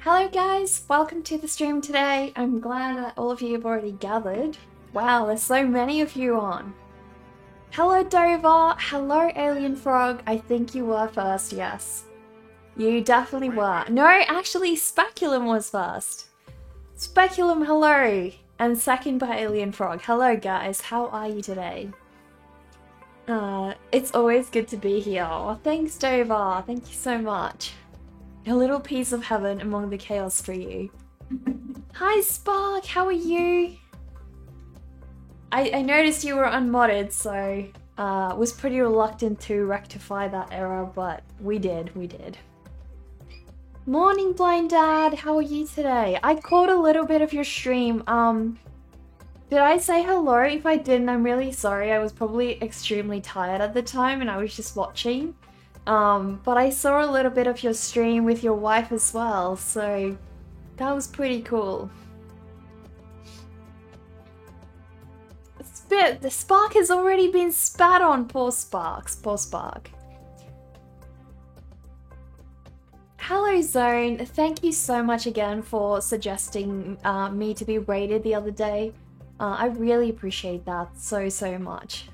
Hello guys, welcome to the stream today. I'm glad that all of you have already gathered. Wow, there's so many of you on. Hello Dover, hello Alien Frog. I think you were first, yes. You definitely were. No, actually Speculum was first. Speculum, hello. And second by Alien Frog. Hello guys, how are you today? It's always good to be here. Oh, thanks Dover, thank you so much. A little piece of heaven among the chaos for you. Hi Spark, how are you? I noticed you were unmodded, so was pretty reluctant to rectify that error, but we did. Morning Blind Dad, how are you today? I caught a little bit of your stream. Did I say hello? If I didn't, I'm really sorry. I was probably extremely tired at the time and I was just watching. But I saw a little bit of your stream with your wife as well, so that was pretty cool. The Spark has already been spat on, poor Sparks, poor Spark. Hello Zone, thank you so much again for suggesting me to be rated the other day. I really appreciate that so much.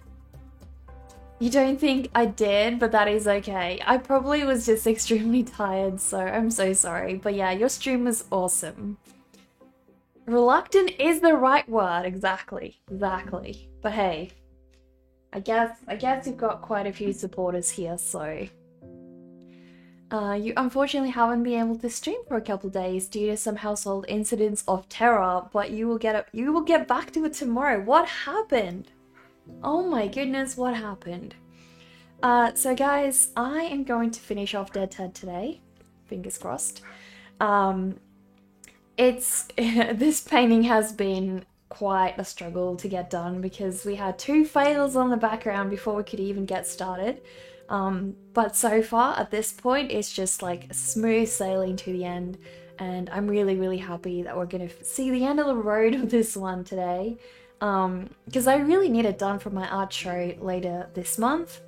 You don't think I did, but that is okay. I probably was just extremely tired, so I'm so sorry. But yeah, your stream was awesome. Reluctant is the right word, exactly. But hey, I guess you've got quite a few supporters here, so you unfortunately haven't been able to stream for a couple days due to some household incidents of terror, but you will get back to it tomorrow. What happened? Oh my goodness, what happened? So guys, I am going to finish off Dead Ted today. Fingers crossed. This painting has been quite a struggle to get done because we had 2 fails on the background before we could even get started. But so far at this point, it's just like smooth sailing to the end. And I'm really happy that we're gonna see the end of the road of this one today. Because I really need it done for my art show later this month.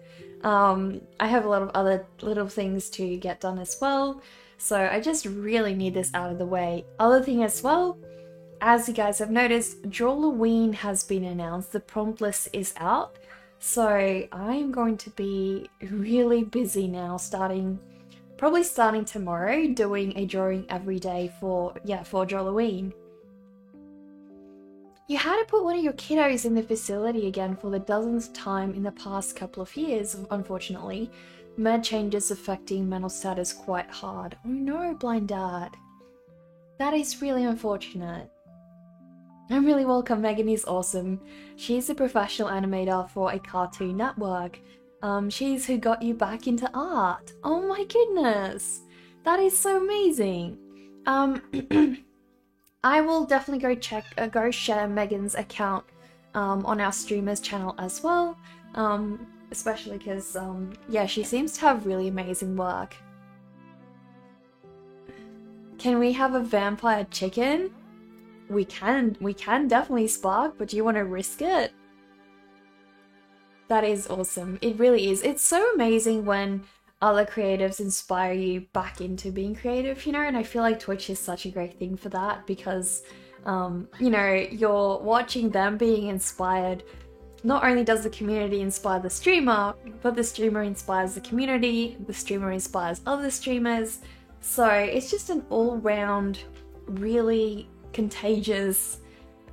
I have a lot of other little things to get done as well, so I just really need this out of the way. Other thing as well, as you guys have noticed, Drawloween has been announced, the prompt list is out, so I'm going to be really busy now, probably starting tomorrow, doing a drawing every day for Drawloween. You had to put one of your kiddos in the facility again for the dozenth time in the past couple of years, unfortunately. Med changes affecting mental status quite hard. Oh no, Blind Dad. That is really unfortunate. I'm really welcome, Megan is awesome. She's a professional animator for a Cartoon Network. She's who got you back into art. Oh my goodness. That is so amazing. I will definitely go share Megan's account on our streamers channel as well, especially because yeah, she seems to have really amazing work. Can we have a vampire chicken? We can definitely, Spark, but do you want to risk it? That is awesome. It really is. It's so amazing when other creatives inspire you back into being creative, you know, and I feel like Twitch is such a great thing for that because, you know, you're watching them being inspired. Not only does the community inspire the streamer, but the streamer inspires the community, the streamer inspires other streamers, so it's just an all-round, really contagious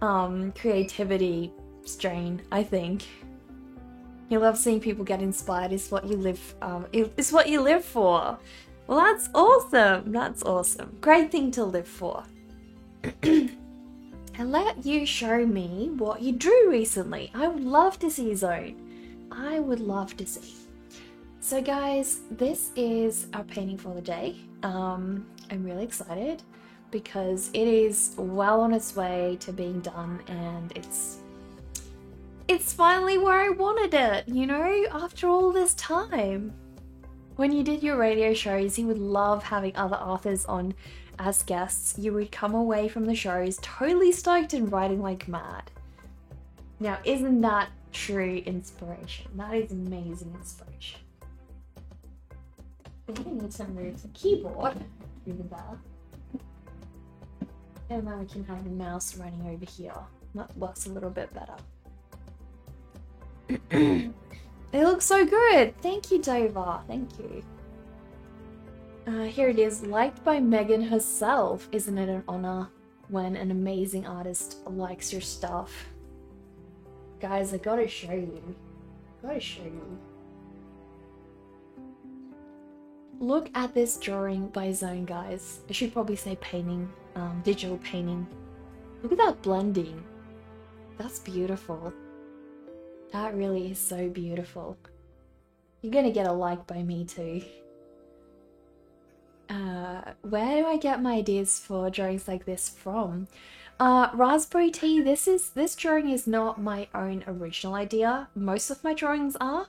creativity strain, I think. You love seeing people get inspired is what you live for. Well, that's awesome. That's awesome. Great thing to live for. And let you show me what you drew recently. I would love to see, Zone. I would love to see. So guys, this is our painting for the day. I'm really excited because it is well on its way to being done, and it's finally where I wanted it, you know, after all this time. When you did your radio shows, you would love having other authors on as guests. You would come away from the shows totally stoked and writing like mad. Now, isn't that true inspiration? That is amazing inspiration. I think I need to move the keyboard over there. And then we can have the mouse running over here. That works a little bit better. They look so good! Thank you, Dover. Thank you. Here it is. Liked by Megan herself. Isn't it an honor when an amazing artist likes your stuff? Guys, I gotta show you. Look at this drawing by Zone, guys. I should probably say painting. Digital painting. Look at that blending. That's beautiful. That really is so beautiful. You're gonna get a like by me too. Where do I get my ideas for drawings like this from? Raspberry Tea, this drawing is not my own original idea. Most of my drawings are.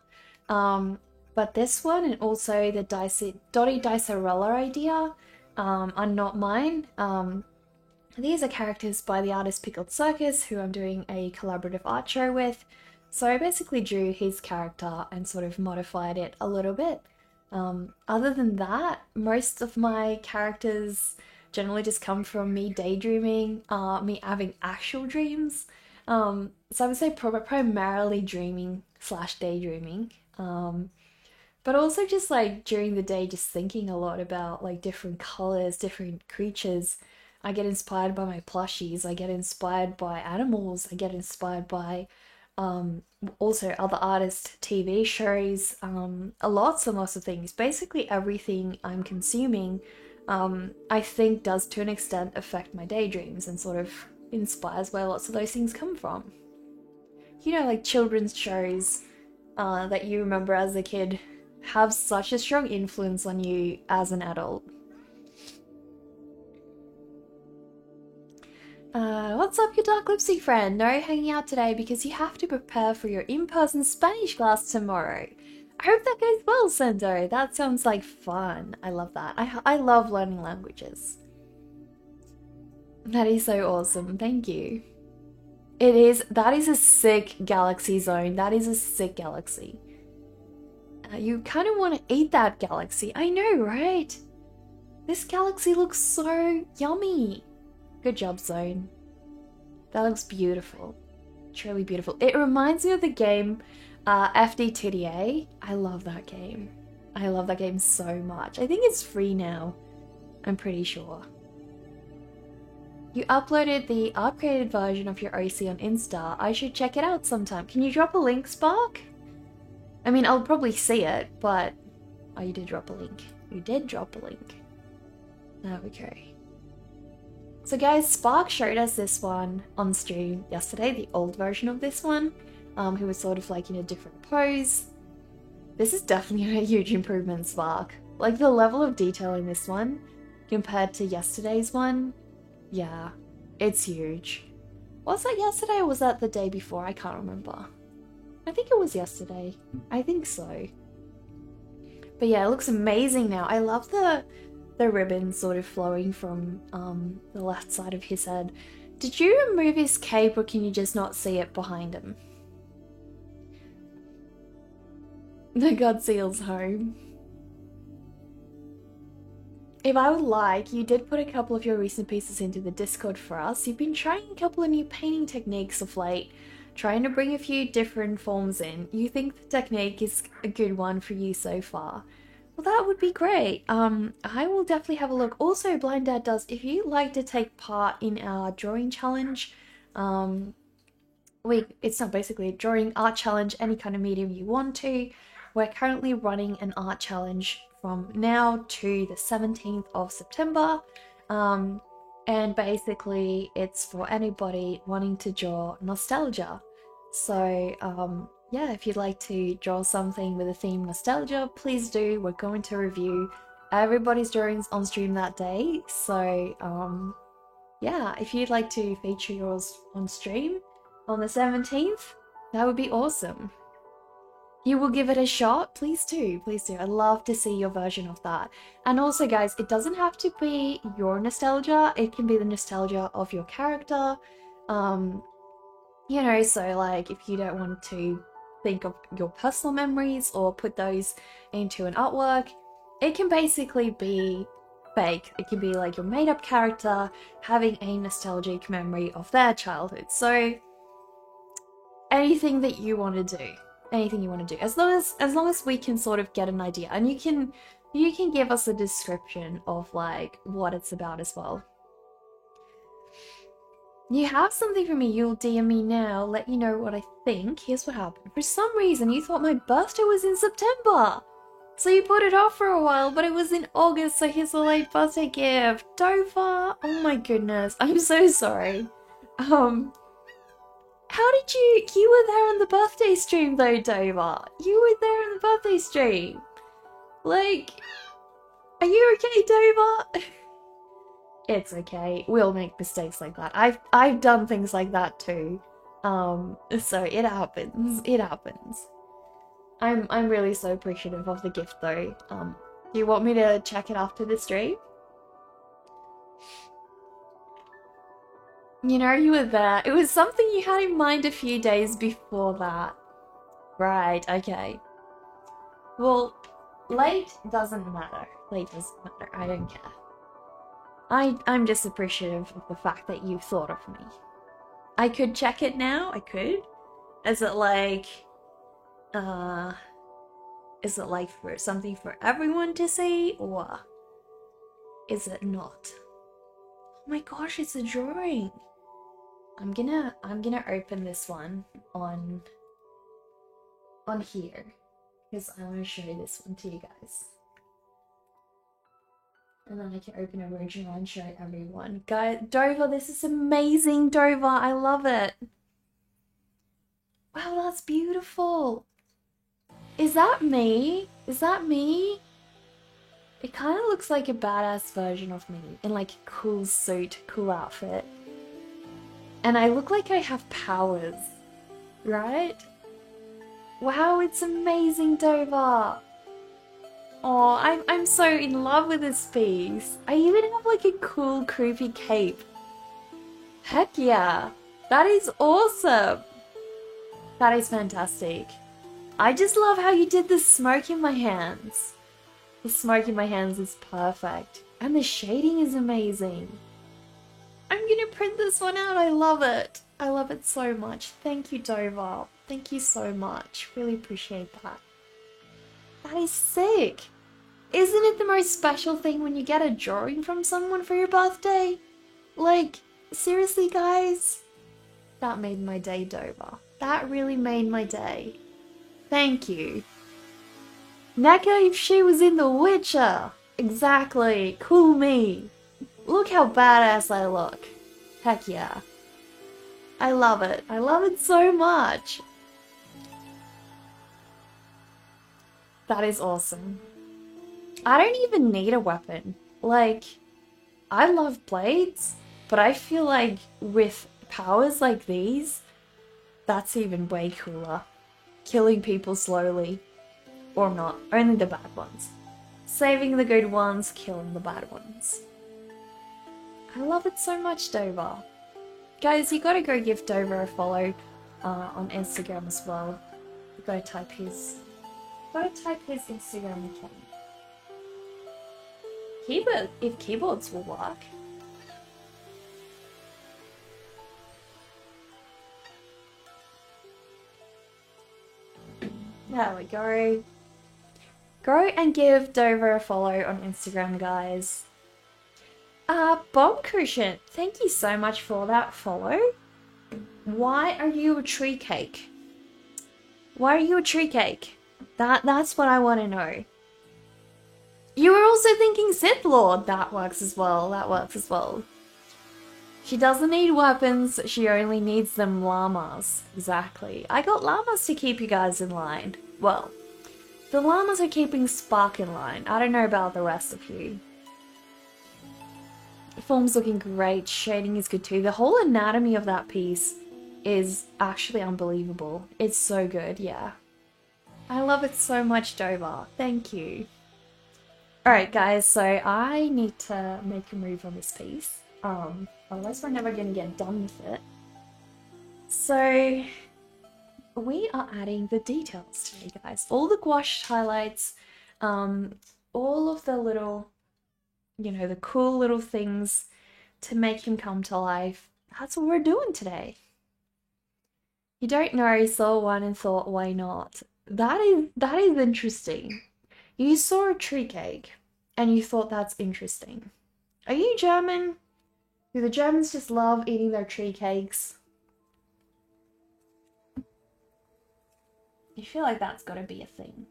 But this one and also the Dottie Dicerella idea are not mine. These are characters by the artist Pickled Circus, who I'm doing a collaborative art show with. So I basically drew his character and sort of modified it a little bit. Other than that, most of my characters generally just come from me daydreaming, me having actual dreams. So I would say primarily dreaming / daydreaming. But also just like during the day, just thinking a lot about like different colors, different creatures. I get inspired by my plushies. I get inspired by animals. I get inspired by also other artists, TV shows, lots and lots of things. Basically everything I'm consuming, I think does to an extent affect my daydreams and sort of inspires where lots of those things come from. You know, like children's shows that you remember as a kid have such a strong influence on you as an adult. What's up, your dark lipstick friend? No hanging out today because you have to prepare for your in-person Spanish class tomorrow. I hope that goes well, Sendo. That sounds like fun. I love that. I love learning languages. That is so awesome. Thank you. That is a sick galaxy, Zone. That is a sick galaxy. You kind of want to eat that galaxy. I know, right? This galaxy looks so yummy. Good job, Zone. That looks beautiful. Truly beautiful. It reminds me of the game FDTDA. I love that game. I love that game so much. I think it's free now. I'm pretty sure. You uploaded the upgraded version of your OC on Insta. I should check it out sometime. Can you drop a link, Spark? I mean, I'll probably see it, but... Oh, you did drop a link. You did drop a link. There we go. So guys, Spark showed us this one on stream yesterday, the old version of this one, who was sort of like in a different pose. This is definitely a huge improvement, Spark. Like the level of detail in this one compared to yesterday's one, yeah, it's huge. Was that yesterday or was that the day before? I can't remember. I think it was yesterday. I think so. But yeah, it looks amazing now. I love the ribbon sort of flowing from the left side of his head. Did you remove his cape or can you just not see it behind him? The Godzilla's home. If I would like, you did put a couple of your recent pieces into the Discord for us. You've been trying a couple of new painting techniques of late, trying to bring a few different forms in. You think the technique is a good one for you so far? Well, that would be great. I will definitely have a look. Also, Blind Dad does, if you'd like to take part in our drawing challenge, it's not basically a drawing art challenge, any kind of medium you want to. We're currently running an art challenge from now to the 17th of September. And basically it's for anybody wanting to draw nostalgia. So, yeah, if you'd like to draw something with a theme nostalgia, please do. We're going to review everybody's drawings on stream that day. So, yeah, if you'd like to feature yours on stream on the 17th, that would be awesome. You will give it a shot? Please do, please do. I'd love to see your version of that. And also, guys, it doesn't have to be your nostalgia. It can be the nostalgia of your character. You know, so like if you don't want to think of your personal memories or put those into an artwork, it can basically be fake. It can be like your made-up character having a nostalgic memory of their childhood. So anything that you want to do, anything you want to do, as long as we can sort of get an idea, and you can give us a description of like what it's about as well. You have something for me, you'll DM me now, let you know what I think. Here's what happened. For some reason, you thought my birthday was in September. So you put it off for a while, but it was in August, so here's a late birthday gift. Dover! Oh my goodness, I'm so sorry. How did you were there on the birthday stream though, Dover. You were there on the birthday stream. Like, are you okay, Dover? It's okay. We'll make mistakes like that. I've done things like that too. So it happens. It happens. I'm really so appreciative of the gift though. Do you want me to check it after the stream? You know, you were there. It was something you had in mind a few days before that. Right, okay. Well, late doesn't matter. Late doesn't matter. I don't care. I'm just appreciative of the fact that you thought of me. I could check it now, I could. Is it like for something for everyone to see, or is it not? Oh my gosh, it's a drawing. I'm gonna open this one on here, because I want to show this one to you guys. And then I can open original and show everyone. Guys, Dover, this is amazing, Dover. I love it. Wow, that's beautiful. Is that me? Is that me? It kind of looks like a badass version of me in like a cool suit, cool outfit. And I look like I have powers, right? Wow, it's amazing, Dover. Oh, I'm so in love with this piece. I even have like a cool, creepy cape. Heck yeah. That is awesome. That is fantastic. I just love how you did the smoke in my hands. The smoke in my hands is perfect. And the shading is amazing. I'm gonna print this one out. I love it. I love it so much. Thank you, Dover. Thank you so much. Really appreciate that. That is sick. Isn't it the most special thing when you get a drawing from someone for your birthday? Like, seriously, guys? That made my day, Dover. That really made my day. Thank you. Neka, if she was in The Witcher. Exactly. Cool me. Look how badass I look. Heck yeah. I love it. I love it so much. That is awesome. I don't even need a weapon. Like, I love blades, but I feel like with powers like these, that's even way cooler. Killing people slowly. Or not. Only the bad ones. Saving the good ones, killing the bad ones. I love it so much, Dover. Guys, you gotta go give Dover a follow on Instagram as well. You gotta type his Instagram account. Keyboard, if keyboards will work. There we go. Go and give Dover a follow on Instagram, guys. Bomb Cushion, thank you so much for that follow. Why are you a tree cake? Why are you a tree cake? That's what I want to know. You were also thinking Sith Lord. That works as well. That works as well. She doesn't need weapons. She only needs them llamas. Exactly. I got llamas to keep you guys in line. Well, the llamas are keeping Spark in line. I don't know about the rest of you. The form's looking great. Shading is good too. The whole anatomy of that piece is actually unbelievable. It's so good, yeah. I love it so much, Dover. Thank you. Alright guys, so I need to make a move on this piece. Otherwise we're never gonna get done with it. So we are adding the details today, guys. All the gouache highlights, all of the little you know, the cool little things to make him come to life. That's what we're doing today. You don't know, he saw one and thought, why not? That is interesting. You saw a tree cake and you thought that's interesting. Are you German? Do the Germans just love eating their tree cakes? I feel like that's gotta be a thing.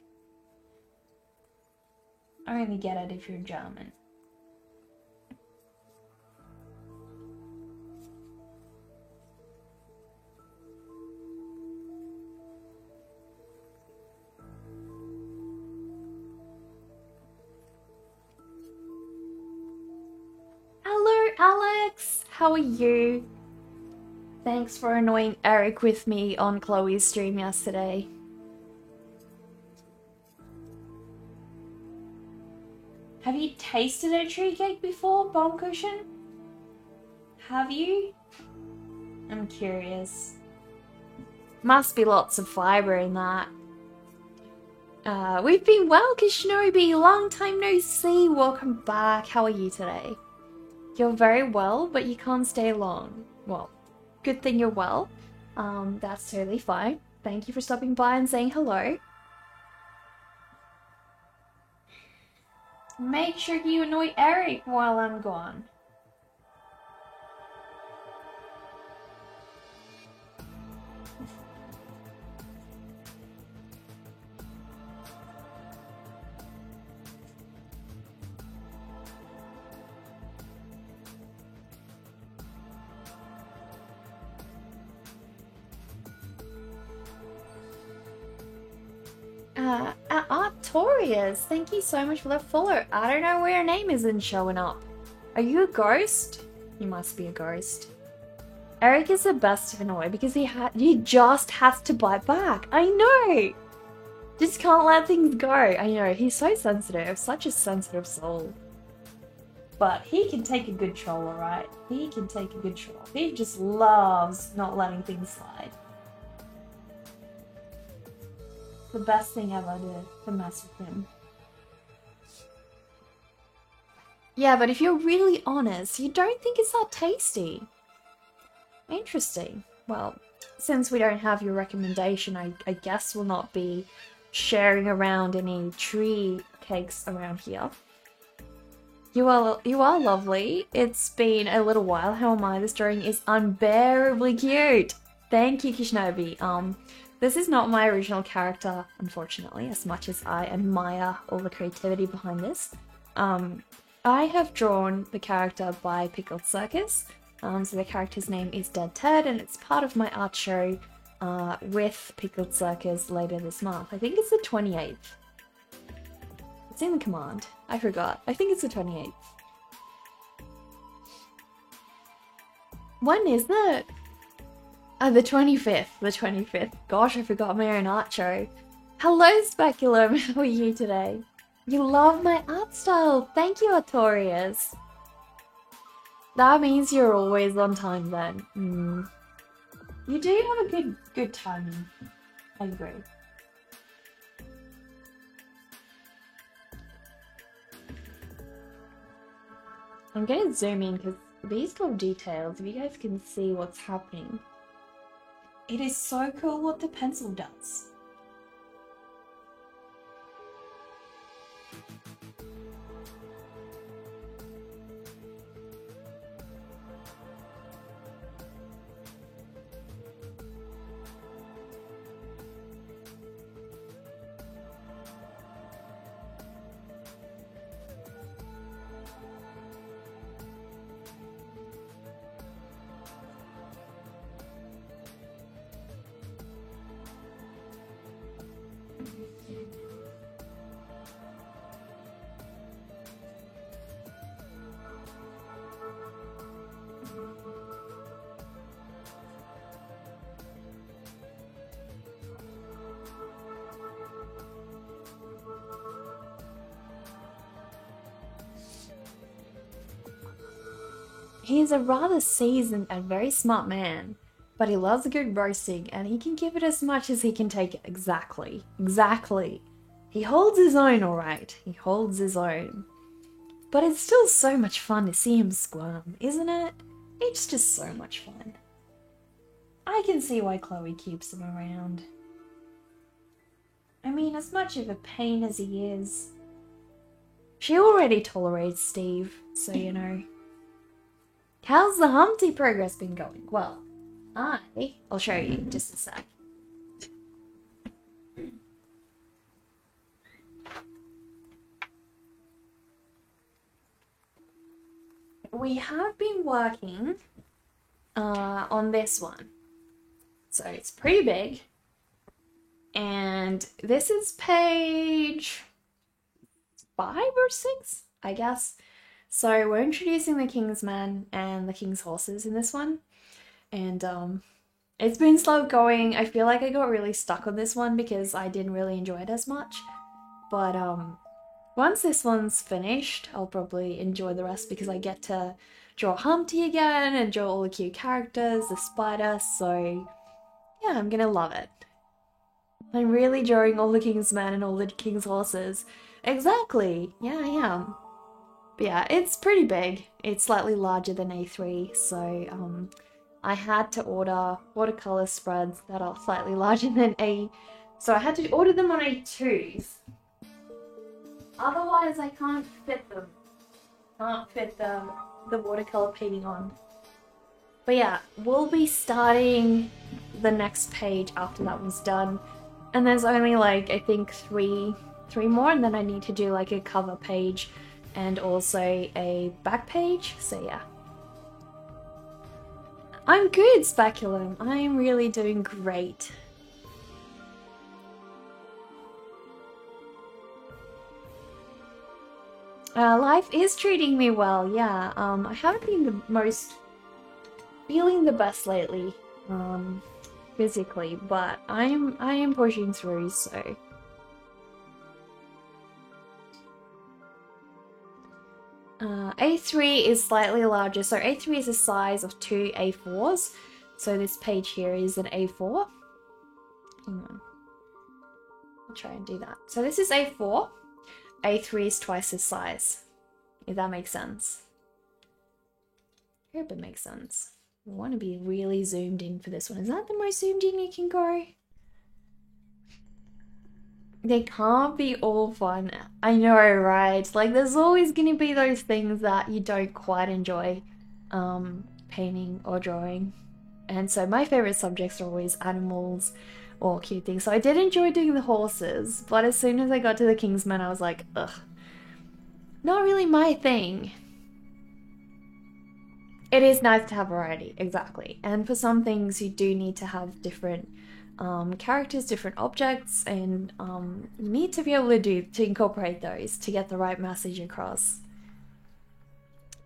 I only get it if you're German. Hello, Alex! How are you? Thanks for annoying Eric with me on Chloe's stream yesterday. Have you tasted a tree cake before, Bomb Cushion? Have you? I'm curious. Must be lots of fiber in that. We've been well, Kishinobi. Long time no see. Welcome back. How are you today? You're very well, but you can't stay long. Well, good thing you're well. That's totally fine. Thank you for stopping by and saying hello. Make sure you annoy Eric while I'm gone. Artorias, thank you so much for the follow. I don't know where your name isn't showing up. Are you a ghost? You must be a ghost. Eric is the best of annoy because he just has to bite back. I know. Just can't let things go. I know, he's so sensitive, such a sensitive soul. But he can take a good troll, alright? He can take a good troll. He just loves not letting things slide. The best thing ever to mess with him. Yeah, but if you're really honest, you don't think it's that tasty. Interesting. Well, since we don't have your recommendation, I guess we'll not be sharing around any tree cakes around here. You are lovely. It's been a little while. How am I? This drawing is unbearably cute. Thank you, Kishinobi. This is not my original character, unfortunately, as much as I admire all the creativity behind this. I have drawn the character by Pickled Circus. So the character's name is Dead Ted, and it's part of my art show with Pickled Circus later this month. I think it's the 28th. It's in the command. I forgot. I think it's the 28th. When is it? The 25th. The 25th. Gosh, I forgot my own art show. Hello, Speculum. How are you today? You love my art style. Thank you, Artorias. That means you're always on time then. You do have a good timing. I agree. I'm gonna zoom in because these little details, if you guys can see what's happening. It is so cool what the pencil does. He's a rather seasoned and very smart man, but he loves a good roasting and he can give it as much as he can take it. Exactly. He holds his own, alright. He holds his own. But it's still so much fun to see him squirm, isn't it? It's just so much fun. I can see why Chloe keeps him around. I mean, as much of a pain as he is, she already tolerates Steve, so you know. How's the Humpty progress been going? Well, I'll show you in just a sec. We have been working on this one. So it's pretty big. And this is page 5 or 6, I guess. So we're introducing the King's Men and the King's Horses in this one. And it's been slow going. I feel like I got really stuck on this one because I didn't really enjoy it as much. But once this one's finished, I'll probably enjoy the rest because I get to draw Humpty again and draw all the cute characters, the spider, so yeah, I'm gonna love it. I'm really drawing all the King's Men and all the King's Horses. Exactly, yeah, I am. But yeah, it's pretty big. It's slightly larger than A3, so I had to order watercolor spreads that are slightly larger than so I had to order them on A2s. Otherwise, I can't fit them. Can't fit the watercolor painting on. But yeah, we'll be starting the next page after that one's done. And there's only like, I think three more, and then I need to do like a cover page and also a back page, so yeah. I'm good, Speculum. I'm really doing great. Life is treating me well, yeah. I haven't been feeling the best lately, physically, but I am pushing through, so. A3 is slightly larger, so A3 is the size of 2 A4s, so this page here is an A4. Hang on. I'll try and do that. So this is A4. A3 is twice this size, if that makes sense. I hope it makes sense. I want to be really zoomed in for this one. Is that the most zoomed in you can go? They can't be all fun. I know, right? Like, there's always going to be those things that you don't quite enjoy painting or drawing. And so my favorite subjects are always animals or cute things. So I did enjoy doing the horses, but as soon as I got to the King's Men, I was like, ugh, not really my thing. It is nice to have variety, exactly. And for some things, you do need to have different characters, different objects, and you need to be able to incorporate those to get the right message across.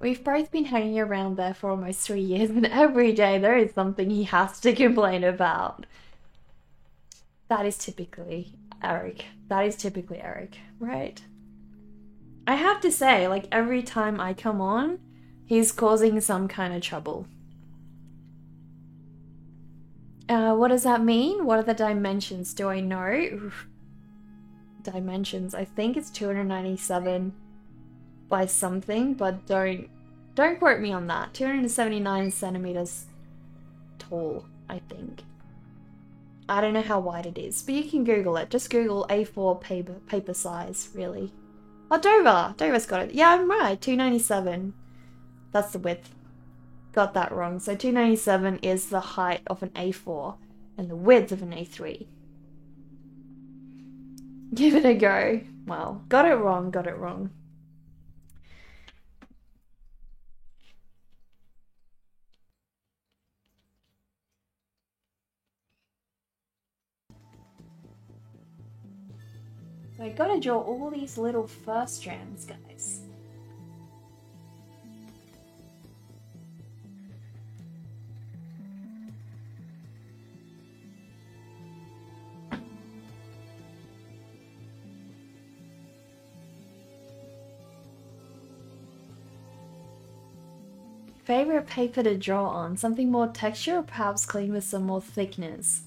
We've both been hanging around there for almost 3 years, and every day there is something he has to complain about. That is typically Eric. That is typically Eric, right? I have to say, like, every time I come on, he's causing some kind of trouble. What does that mean? What are the dimensions? Do I know? Oof. Dimensions. I think it's 297 by something, but don't quote me on that. 279 centimeters tall, I think. I don't know how wide it is, but you can Google it. Just Google A4 paper size, really. Oh, Dover's got it. Yeah, I'm right. 297. That's the width. Got that wrong. So 297 is the height of an A4 and the width of an A3. Give it a go. Well, got it wrong. So I gotta draw all these little fur strands, guys. Favorite paper to draw on? Something more texture or perhaps clean with some more thickness?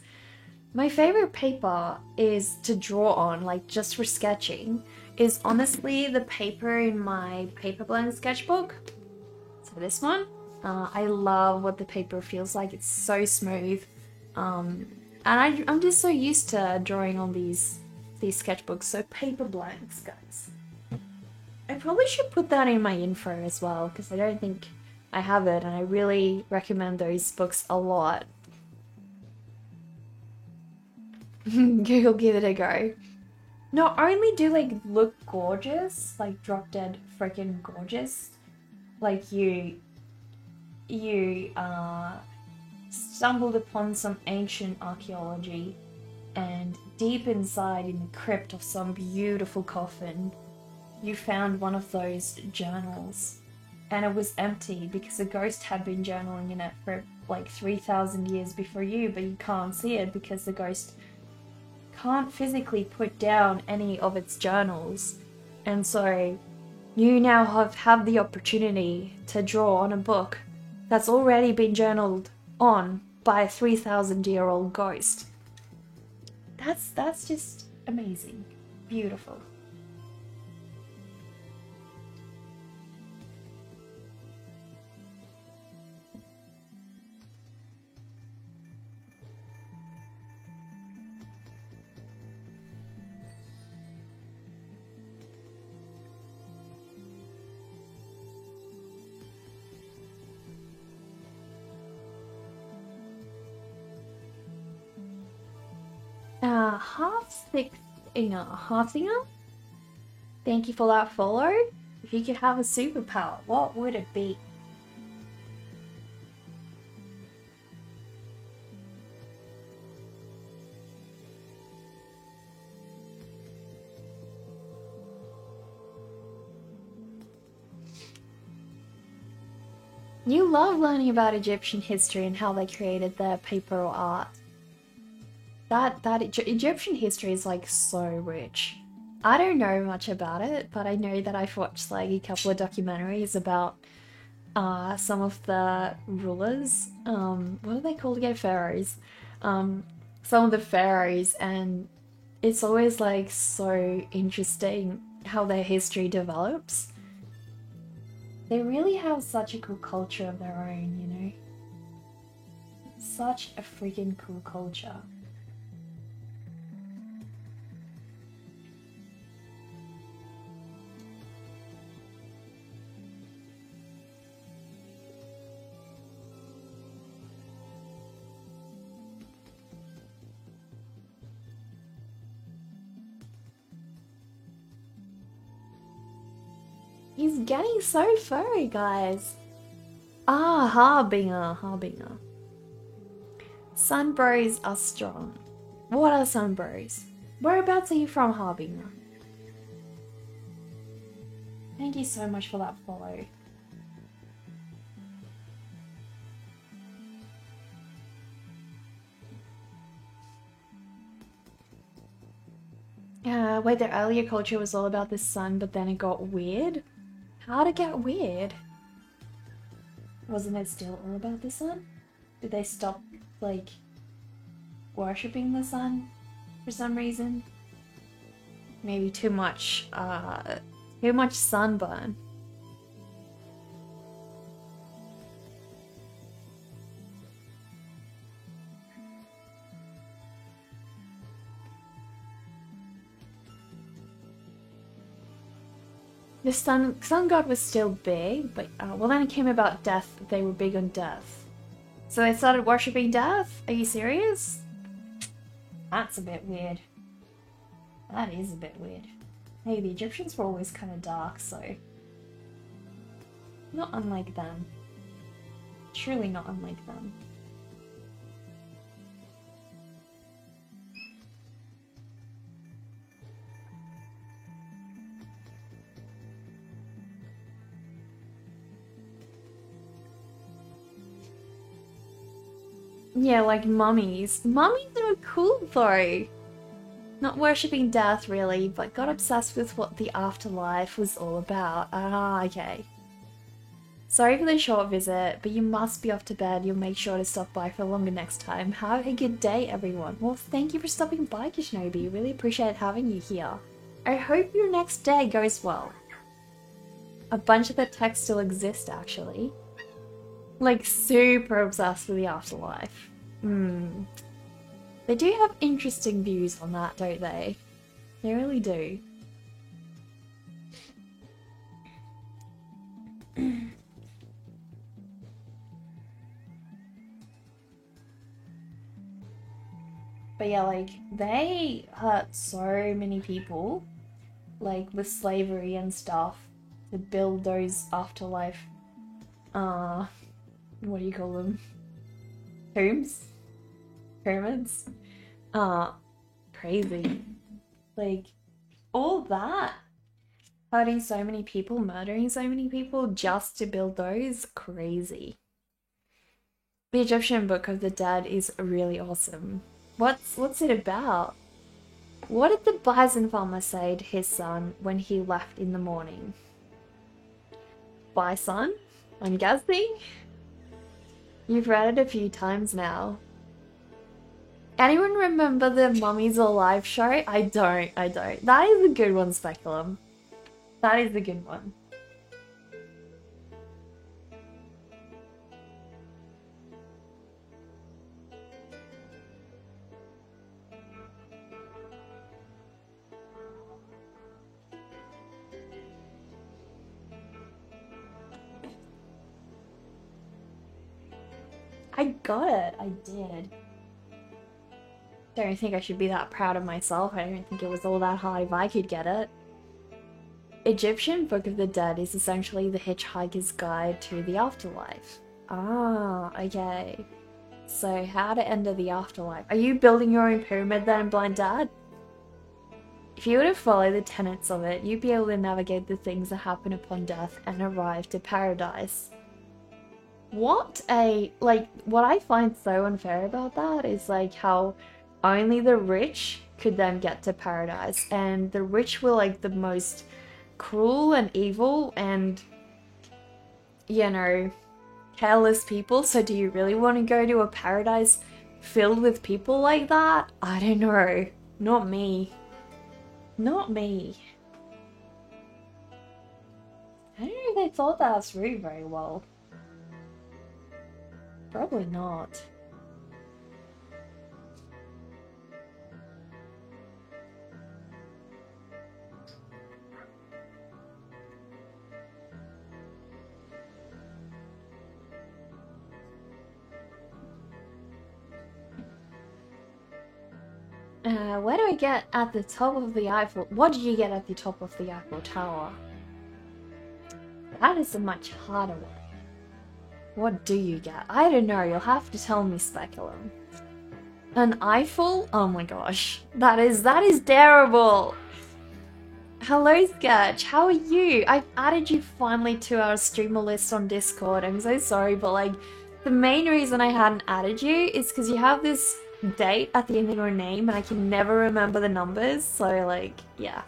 My favorite paper is to draw on, like just for sketching, is honestly the paper in my paper blend sketchbook. So this one, I love what the paper feels like. It's so smooth. And I'm just so used to drawing on these sketchbooks. So paper blanks, guys. I probably should put that in my info as well, because I don't think I have it, and I really recommend those books a lot. Google, give it a go. Not only do they look gorgeous, like drop dead freaking gorgeous, like you stumbled upon some ancient archaeology, and deep inside in the crypt of some beautiful coffin, you found one of those journals, and it was empty because a ghost had been journaling in it for like 3,000 years before you, but you can't see it because the ghost can't physically put down any of its journals. And so you now have the opportunity to draw on a book that's already been journaled on by a 3,000-year-old ghost. That's just amazing. Beautiful. Half-thinger? Thank you for that follow. If you could have a superpower, what would it be? You love learning about Egyptian history and how they created their paper or art. That Egyptian history is like so rich. I don't know much about it, but I know that I've watched like a couple of documentaries about some of the rulers. What are they called again? Pharaohs. Some of the pharaohs, and it's always like so interesting how their history develops. They really have such a cool culture of their own, you know? Such a freaking cool culture. He's getting so furry, guys. Ah, Harbinger. Sunbros are strong. What are sunbros? Whereabouts are you from, Harbinger? Thank you so much for that follow. Wait, the earlier culture was all about the sun, but then it got weird? How'd it get weird? Wasn't it still all about the sun? Did they stop, like, worshipping the sun for some reason? Maybe too much sunburn. The sun god was still big, but well, then it came about death. They were big on death, so they started worshipping death. Are you serious? That's a bit weird. That is a bit weird. Hey, the Egyptians were always kind of dark, so not unlike them. Truly not unlike them. Yeah, like mummies. Mummies are cool though. Not worshipping death really, but got obsessed with what the afterlife was all about. Ah, okay. Sorry for the short visit, but you must be off to bed. You'll make sure to stop by for longer next time. Have a good day, everyone. Well, thank you for stopping by, Kishinobi. Really appreciate having you here. I hope your next day goes well. A bunch of the texts still exist, actually. Like, super obsessed with the afterlife. They do have interesting views on that, don't they? They really do. But yeah, like, they hurt so many people, like, with slavery and stuff, to build those afterlife, what do you call them? Tombs? Pyramids? Crazy. Like, all that, hurting so many people, murdering so many people just to build those, crazy. The Egyptian Book of the Dead is really awesome. What's it about? What did the bison farmer say to his son when he left in the morning? Bison? I'm guessing? You've read it a few times now. Anyone remember the Mummies Alive show? I don't. That is a good one, Speculum. That is a good one. I got it. I did. Don't think I should be that proud of myself. I don't think it was all that hard if I could get it. Egyptian Book of the Dead is essentially the Hitchhiker's Guide to the Afterlife. Ah, okay. So how to enter the afterlife. Are you building your own pyramid then, Blind Dad? If you were to follow the tenets of it, you'd be able to navigate the things that happen upon death and arrive to paradise. What I find so unfair about that is like how only the rich could then get to paradise, and the rich were like the most cruel and evil and, you know, careless people. So do you really want to go to a paradise filled with people like that? I don't know. Not me. Not me. I don't know if they thought that through very well. Probably not. Where do I get at the top of the Eiffel? What did you get at the top of the Eiffel Tower? That is a much harder one. What do you get? I don't know, you'll have to tell me, Speculum. An Eiffel? Oh my gosh. That is terrible! Hello, Sketch, how are you? I've added you finally to our streamer list on Discord. I'm so sorry, but like, the main reason I hadn't added you is because you have this date at the end of your name and I can never remember the numbers, so like, yeah.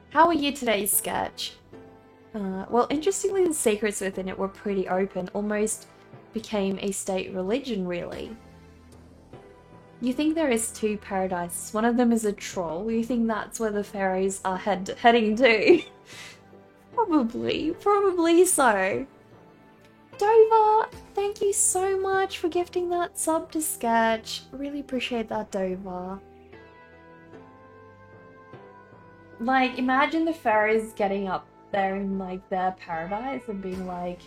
How are you today, Sketch? Well, interestingly, the secrets within it were pretty open, almost became a state religion, really. You think there is two paradises. One of them is a troll. You think that's where the fairies are heading to? Probably so. Dover, thank you so much for gifting that sub to Sketch. Really appreciate that, Dover. Like, imagine the fairies getting up there in like their paradise and being like,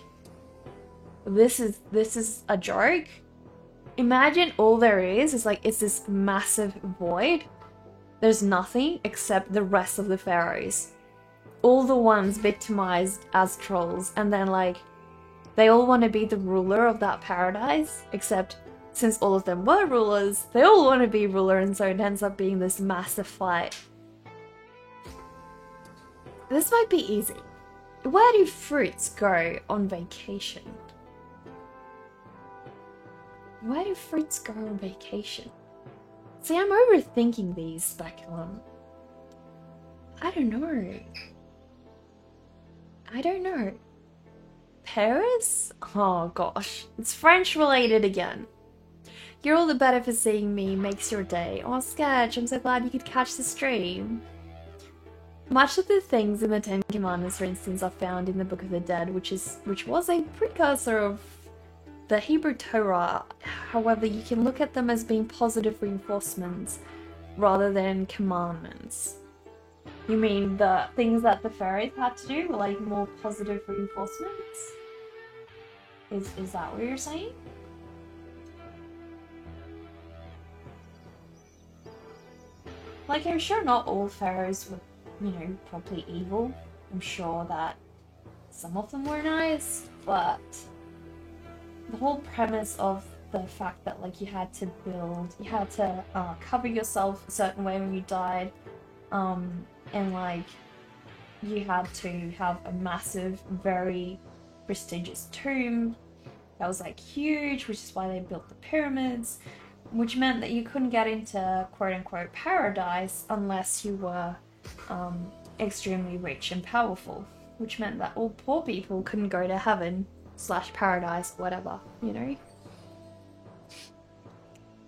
this is a joke. Imagine all there is like, it's this massive void. There's nothing except the rest of the fairies, all the ones victimized as trolls, and then like they all want to be the ruler of that paradise, except since all of them were rulers, they all want to be ruler, and so it ends up being this massive fight. This might be easy. Where do fruits go on vacation? Where do fruits go on vacation? See, I'm overthinking these, Speculum. I don't know. Paris? Oh gosh, it's French related again. You're all the better for seeing me. Makes your day. Oh, Sketch, I'm so glad you could catch the stream. Much of the things in the Ten Commandments, for instance, are found in the Book of the Dead, which was a precursor of the Hebrew Torah. However, you can look at them as being positive reinforcements rather than commandments. You mean the things that the pharaohs had to do were like more positive reinforcements? Is that what you're saying? Like, I'm sure not all pharaohs were, you know, probably evil. I'm sure that some of them were nice, but the whole premise of the fact that, like, you had to cover yourself a certain way when you died, and, like, you had to have a massive, very prestigious tomb that was, like, huge, which is why they built the pyramids, which meant that you couldn't get into quote-unquote paradise unless you were extremely rich and powerful, which meant that all poor people couldn't go to heaven / paradise, whatever, you know?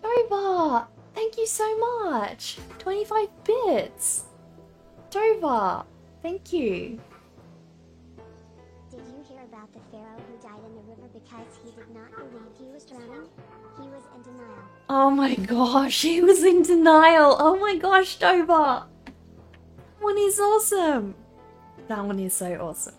Dover! Thank you so much! 25 bits! Dover! Thank you! Did you hear about the pharaoh who died in the river because he did not believe he was drowning? He was in denial. Oh my gosh, he was in denial! Oh my gosh, Dover! That one is awesome! That one is so awesome.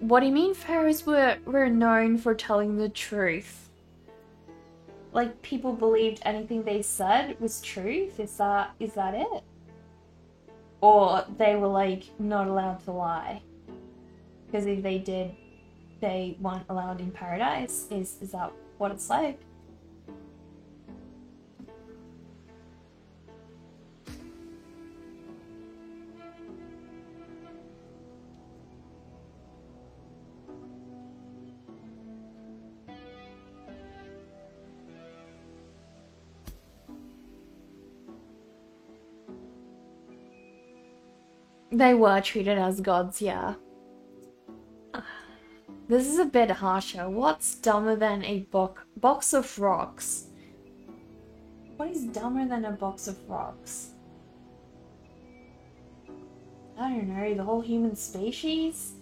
What do you mean pharaohs were known for telling the truth? Like, people believed anything they said was truth? Is that it? Or they were, like, not allowed to lie? Because if they did, they weren't allowed in paradise? Is that what it's like? They were treated as gods, yeah. This is a bit harsher. What's dumber than a box of rocks? What is dumber than a box of rocks? I don't know, the whole human species?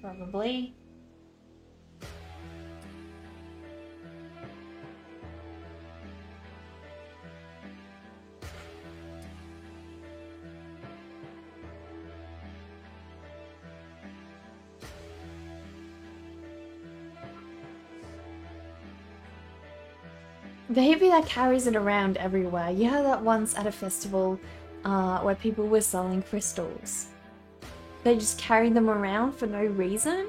Probably. The hippie that carries it around everywhere. You heard that once at a festival where people were selling crystals. They just carried them around for no reason.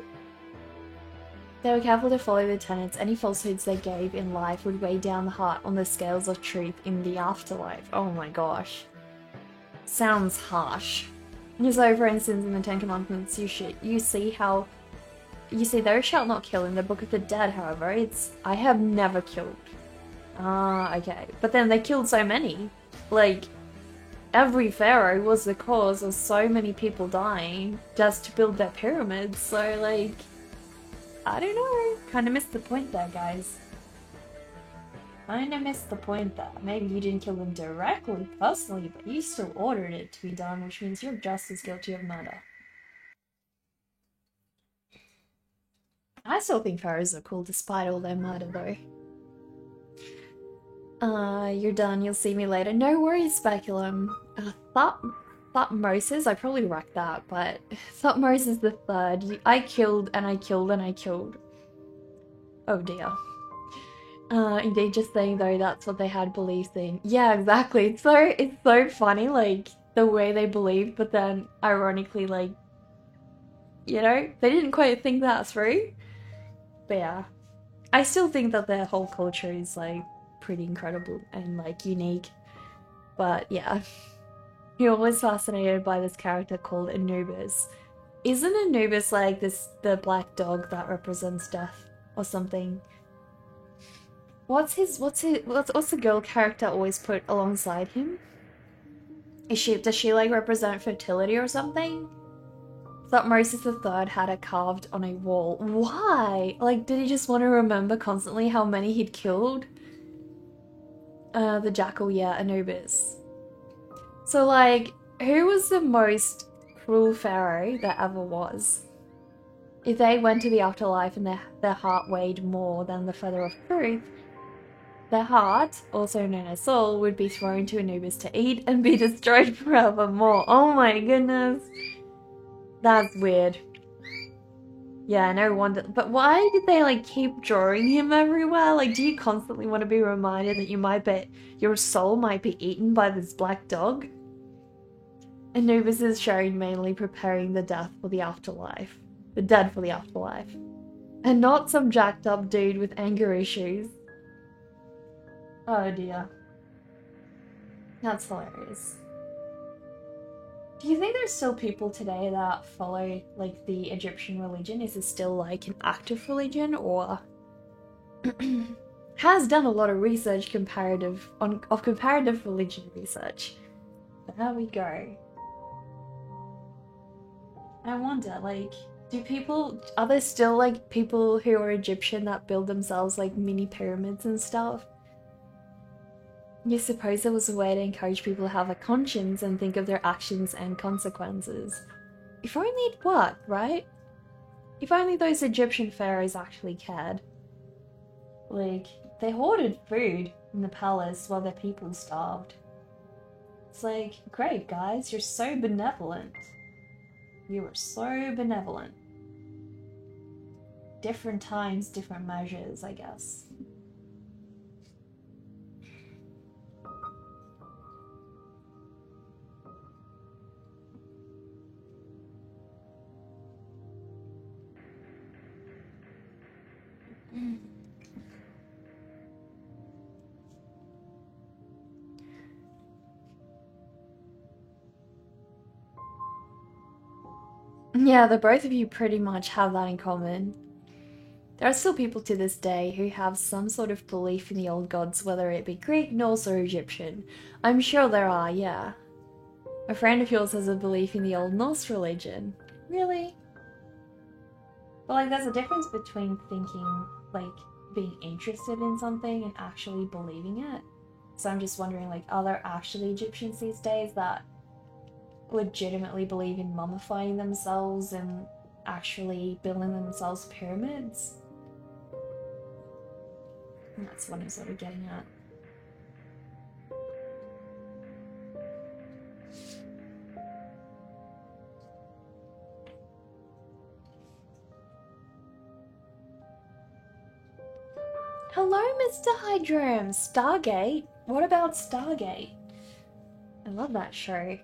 They were careful to follow the tenets. Any falsehoods they gave in life would weigh down the heart on the scales of truth in the afterlife. Oh my gosh. Sounds harsh. So, for instance, in the Ten Commandments, you see thou shalt not kill. In the Book of the Dead, however, it's I have never killed. Ah, okay. But then they killed so many. Like, every pharaoh was the cause of so many people dying just to build their pyramids, so, like, I don't know. Kinda missed the point there, guys. Kinda missed the point there. Maybe you didn't kill them directly, personally, but you still ordered it to be done, which means you're just as guilty of murder. I still think pharaohs are cool despite all their murder, though. You're done. You'll see me later. No worries, Speculum. Thutmose, I probably wrecked that, but Thutmose the third. I killed and I killed and I killed. Oh dear. Indeed, just saying though, that's what they had beliefs in. Yeah, exactly. It's so funny, like, the way they believed, but then, ironically, like, you know, they didn't quite think that through. But yeah. I still think that their whole culture is, like, pretty incredible and, like, unique. But yeah. You're always fascinated by this character called Anubis. Isn't Anubis like the black dog that represents death or something? What's the girl character always put alongside him? Does she like represent fertility or something? Thutmose III had it carved on a wall. Why? Like, did he just want to remember constantly how many he'd killed? The jackal, yeah, Anubis. So, like, who was the most cruel pharaoh that ever was? If they went to the afterlife and their heart weighed more than the feather of truth, their heart, also known as soul, would be thrown to Anubis to eat and be destroyed forevermore. Oh my goodness. That's weird. Yeah, no wonder. But why did they, like, keep drawing him everywhere? Like, do you constantly want to be reminded that you might bet your soul might be eaten by this black dog? Anubis is shown mainly preparing the death for the afterlife. The dead for the afterlife. And not some jacked up dude with anger issues. Oh dear. That's hilarious. Do you think there's still people today that follow, like, the Egyptian religion? Is it still, like, an active religion, or has done a lot of research of comparative religion research. There we go. I wonder, like, are there still, like, people who are Egyptian that build themselves, like, mini pyramids and stuff? You suppose there was a way to encourage people to have a conscience and think of their actions and consequences. If only it worked, right? If only those Egyptian pharaohs actually cared. Like, they hoarded food in the palace while their people starved. It's like, great guys, you're so benevolent. You are so benevolent. Different times, different measures, I guess. Yeah, the both of you pretty much have that in common. There are still people to this day who have some sort of belief in the old gods, whether it be Greek, Norse, or Egyptian. I'm sure there are, yeah. A friend of yours has a belief in the old Norse religion. Really? But, like, there's a difference between thinking, like, being interested in something and actually believing it. So I'm just wondering, like, are there actually Egyptians these days that legitimately believe in mummifying themselves and actually building themselves pyramids? And that's what I'm sort of getting at. Hello, Mr. Hydrum! Stargate? What about Stargate? I love that show.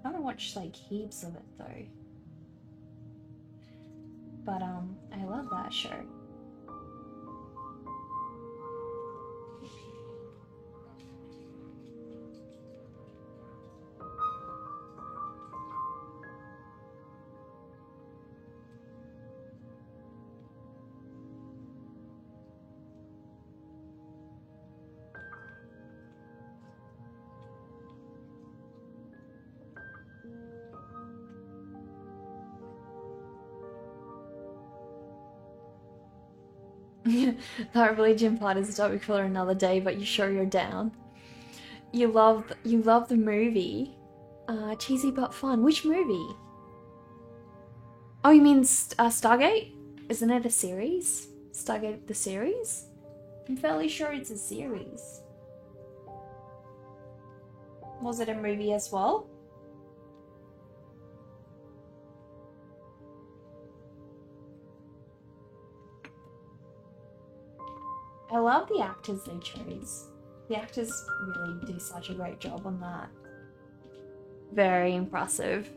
I haven't watched, like, heaps of it, though. But, I love that show. That religion part is a topic for another day, but you sure you're down. You love the movie. Cheesy but fun. Which movie? Oh, you mean Stargate? Isn't it a series? Stargate the series? I'm fairly sure it's a series. Was it a movie as well? I love the actors they chose. The actors really do such a great job on that. Very impressive.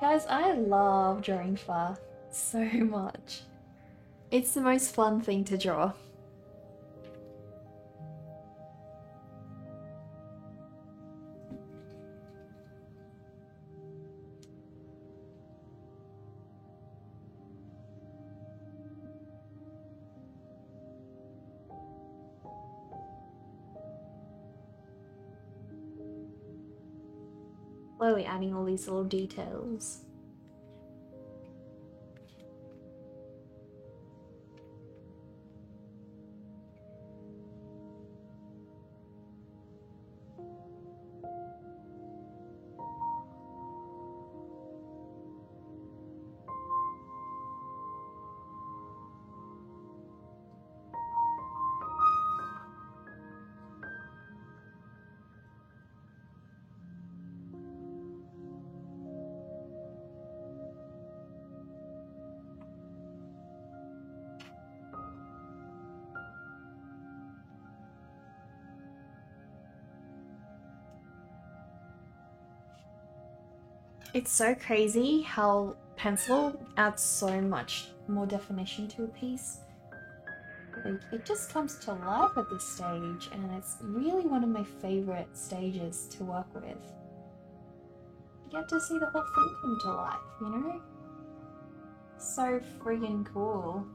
Guys, I love drawing fur so much. It's the most fun thing to draw. Slowly adding all these little details. It's so crazy how pencil adds so much more definition to a piece. Like, it just comes to life at this stage, and it's really one of my favorite stages to work with. You get to see the whole thing come to life, you know? So friggin' cool.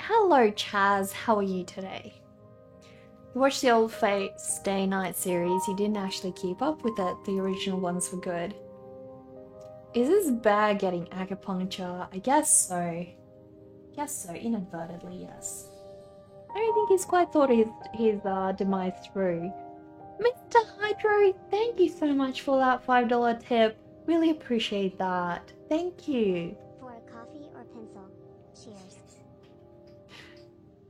Hello Chaz, how are you today? You watched the old Fate's Day Night series, you didn't actually keep up with it, the original ones were good. Is this bear getting acupuncture? I guess so. Guess so, inadvertently, yes. I don't think he's quite thought his demise through. Mr. Hydro, thank you so much for that $5 tip. Really appreciate that. Thank you. For a coffee or pencil. Cheers.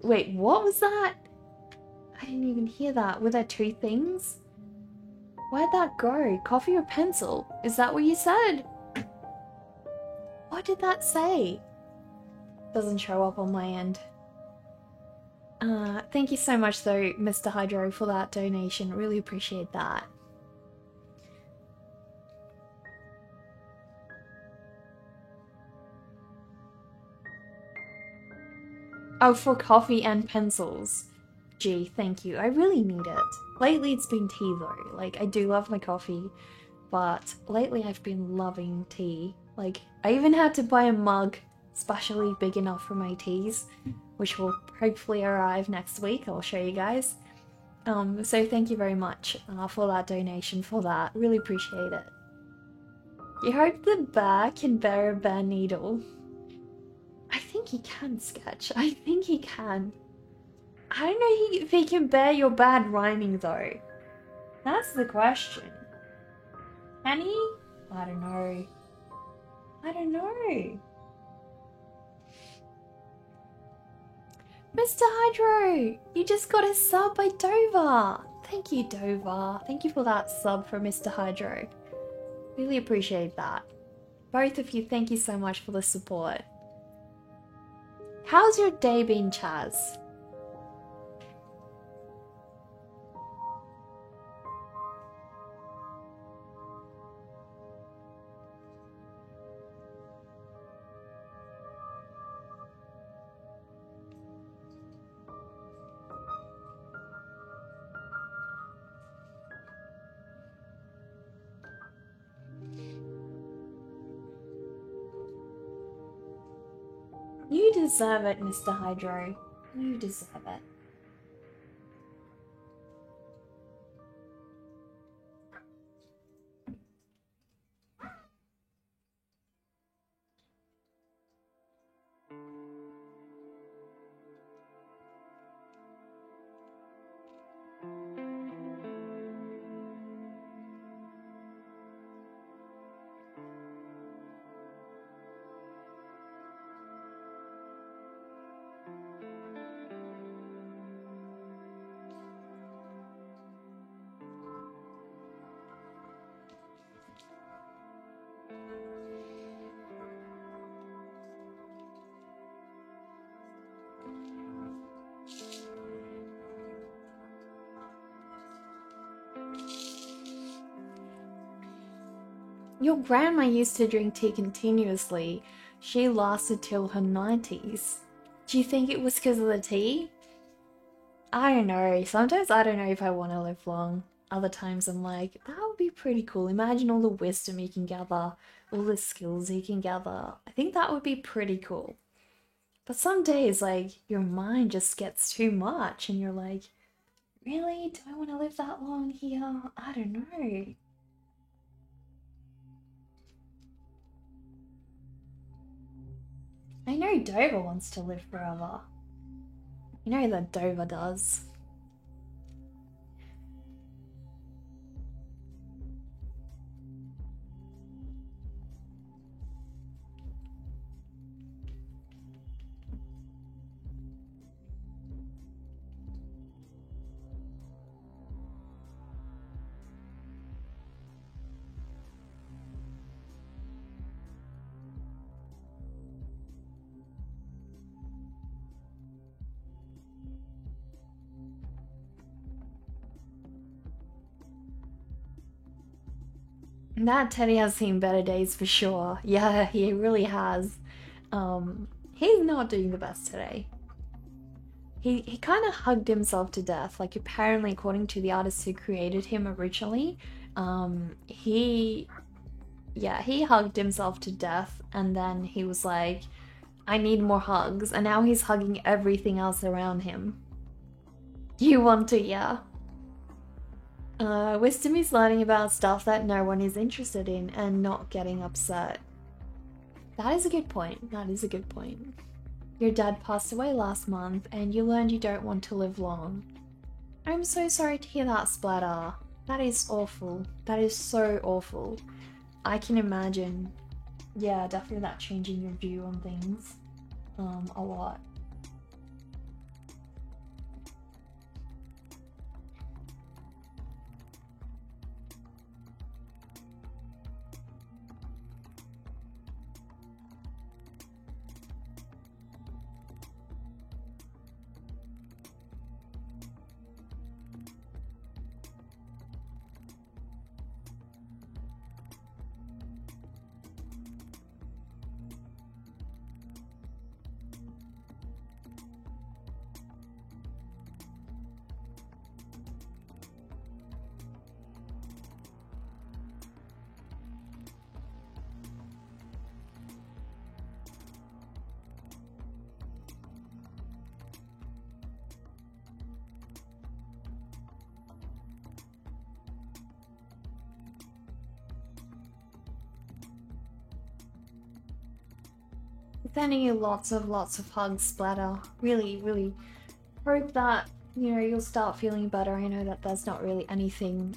Wait, what was that? I didn't even hear that. Were there two things? Where'd that go? Coffee or pencil? Is that what you said? What did that say? Doesn't show up on my end. Thank you so much though, Mr. Hydro, for that donation. Really appreciate that. Oh, for coffee and pencils. Gee, thank you. I really need it. Lately it's been tea though. Like, I do love my coffee, but lately I've been loving tea. Like, I even had to buy a mug especially big enough for my teas, which will hopefully arrive next week. I'll show you guys. So thank you very much for that donation, for that. Really appreciate it. You hope the bear can bear a bare needle. I think he can, Sketch. I think he can. I don't know if he can bear your bad rhyming though. That's the question. Can he? I don't know. I don't know. Mr. Hydro, you just got a sub by Dover. Thank you, Dover. Thank you for that sub for Mr. Hydro. Really appreciate that. Both of you, thank you so much for the support. How's your day been, Chaz? You deserve it, Mr. Hydro. You deserve it. Your grandma used to drink tea continuously. She lasted till her 90s. Do you think it was because of the tea? I don't know. Sometimes I don't know if I want to live long. other times I'm like, that would be pretty cool. Imagine all the wisdom you can gather, all the skills you can gather. I think that would be pretty cool. But some days, like, your mind just gets too much and you're like, really? Do I want to live that long here? I don't know. I know Dover wants to live forever. You know that Dover does. That Teddy has seen better days for sure. Yeah, he really has. He's not doing the best today. He kind of hugged himself to death. Like apparently, according to the artist who created him originally, he he hugged himself to death, and then he was like, "I need more hugs," and now he's hugging everything else around him. You want to, yeah. Wisdom is learning about stuff that no one is interested in and not getting upset. That is a good point. That is a good point. Your dad passed away last month and you learned you don't want to live long. I'm so sorry to hear that, Splatter. That is awful. That is so awful. I can imagine, yeah, definitely that changing your view on things a lot. Sending you lots of hugs, Splatter. Really, really hope that, you know, you'll start feeling better. I know that there's not really anything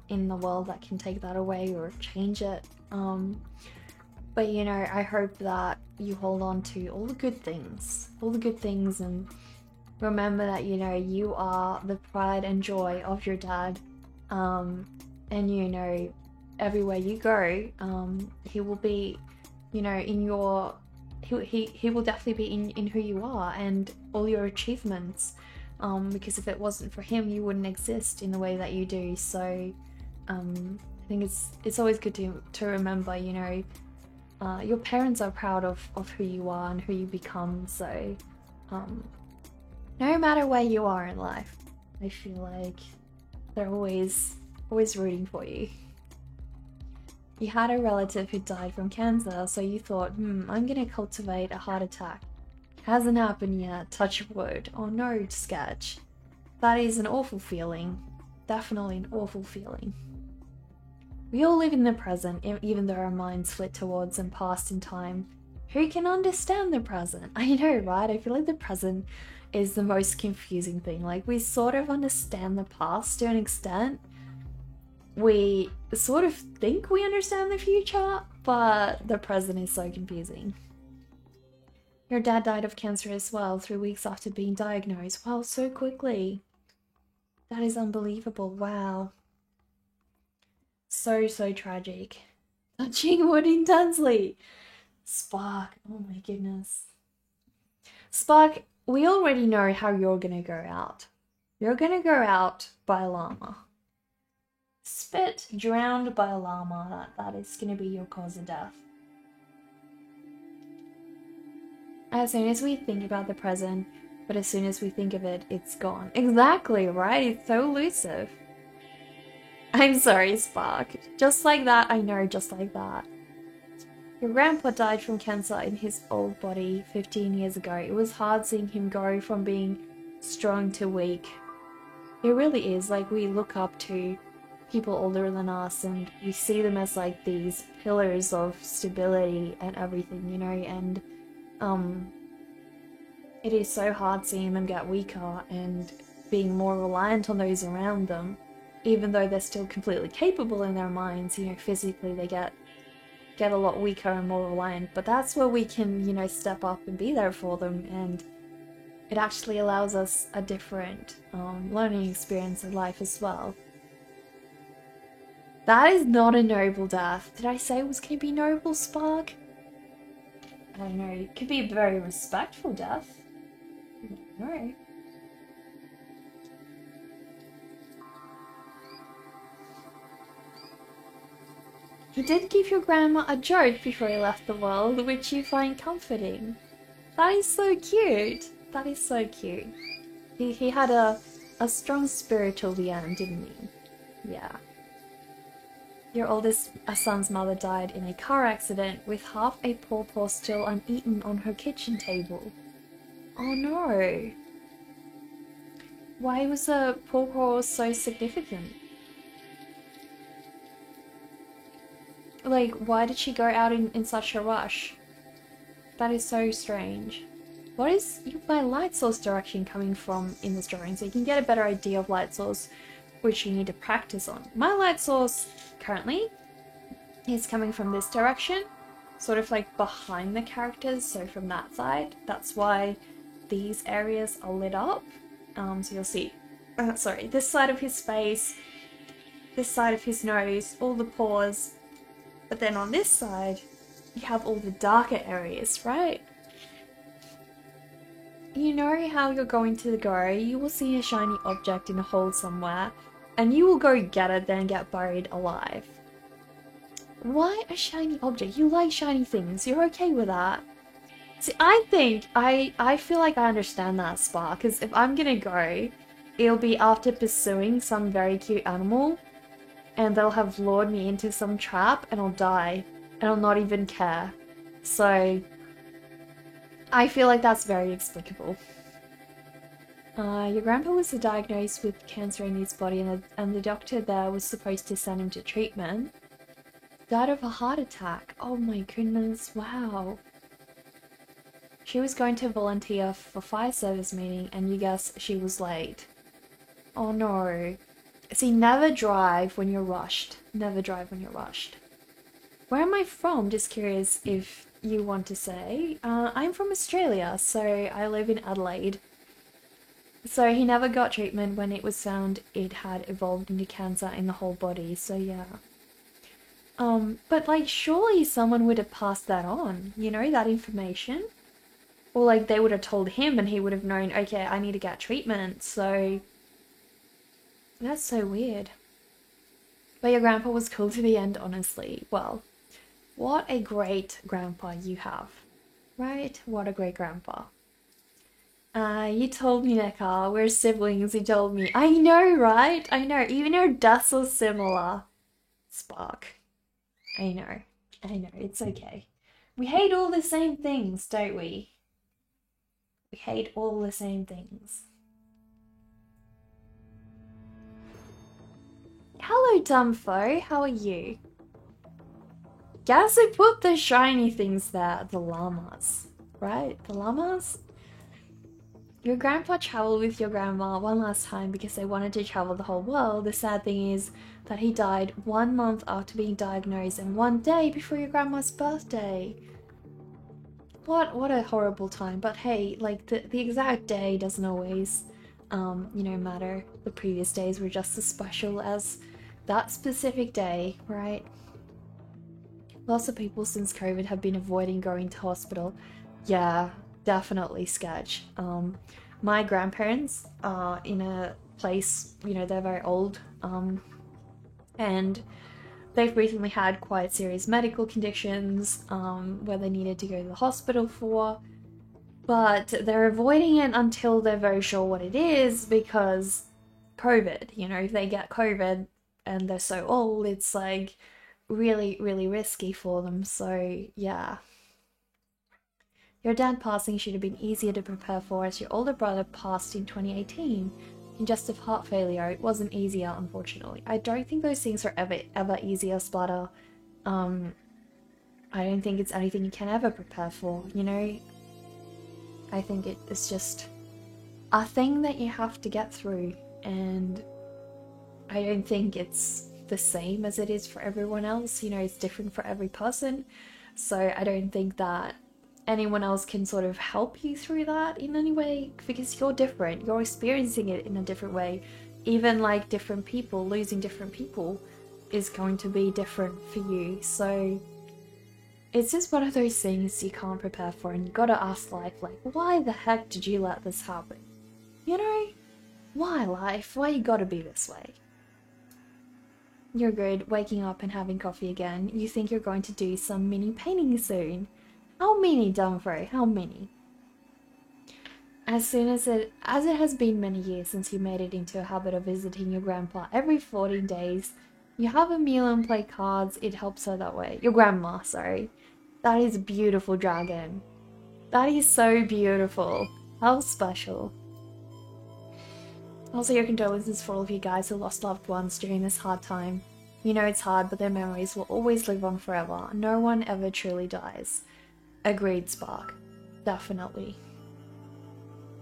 in the world that can take that away or change it. But you know, I hope that you hold on to all the good things. All the good things, and remember that, you know, you are the pride and joy of your dad. And you know, everywhere you go, he will be, you know, in your he will definitely be in who you are and all your achievements, because if it wasn't for him you wouldn't exist in the way that you do. So I think it's always good to remember, you know, your parents are proud of who you are and who you become. So no matter where you are in life, I feel like they're always rooting for you. You had a relative who died from cancer, so you thought, I'm gonna cultivate a heart attack. Hasn't happened yet, touch wood. Oh no, Sketch. That is an awful feeling. Definitely an awful feeling. We all live in the present, even though our minds flit towards and past in time. Who can understand the present? I know, right? I feel like the present is the most confusing thing. Like, we sort of understand the past to an extent. We sort of think we understand the future, but the present is so confusing. Your dad died of cancer as well, 3 weeks after being diagnosed. Wow, so quickly. That is unbelievable. Wow. So tragic. Touching wood intensely. Spark, oh my goodness. Spark, we already know how you're gonna go out. You're gonna go out by a llama. Spit drowned by a llama. That is gonna be your cause of death. As soon as we think about the present, but as soon as we think of it, it's gone. Exactly, right? It's so elusive. I'm sorry, Spark. Just like that, I know, just like that. Your grandpa died from cancer in his old body 15 years ago. It was hard seeing him go from being strong to weak. It really is. Like, we look up to people older than us and we see them as like these pillars of stability and everything, you know, and it is so hard seeing them get weaker and being more reliant on those around them, even though they're still completely capable in their minds, you know, physically they get a lot weaker and more reliant, but that's where we can, you know, step up and be there for them, and it actually allows us a different learning experience in life as well. That is not a noble death. Did I say it was going to be noble, Spark? I don't know. It could be a very respectful death. I don't know. He did give your grandma a joke before he left the world, which you find comforting. That is so cute. That is so cute. He had a strong spirit till the end, didn't he? Yeah. Your oldest son's mother died in a car accident with half a pawpaw still uneaten on her kitchen table. Oh no. Why was the pawpaw so significant? Like, why did she go out in such a rush? That is so strange. What is my light source direction coming from in this drawing? So you can get a better idea of light source, which you need to practice on. My light source currently is coming from this direction, sort of like behind the characters, so from that side. That's why these areas are lit up. So you'll see, sorry, this side of his face, this side of his nose, all the pores, but then on this side, you have all the darker areas, right? You know how you're going to go, you will see a shiny object in a hole somewhere, and you will go get it, then get buried alive. Why a shiny object? You like shiny things, you're okay with that. See, I feel like I understand that, Spark, because if I'm gonna go, it'll be after pursuing some very cute animal, and they'll have lured me into some trap, and I'll die, and I'll not even care. So, I feel like that's very explicable. Your grandpa was diagnosed with cancer in his body, and the doctor there was supposed to send him to treatment. Died of a heart attack. Oh my goodness, wow. She was going to volunteer for fire service meeting, and you guess she was late. Oh no. See, never drive when you're rushed. Never drive when you're rushed. Where am I from? Just curious if you want to say. I'm from Australia, so I live in Adelaide. So he never got treatment when it was found it had evolved into cancer in the whole body, so yeah. But like, surely someone would have passed that on, you know, that information? Or like, they would have told him and he would have known, okay, I need to get treatment, so... That's so weird. But your grandpa was cool to the end, honestly. Well, what a great grandpa you have. Right? What a great grandpa. You told me, Nekka, we're siblings, you told me. I know, right? I know, even our deaths are similar. Spark. I know, it's okay. We hate all the same things, don't we? We hate all the same things. Hello, Dumbfo, how are you? Guess who put the shiny things there? The llamas, right? The llamas? Your grandpa traveled with your grandma one last time because they wanted to travel the whole world. The sad thing is that he died 1 month after being diagnosed and 1 day before your grandma's birthday. What a horrible time. But hey, like the exact day doesn't always, you know, matter. The previous days were just as special as that specific day, right? Lots of people since COVID have been avoiding going to hospital. Yeah, definitely sketch. My grandparents are in a place, you know, they're very old, and they've recently had quite serious medical conditions where they needed to go to the hospital for, but they're avoiding it until they're very sure what it is because COVID, you know, if they get COVID, and they're so old, it's like really, really risky for them. So yeah. Your dad passing should have been easier to prepare for, as your older brother passed in 2018. Congestive heart failure, it wasn't easier, unfortunately. I don't think those things are ever easier, Splatter. I don't think it's anything you can ever prepare for, you know? I think it's just a thing that you have to get through, and I don't think it's the same as it is for everyone else. You know, it's different for every person, so I don't think that anyone else can sort of help you through that in any way, because you're different, you're experiencing it in a different way. Even like different people, losing different people is going to be different for you, so it's just one of those things you can't prepare for, and you gotta ask life, like, why the heck did you let this happen? You know? Why, life? Why you gotta be this way? You're good, waking up and having coffee again. You think you're going to do some mini painting soon. How many, Dumfries? How many? As it has been many years since you made it into a habit of visiting your grandpa every 14 days, you have a meal and play cards. It helps her that way. Your grandma, sorry. That is a beautiful dragon. That is so beautiful. How special. Also, your condolences for all of you guys who lost loved ones during this hard time. You know it's hard, but their memories will always live on forever. No one ever truly dies. Agreed, Spark. Definitely.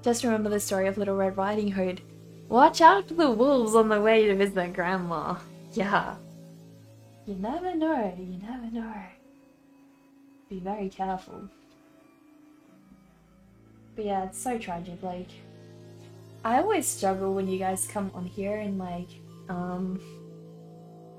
Just remember the story of Little Red Riding Hood. Watch out for the wolves on the way to visit Grandma. Yeah. You never know, you never know. Be very careful. But yeah, it's so tragic, like... I always struggle when you guys come on here and like,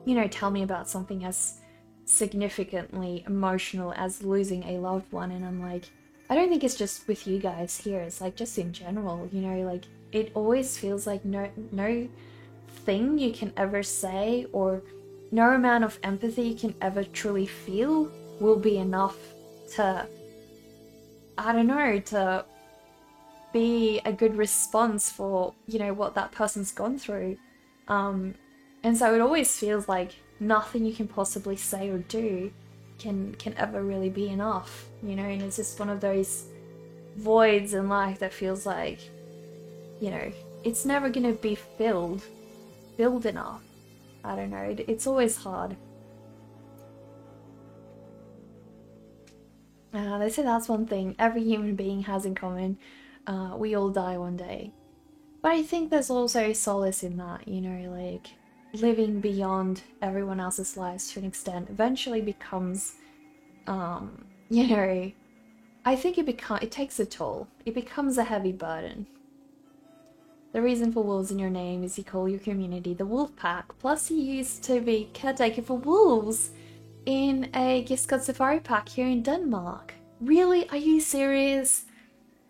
you know, tell me about something as significantly emotional as losing a loved one, and I'm like, I don't think it's just with you guys here, it's like just in general, you know, like it always feels like no thing you can ever say or no amount of empathy you can ever truly feel will be enough to, I don't know, to be a good response for, you know, what that person's gone through. And so it always feels like nothing you can possibly say or do can ever really be enough, you know, and it's just one of those voids in life that feels like, you know, it's never gonna be filled enough. I don't know, it's always hard. They say that's one thing every human being has in common. We all die one day. But I think there's also solace in that, you know, like living beyond everyone else's lives to an extent eventually becomes, you know, I think it takes a toll. It becomes a heavy burden. The reason for wolves in your name is you call your community the Wolf Pack. Plus, you used to be caretaker for wolves in a Giscard Safari Pack here in Denmark. Really? Are you serious?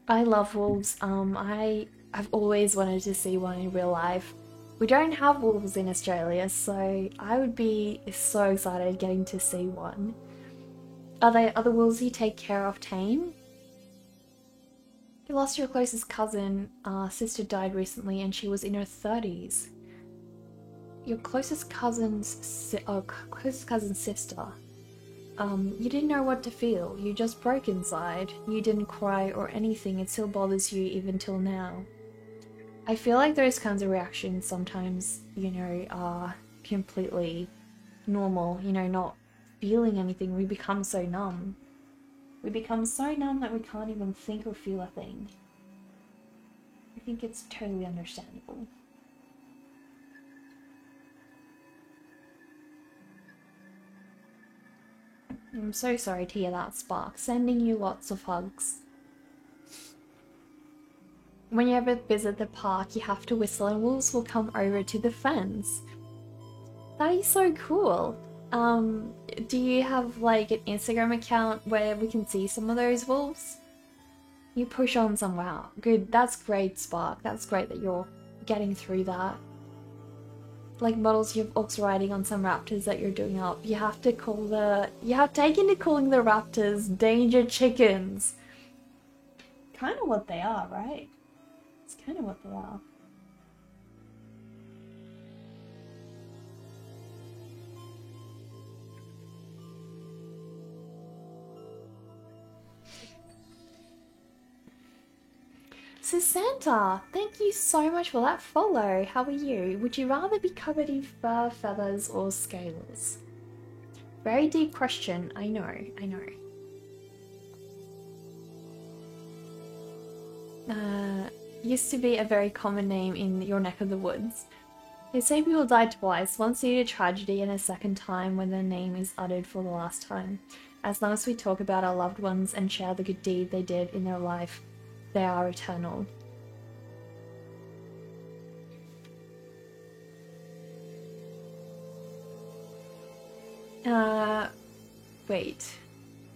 I love wolves. I've always wanted to see one in real life. We don't have wolves in Australia, so I would be so excited getting to see one. Are they other wolves you take care of tame? You lost your closest cousin. Sister died recently and she was in her 30s. Your closest cousin's sister. You didn't know what to feel. You just broke inside. You didn't cry or anything. It still bothers you even till now. I feel like those kinds of reactions sometimes, you know, are completely normal, you know, not feeling anything. We become so numb. We become so numb that we can't even think or feel a thing. I think it's totally understandable. I'm so sorry to hear that, Spark. Sending you lots of hugs. When you ever visit the park, you have to whistle and wolves will come over to the fence. That is so cool. Do you have like an Instagram account where we can see some of those wolves? You push on some. Wow, good. That's great, Spark. That's great that you're getting through that. Like models you have Ox riding on some raptors that you're doing up. You have to take into calling the raptors danger chickens. Kind of what they are, right? It's kind of what they are. So Santa, thank you so much for that follow. How are you? Would you rather be covered in fur, feathers, or scales? Very deep question, I know, I know. Used to be a very common name in your neck of the woods. They say people die twice, once due to tragedy and a second time when their name is uttered for the last time. As long as we talk about our loved ones and share the good deed they did in their life, they are eternal. Wait.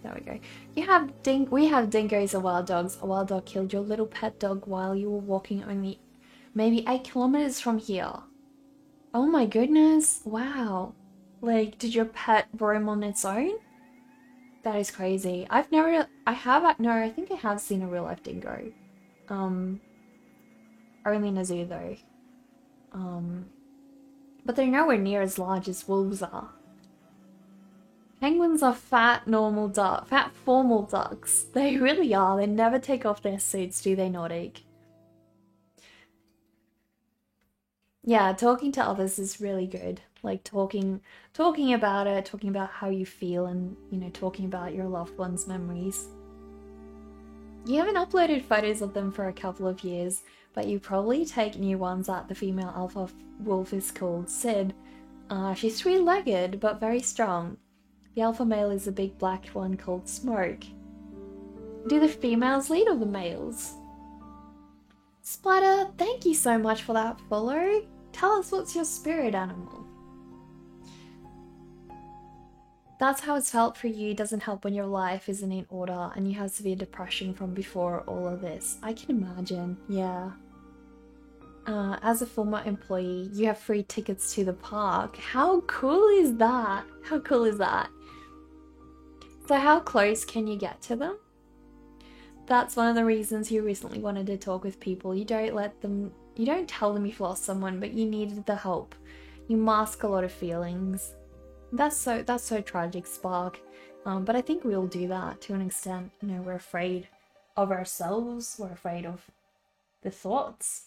There we go. We have dingoes and wild dogs. A wild dog killed your little pet dog while you were walking only maybe 8 kilometers from here. Oh my goodness. Wow. Like, did your pet roam on its own? That is crazy. I think I have seen a real life dingo. Only in a zoo though. But they're nowhere near as large as wolves are. Penguins are fat, formal ducks. They really are. They never take off their suits, do they, Nordic? Yeah, talking to others is really good. Like talking about it, talking about how you feel, and talking about your loved ones' memories. You haven't uploaded photos of them for a couple of years, but you probably take new ones that the female alpha wolf is called Sid. She's 3-legged, but very strong. The alpha male is a big black one called Smoke. Do the females lead or the males? Splatter, thank you so much for that follow. Tell us what's your spirit animal. That's how it's felt for you. Doesn't help when your life isn't in order and you have severe depression from before all of this. I can imagine, yeah. As a former employee, you have free tickets to the park. How cool is that? How cool is that? So how close can you get to them? That's one of the reasons you recently wanted to talk with people. You don't tell them you've lost someone, but you needed the help. You mask a lot of feelings. That's so tragic, Spark. But I think we all do that to an extent. We're afraid of ourselves. We're afraid of the thoughts.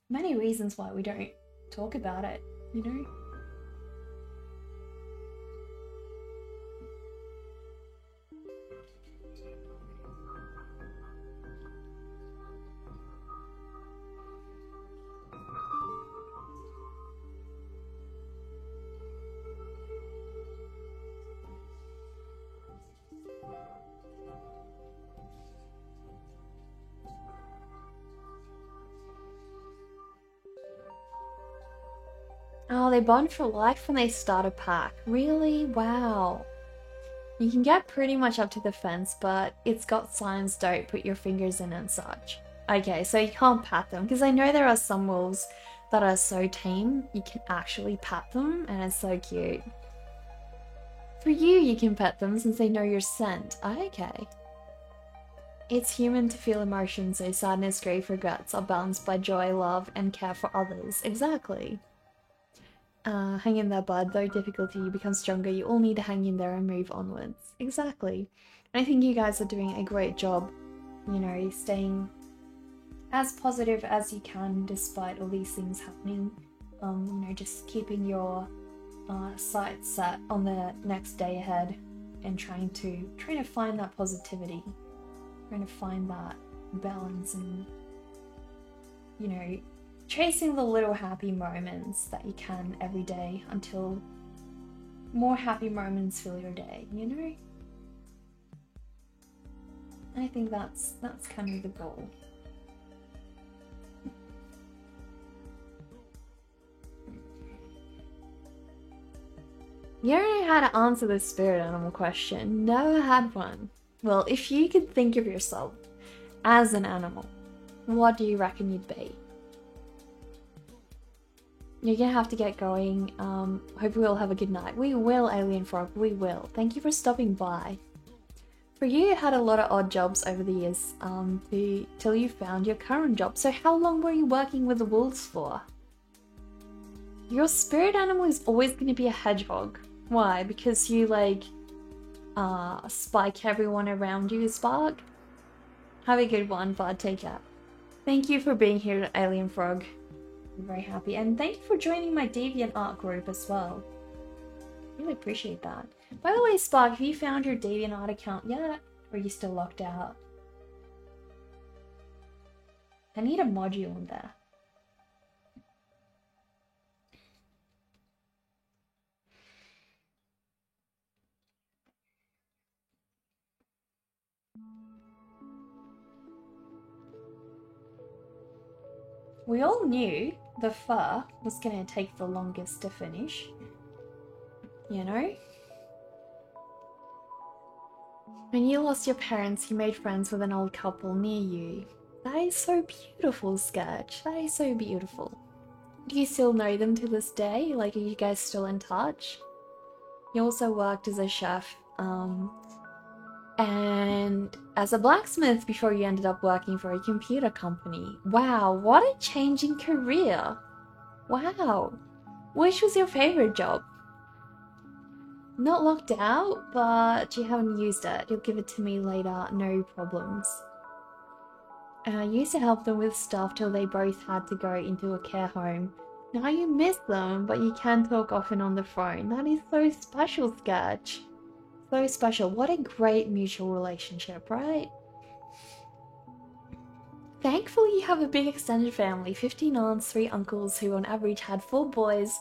Many reasons why we don't talk about it, Oh, they bond for life when they start a pack. Really? Wow. You can get pretty much up to the fence, but it's got signs don't put your fingers in and such. Okay, so you can't pat them, because I know there are some wolves that are so tame, you can actually pat them, and it's so cute. For you can pet them since they know your scent. Okay. It's human to feel emotions, so sadness, grief, regrets are balanced by joy, love, and care for others. Exactly. Hang in there, bud. Though difficulty, you become stronger. You all need to hang in there and move onwards. Exactly. And I think you guys are doing a great job, staying as positive as you can despite all these things happening. Just keeping your sights set on the next day ahead and trying to find that positivity, trying to find that balance, and chasing the little happy moments that you can every day until more happy moments fill your day, I think that's kind of the goal. You don't know how to answer the spirit animal question. Never had one. Well, if you could think of yourself as an animal, what do you reckon you'd be? You're gonna have to get going. Hope we all have a good night. We will, Alien Frog, we will. Thank you for stopping by. For you had a lot of odd jobs over the years, till you found your current job. So how long were you working with the wolves for? Your spirit animal is always going to be a hedgehog. Why? Because you spike everyone around you, Spark? Have a good one, bud. Take care. Thank you for being here, Alien Frog. I'm very happy. And thank you for joining my DeviantArt group as well. Really appreciate that. By the way, Spark, have you found your DeviantArt account yet? Or are you still locked out? I need a module in there. We all knew the fur was going to take the longest to finish. You know? When you lost your parents, you made friends with an old couple near you. That is so beautiful, Scourge. That is so beautiful. Do you still know them to this day? Like, are you guys still in touch? You also worked as a chef, and as a blacksmith before you ended up working for a computer company. Wow, what a changing career. Wow. Which was your favorite job? Not locked out, but you haven't used it. You'll give it to me later, no problems. I used to help them with stuff till they both had to go into a care home. Now you miss them, but you can talk often on the phone. That is so special, Sketch. So special. What a great mutual relationship, right? Thankfully, you have a big extended family, 15 aunts, 3 uncles who on average had 4 boys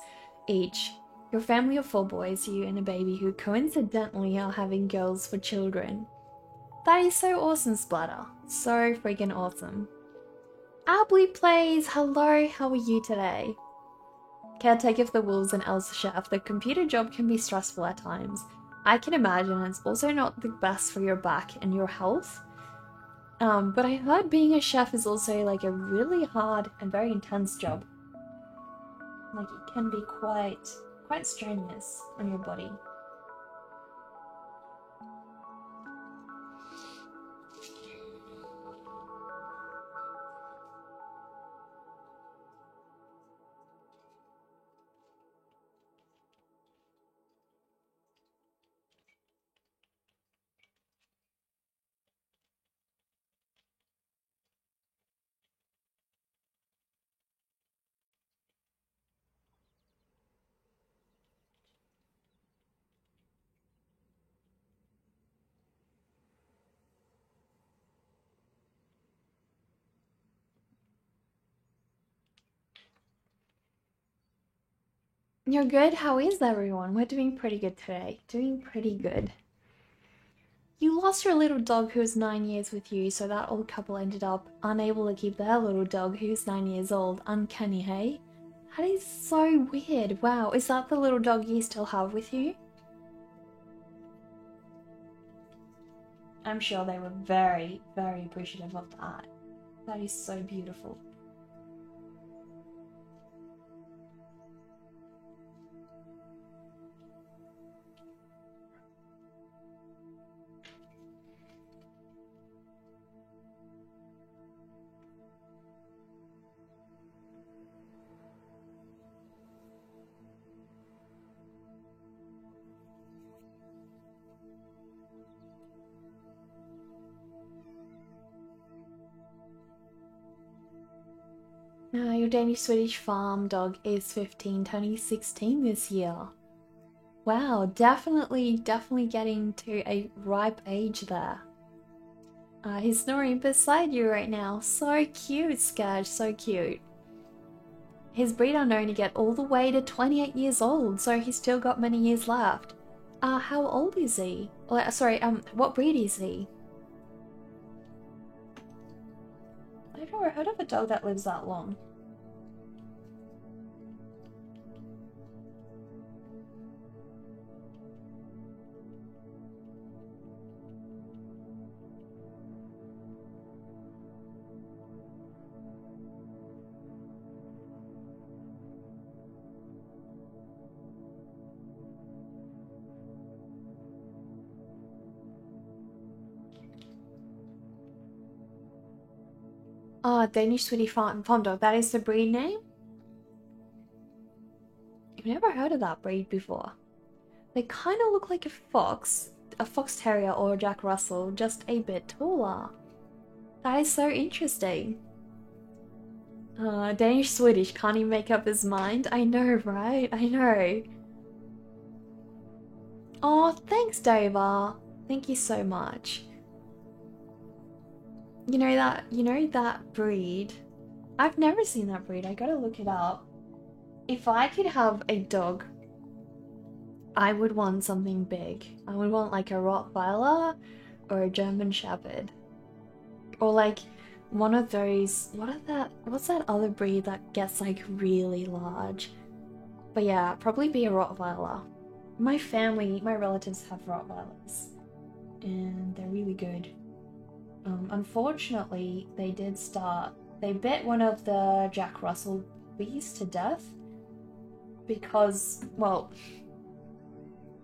each. Your family of 4 boys, you and a baby who coincidentally are having girls for children. That is so awesome, Splatter. So freaking awesome. Ably Plays, hello, how are you today? Caretaker for the wolves and Elsa Chef, the computer job can be stressful at times. I can imagine it's also not the best for your back and your health. But I heard being a chef is also like a really hard and very intense job. Like it can be quite strenuous on your body. You're good? How is everyone? We're doing pretty good today. Doing pretty good. You lost your little dog who was 9 years with you, so that old couple ended up unable to keep their little dog who's 9 years old. Uncanny, hey? That is so weird. Wow, is that the little dog you still have with you? I'm sure they were very, very appreciative of that. That is so beautiful. Your Danish Swedish farm dog is 15, turning 16 this year. Wow, definitely getting to a ripe age there. He's snoring beside you right now. So cute, Skadge, so cute. His breed are known to get all the way to 28 years old, so he's still got many years left. How old is he? Sorry, what breed is he? I've never heard of a dog that lives that long. Danish Swedish farm dog, that is the breed name? I've never heard of that breed before. They kind of look like a fox terrier or a Jack Russell, just a bit taller. That is so interesting. Danish Swedish, can't he make up his mind? I know, right? I know. Oh, thanks, Dover. Thank you so much. You know that breed? I've never seen that breed. I gotta look it up. If I could have a dog, I would want something big. I would want like a Rottweiler or a German Shepherd. Or like one of those, what's that other breed that gets like really large? But yeah, probably be a Rottweiler. My relatives have Rottweilers, and they're really good. Unfortunately, they bit one of the Jack Russell bees to death because, well,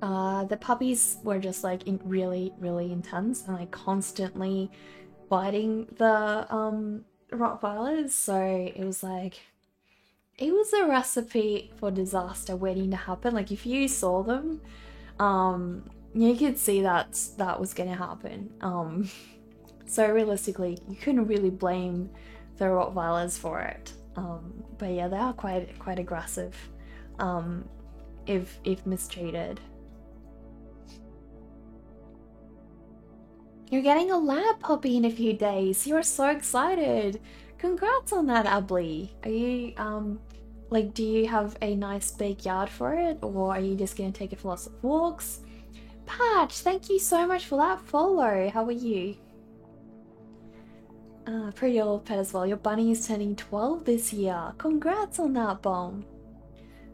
the puppies were just like really, really intense and like constantly biting the Rottweilers, so it was a recipe for disaster waiting to happen. Like if you saw them, you could see that was gonna happen. So realistically, you couldn't really blame the Rottweilers for it. But yeah, they are quite aggressive, if mistreated. You're getting a lab puppy in a few days. You're so excited. Congrats on that, Ably. Are you, like, do you have a nice big yard for it? Or are you just gonna take it for lots of walks? Patch, thank you so much for that follow. How are you? Pretty old pet as well. Your bunny is turning 12 this year. Congrats on that, Bomb.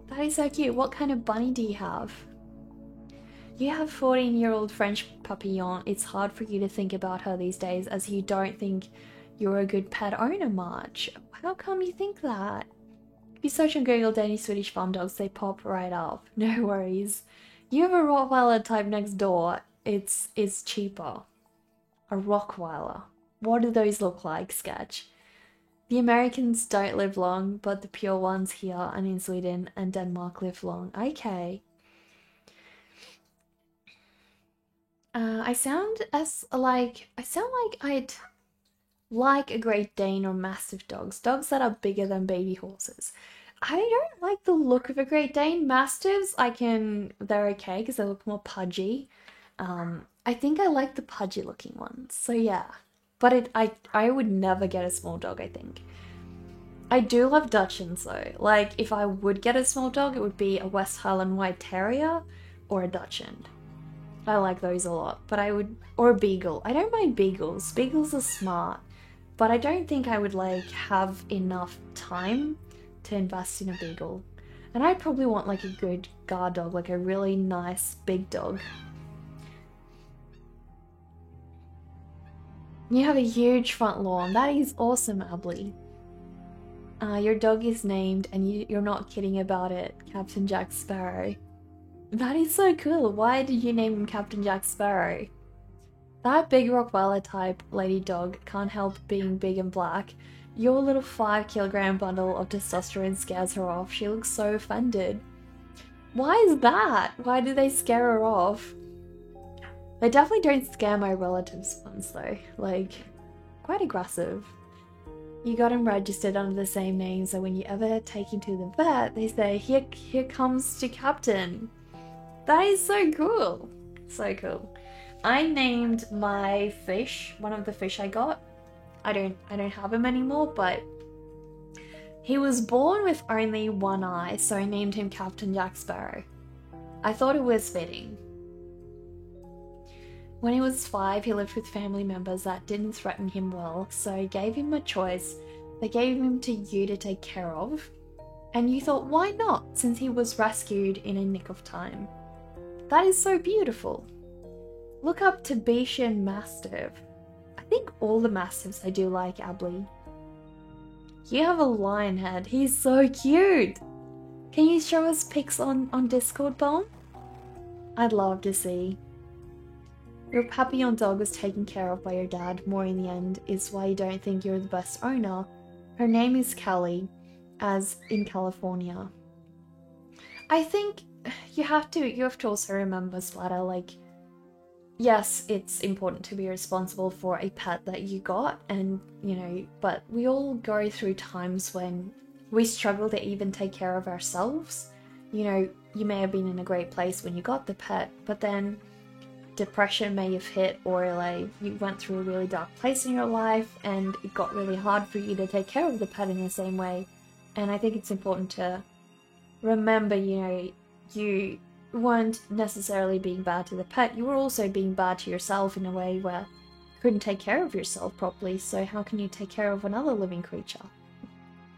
That is so cute. What kind of bunny do you have? You have 14-year-old French Papillon. It's hard for you to think about her these days as you don't think you're a good pet owner much. How come you think that? If you search on Google Danish Swedish farm dogs, they pop right up. No worries. You have a Rottweiler type next door. It's cheaper. A Rockweiler. What do those look like, Sketch? The Americans don't live long, but the pure ones here and in Sweden and Denmark live long. Okay. I sound like I'd like a Great Dane or Mastiff dogs that are bigger than baby horses. I don't like the look of a Great Dane. Mastiffs, they're okay because they look more pudgy. I think I like the pudgy looking ones, so yeah. But I would never get a small dog, I think. I do love Dachshunds though. Like, if I would get a small dog, it would be a West Highland White Terrier or a Dachshund. I like those a lot, or a beagle. I don't mind beagles. Beagles are smart, but I don't think I would like have enough time to invest in a beagle. And I'd probably want like a good guard dog, like a really nice big dog. You have a huge front lawn. That is awesome, Ably. Your dog is named, and you're not kidding about it, Captain Jack Sparrow. That is so cool. Why did you name him Captain Jack Sparrow? That big Rottweiler type lady dog can't help being big and black. Your little 5-kilogram bundle of testosterone scares her off. She looks so offended. Why is that? Why do they scare her off? They definitely don't scare my relatives ones though. Like, quite aggressive. You got him registered under the same name, so when you ever take him to the vet, they say, here comes to Captain. That is so cool. So cool. I named my fish, one of the fish I got. I don't have him anymore, but he was born with only one eye, so I named him Captain Jack Sparrow. I thought it was fitting. When he was 5, he lived with family members that didn't threaten him well, so I gave him a choice. They gave him to you to take care of, and you thought, why not, since he was rescued in a nick of time. That is so beautiful. Look up Tibetan Mastiff. I think all the Mastiffs I do like, Ably. You have a lion head. He's so cute. Can you show us pics on Discord, Bomb? I'd love to see. Your Papillon dog was taken care of by your dad more in the end, is why you don't think you're the best owner. Her name is Kelly, as in California. I think you have to also remember, Splatter, like, yes, it's important to be responsible for a pet that you got, and but we all go through times when we struggle to even take care of ourselves. You may have been in a great place when you got the pet, but then depression may have hit, or like you went through a really dark place in your life and it got really hard for you to take care of the pet in the same way. And I think it's important to remember, you weren't necessarily being bad to the pet, you were also being bad to yourself in a way where you couldn't take care of yourself properly, so how can you take care of another living creature?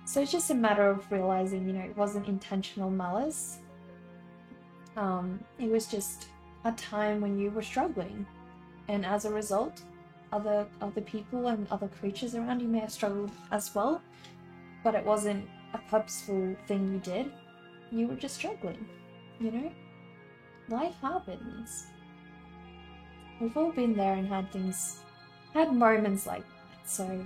So it's just a matter of realizing, it wasn't intentional malice. It was just a time when you were struggling, and as a result, other people and other creatures around you may have struggled as well, but it wasn't a purposeful thing you did. You were just struggling, Life happens. We've all been there and had moments like that, so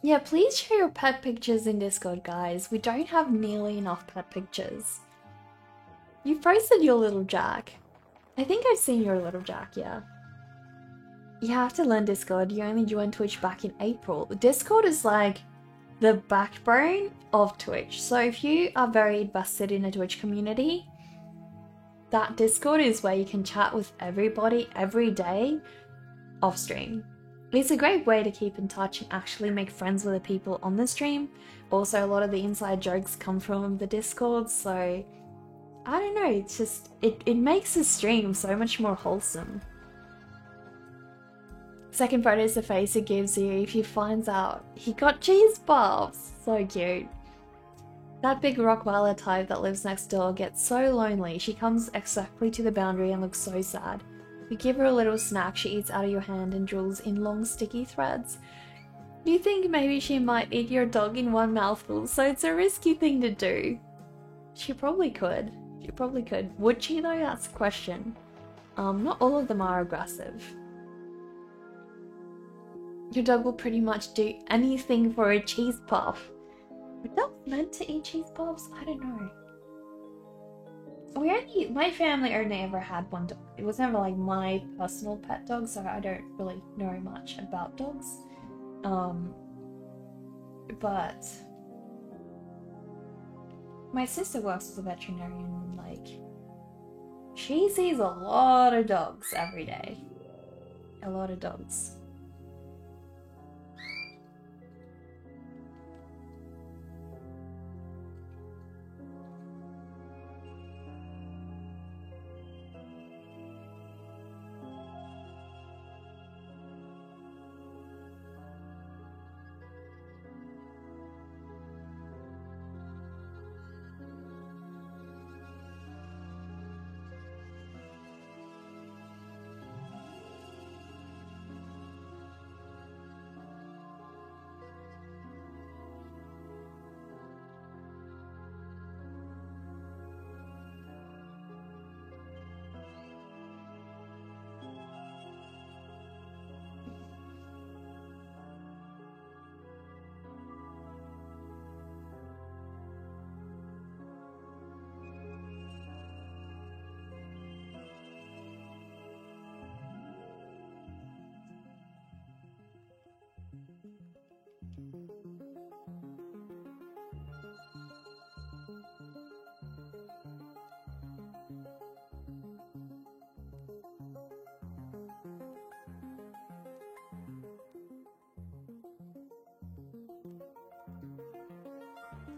yeah, please share your pet pictures in Discord, guys. We don't have nearly enough pet pictures. You posted your little Jack. I think I've seen your little Jack, yeah. You have to learn Discord. You only joined Twitch back in April. Discord is like the backbone of Twitch. So if you are very invested in a Twitch community, that Discord is where you can chat with everybody every day off stream. It's a great way to keep in touch and actually make friends with the people on the stream. Also, a lot of the inside jokes come from the Discord, so I don't know, it's just, it makes the stream so much more wholesome. Second photo is the face it gives you if he finds out he got cheese puffs. So cute. That big Rottweiler type that lives next door gets so lonely. She comes exactly to the boundary and looks so sad. You give her a little snack, she eats out of your hand and drools in long sticky threads. Do you think maybe she might eat your dog in one mouthful, so it's a risky thing to do? She probably could. Would she though? That's the question. Not all of them are aggressive. Your dog will pretty much do anything for a cheese puff. Are dogs meant to eat cheese puffs? I don't know. My family only ever had one dog. It was never like my personal pet dog, so I don't really know much about dogs. But my sister works as a veterinarian, like, she sees a lot of dogs every day. A lot of dogs.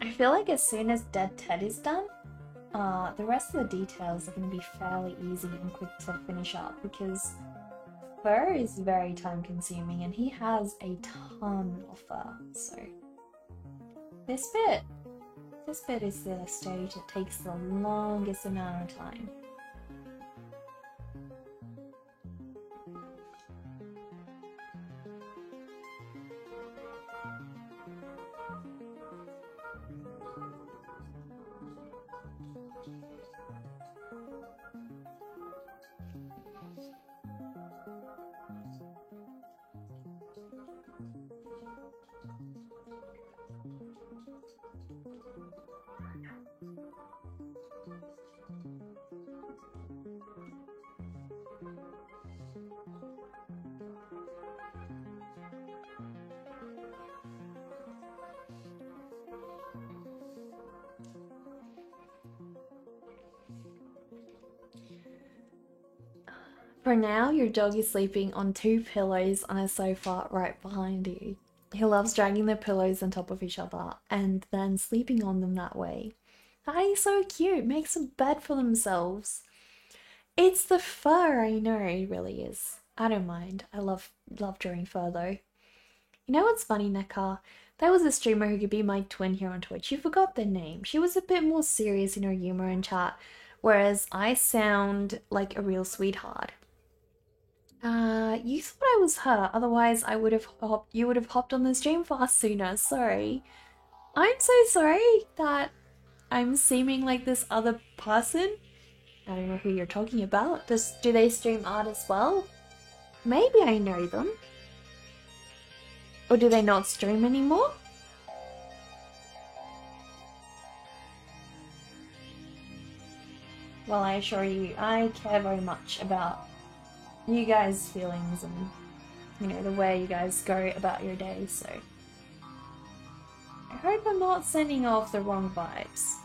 I feel like as soon as Dead Ted is done, the rest of the details are going to be fairly easy and quick to finish up, because fur is very time consuming and he has a ton of fur, so this bit This bit is the stage that takes the longest amount of time. For now, your dog is sleeping on 2 pillows on a sofa right behind you. He loves dragging the pillows on top of each other and then sleeping on them that way. That is so cute, makes a bed for themselves. It's the fur, I know, it really is. I don't mind. I love drawing fur though. You know what's funny, Nekka? There was a streamer who could be my twin here on Twitch. You forgot their name. She was a bit more serious in her humor and chat, whereas I sound like a real sweetheart. You thought I was her, otherwise you would have hopped on the stream far sooner, sorry. I'm so sorry that I'm seeming like this other person. I don't know who you're talking about. Do they stream art as well? Maybe I know them. Or do they not stream anymore? Well, I assure you, I care very much about you guys' feelings and, you know, the way you guys go about your day, so I hope I'm not sending off the wrong vibes.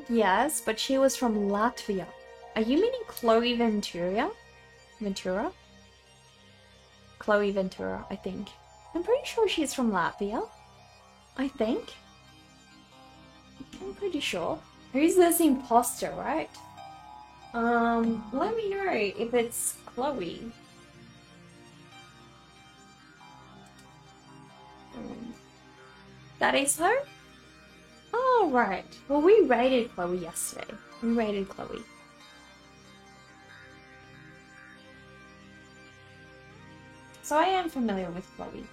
Yes, but she was from Latvia. Are you meaning Chloe Ventura? Ventura? Chloe Ventura, I think. I'm pretty sure she's from Latvia. I think. I'm pretty sure. Who's this imposter, right? Let me know if it's Chloe. That is her? Oh, right. Well, we raided Chloe yesterday. We raided Chloe. So I am familiar with Chloe.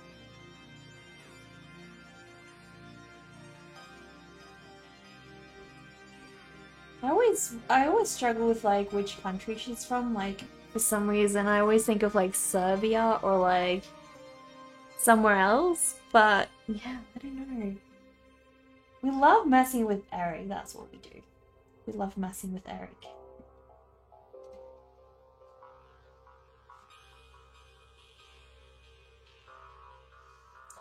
I always struggle with like which country she's from. Like for some reason I always think of like Serbia or like somewhere else. But yeah, I don't know. We love messing with Eric, that's what we do. We love messing with Eric.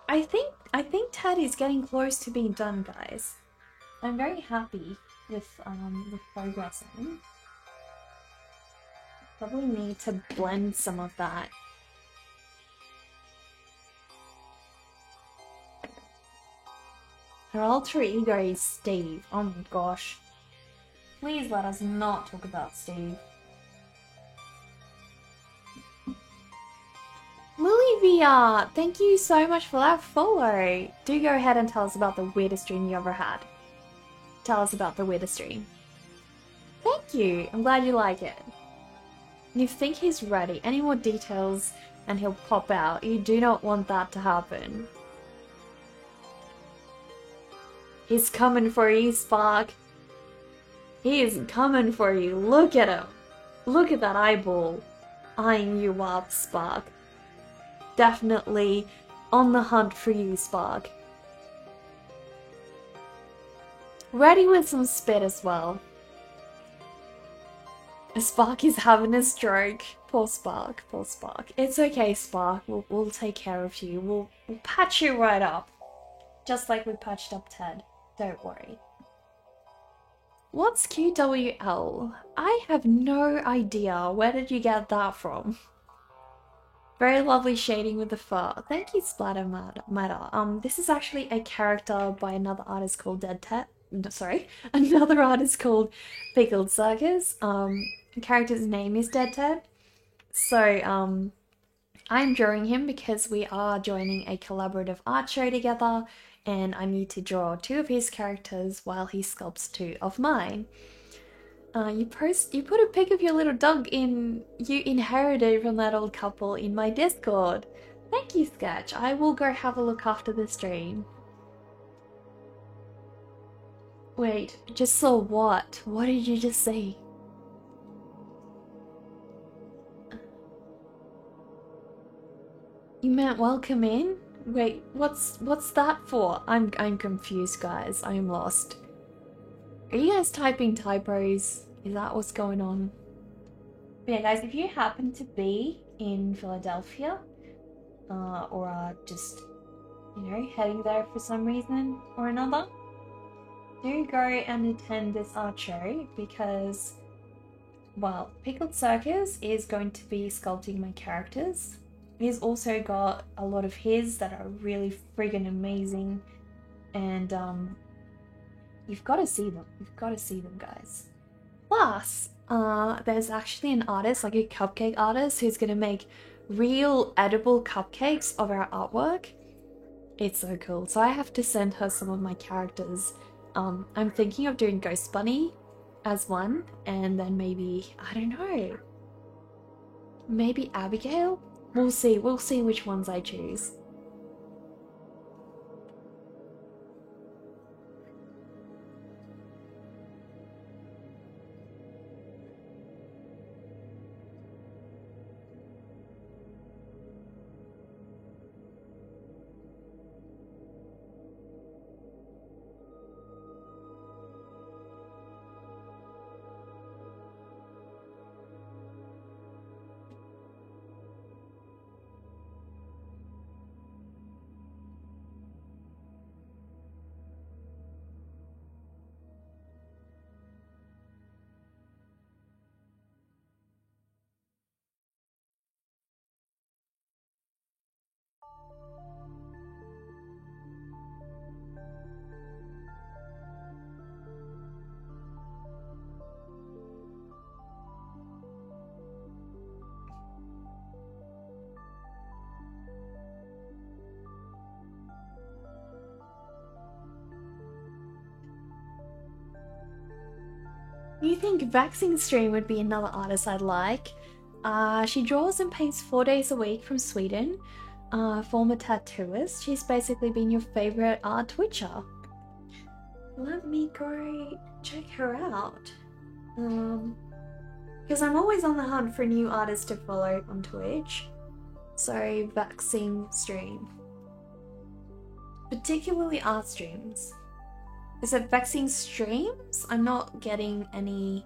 I think Ted is getting close to being done, guys. I'm very happy with progressing. Probably need to blend some of that. Her alter ego is Steve. Oh my gosh. Please let us not talk about Steve. Lily VR, thank you so much for that follow. Do go ahead and tell us about the weirdest dream you ever had. Tell us about the weirdest dream. Thank you. I'm glad you like it. You think he's ready. Any more details and he'll pop out. You do not want that to happen. He's coming for you, Spark. He is coming for you. Look at him. Look at that eyeball. Eyeing you up, Spark. Definitely on the hunt for you, Spark. Ready with some spit as well. Spark is having a stroke. Poor Spark, poor Spark. It's okay, Spark. We'll take care of you. We'll patch you right up. Just like we patched up Ted. Don't worry. What's QWL? I have no idea. Where did you get that from? Very lovely shading with the fur. Thank you, Splatter Matter. This is actually a character by another artist called Dead Tet. Sorry, another artist called Pickled Circus. The character's name is Dead Tet. So, I'm drawing him because we are joining a collaborative art show together, and I need to draw 2 of his characters while he sculpts 2 of mine. You put a pic of your little dog you inherited from that old couple in my Discord. Thank you, Sketch. I will go have a look after the stream. Wait, just saw what? What did you just see? You meant welcome in? Wait, what's that for? I'm confused, guys. I'm lost. Are you guys typing typos? Is that what's going on? But yeah, guys, if you happen to be in Philadelphia, or are just, you know, heading there for some reason or another, do go and attend this art show because, well, Pickled Circus is going to be sculpting my characters. He's also got a lot of his that are really friggin' amazing, and you've got to see them. You've got to see them, guys. Plus, there's actually an artist, like a cupcake artist, who's gonna make real edible cupcakes of our artwork. It's so cool. So I have to send her some of my characters. I'm thinking of doing Ghost Bunny as one, and then maybe, I don't know, maybe Abigail? We'll see which ones I choose. You think Vaxing Stream would be another artist I'd like? She draws and paints 4 days a week from Sweden. Former tattooist. She's basically been your favorite Twitcher. Let me go check her out. Because I'm always on the hunt for new artists to follow on Twitch. So, Vaxing Stream. Particularly art streams. Is it Vaxing Streams? I'm not getting any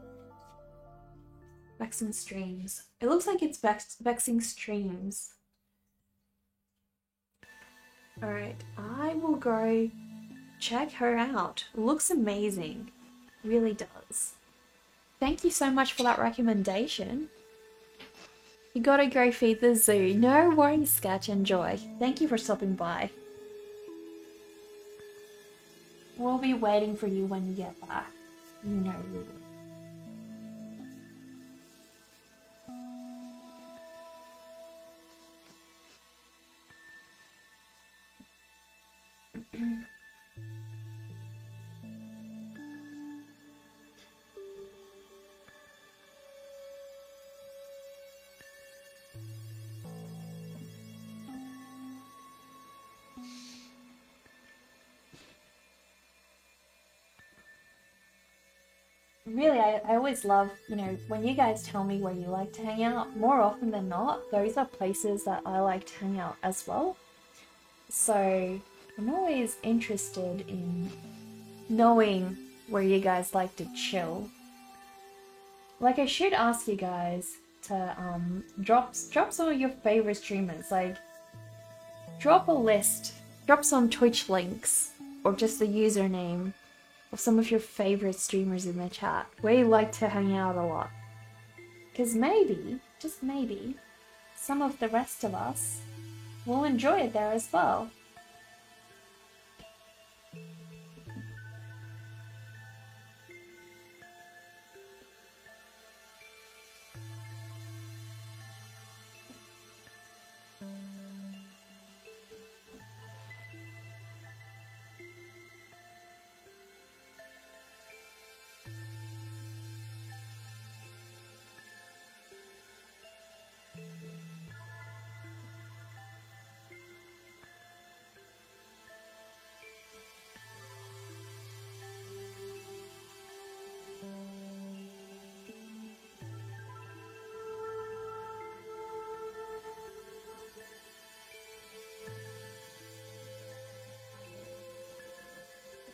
Vaxing Streams. It looks like it's Vaxing Streams. Alright, I will go check her out. Looks amazing. Really does. Thank you so much for that recommendation. You gotta go feed the zoo. No worries, Sketch. Enjoy. Thank you for stopping by. We'll be waiting for you when you get back. You know we will. Really, I always love, you know, when you guys tell me where you like to hang out, more often than not, those are places that I like to hang out as well. So, I'm always interested in knowing where you guys like to chill. Like, I should ask you guys to drop some of your favorite streamers. Like, drop a list, drop some Twitch links, or just the username of some of your favorite streamers in the chat, where you like to hang out a lot. Because maybe, just maybe, some of the rest of us will enjoy it there as well.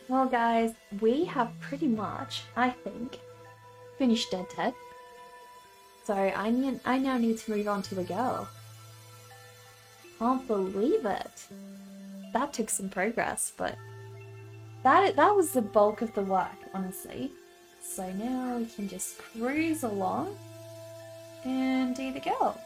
Well guys, we have pretty much, I think, finished Dead Ted. So I now need to move on to the girl. Can't believe it. That took some progress, but that was the bulk of the work, honestly. So now we can just cruise along and do the girl.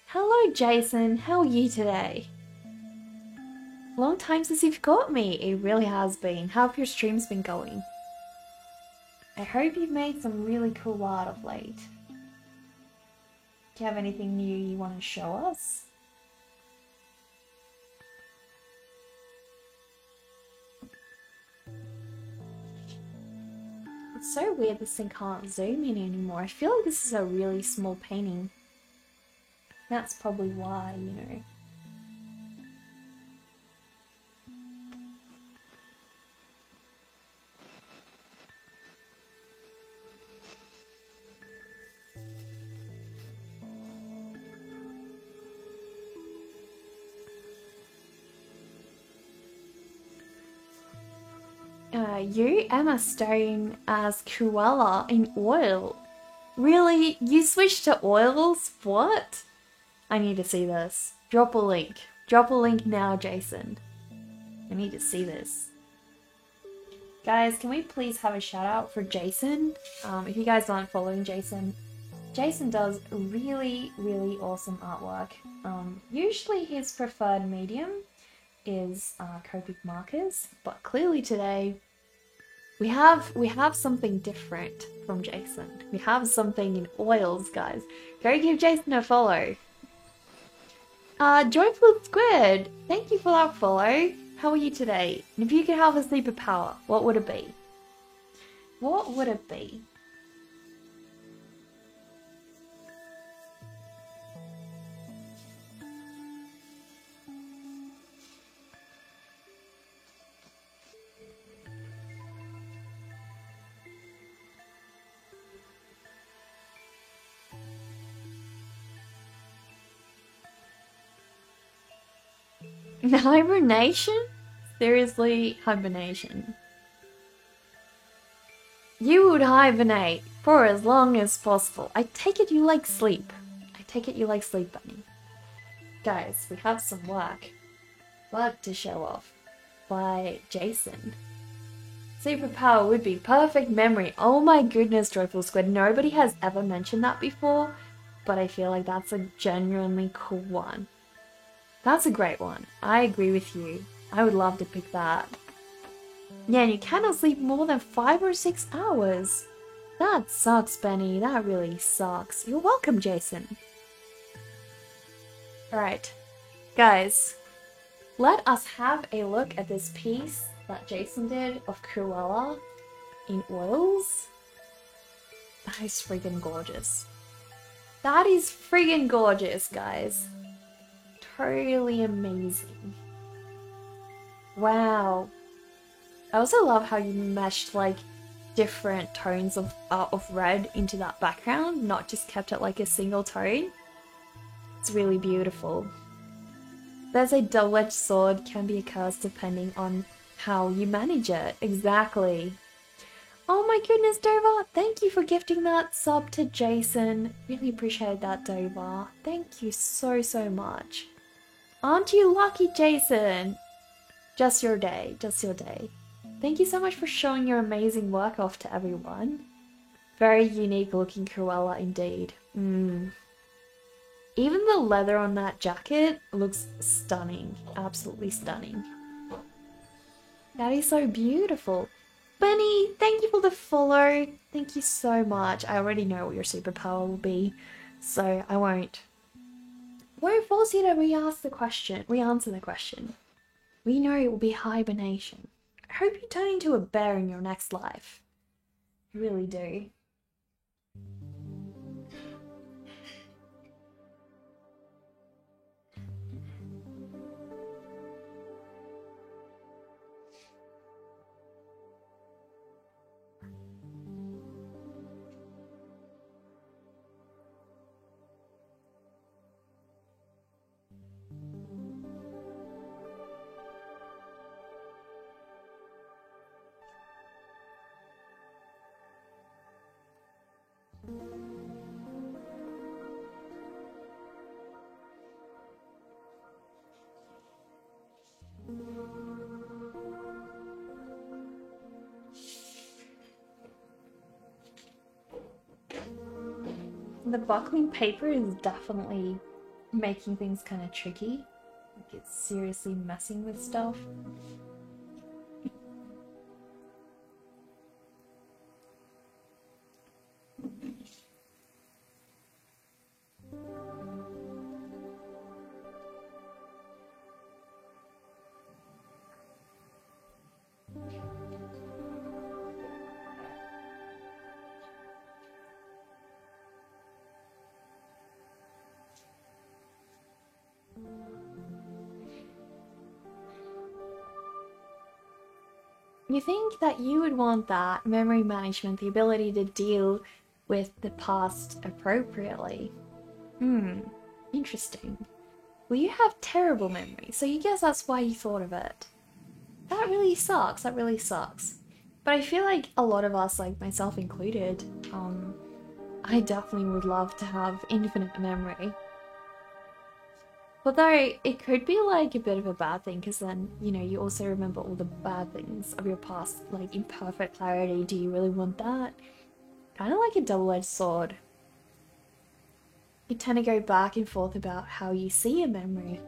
Hello Jason, how are you today? Long time since you've got me, it really has been. How have your streams been going? I hope you've made some really cool art of late. Do you have anything new you want to show us? It's so weird this thing can't zoom in anymore. I feel like this is a really small painting. That's probably why, you know. You, Emma Stone, as Cruella in Oil. Really? You switched to oils? What? I need to see this. Drop a link. Drop a link now, Jason. I need to see this. Guys, can we please have a shout out for Jason? If you guys aren't following Jason, Jason does really, really awesome artwork. Usually his preferred medium is Copic markers, but clearly today we have something different from Jason. We have something in oils, guys. Go give Jason a follow. Joyful Squid, thank you for that follow. How are you today? And if you could have a superpower, what would it be? What would it be? Hibernation? Seriously, hibernation. You would hibernate for as long as possible. I take it you like sleep. I take it you like sleep, Bunny. Guys, we have some work. Work to show off. By Jason. Superpower would be perfect memory. Oh my goodness, Joyful Squid. Nobody has ever mentioned that before, but I feel like that's a genuinely cool one. That's a great one. I agree with you. I would love to pick that. Yeah, and you cannot sleep more than 5 or 6 hours. That sucks, Benny. That really sucks. You're welcome, Jason. Alright. Guys, let us have a look at this piece that Jason did of Cruella in oils. That is friggin' gorgeous. That is friggin' gorgeous, guys. Totally amazing. Wow. I also love how you meshed like different tones of red into that background, not just kept it like a single tone. It's really beautiful. There's a double-edged sword, can be a curse depending on how you manage it. Exactly. Oh my goodness, Dover! Thank you for gifting that sub to Jason. Really appreciate that, Dover. Thank you so, so much. Aren't you lucky, Jason? Just your day, just your day. Thank you so much for showing your amazing work off to everyone. Very unique looking Cruella indeed. Even the leather on that jacket looks stunning. Absolutely stunning. That is so beautiful. Benny, thank you for the follow. Thank you so much. I already know what your superpower will be, so I won't force you to re-answer the question. We know it will be hibernation. I hope you turn into a bear in your next life. I really do. The buckling paper is definitely making things kind of tricky. Like it's seriously messing with stuff. You think that you would want that memory management, the ability to deal with the past appropriately. Interesting. Well, you have terrible memory, so you guess that's why you thought of it. That really sucks, that really sucks. But I feel like a lot of us, like myself included, I definitely would love to have infinite memory. Although it could be like a bit of a bad thing, because then, you know, you also remember all the bad things of your past, like in perfect clarity. Do you really want that? Kind of like a double-edged sword. You tend to go back and forth about how you see a memory.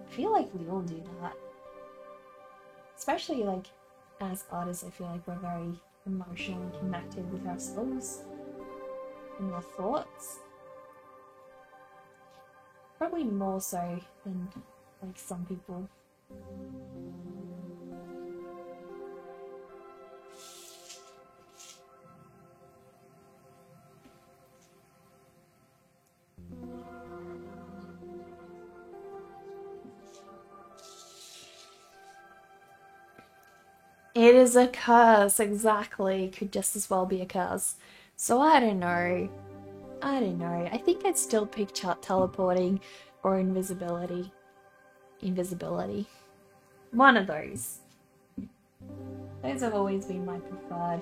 I feel like we all do that. Especially like as artists, I feel like we're very emotionally connected with our souls and our thoughts. Probably more so than like some people. It is a curse, exactly. Could just as well be a curse. So I don't know. I think I'd still pick teleporting or invisibility. Invisibility. One of those. Those have always been my preferred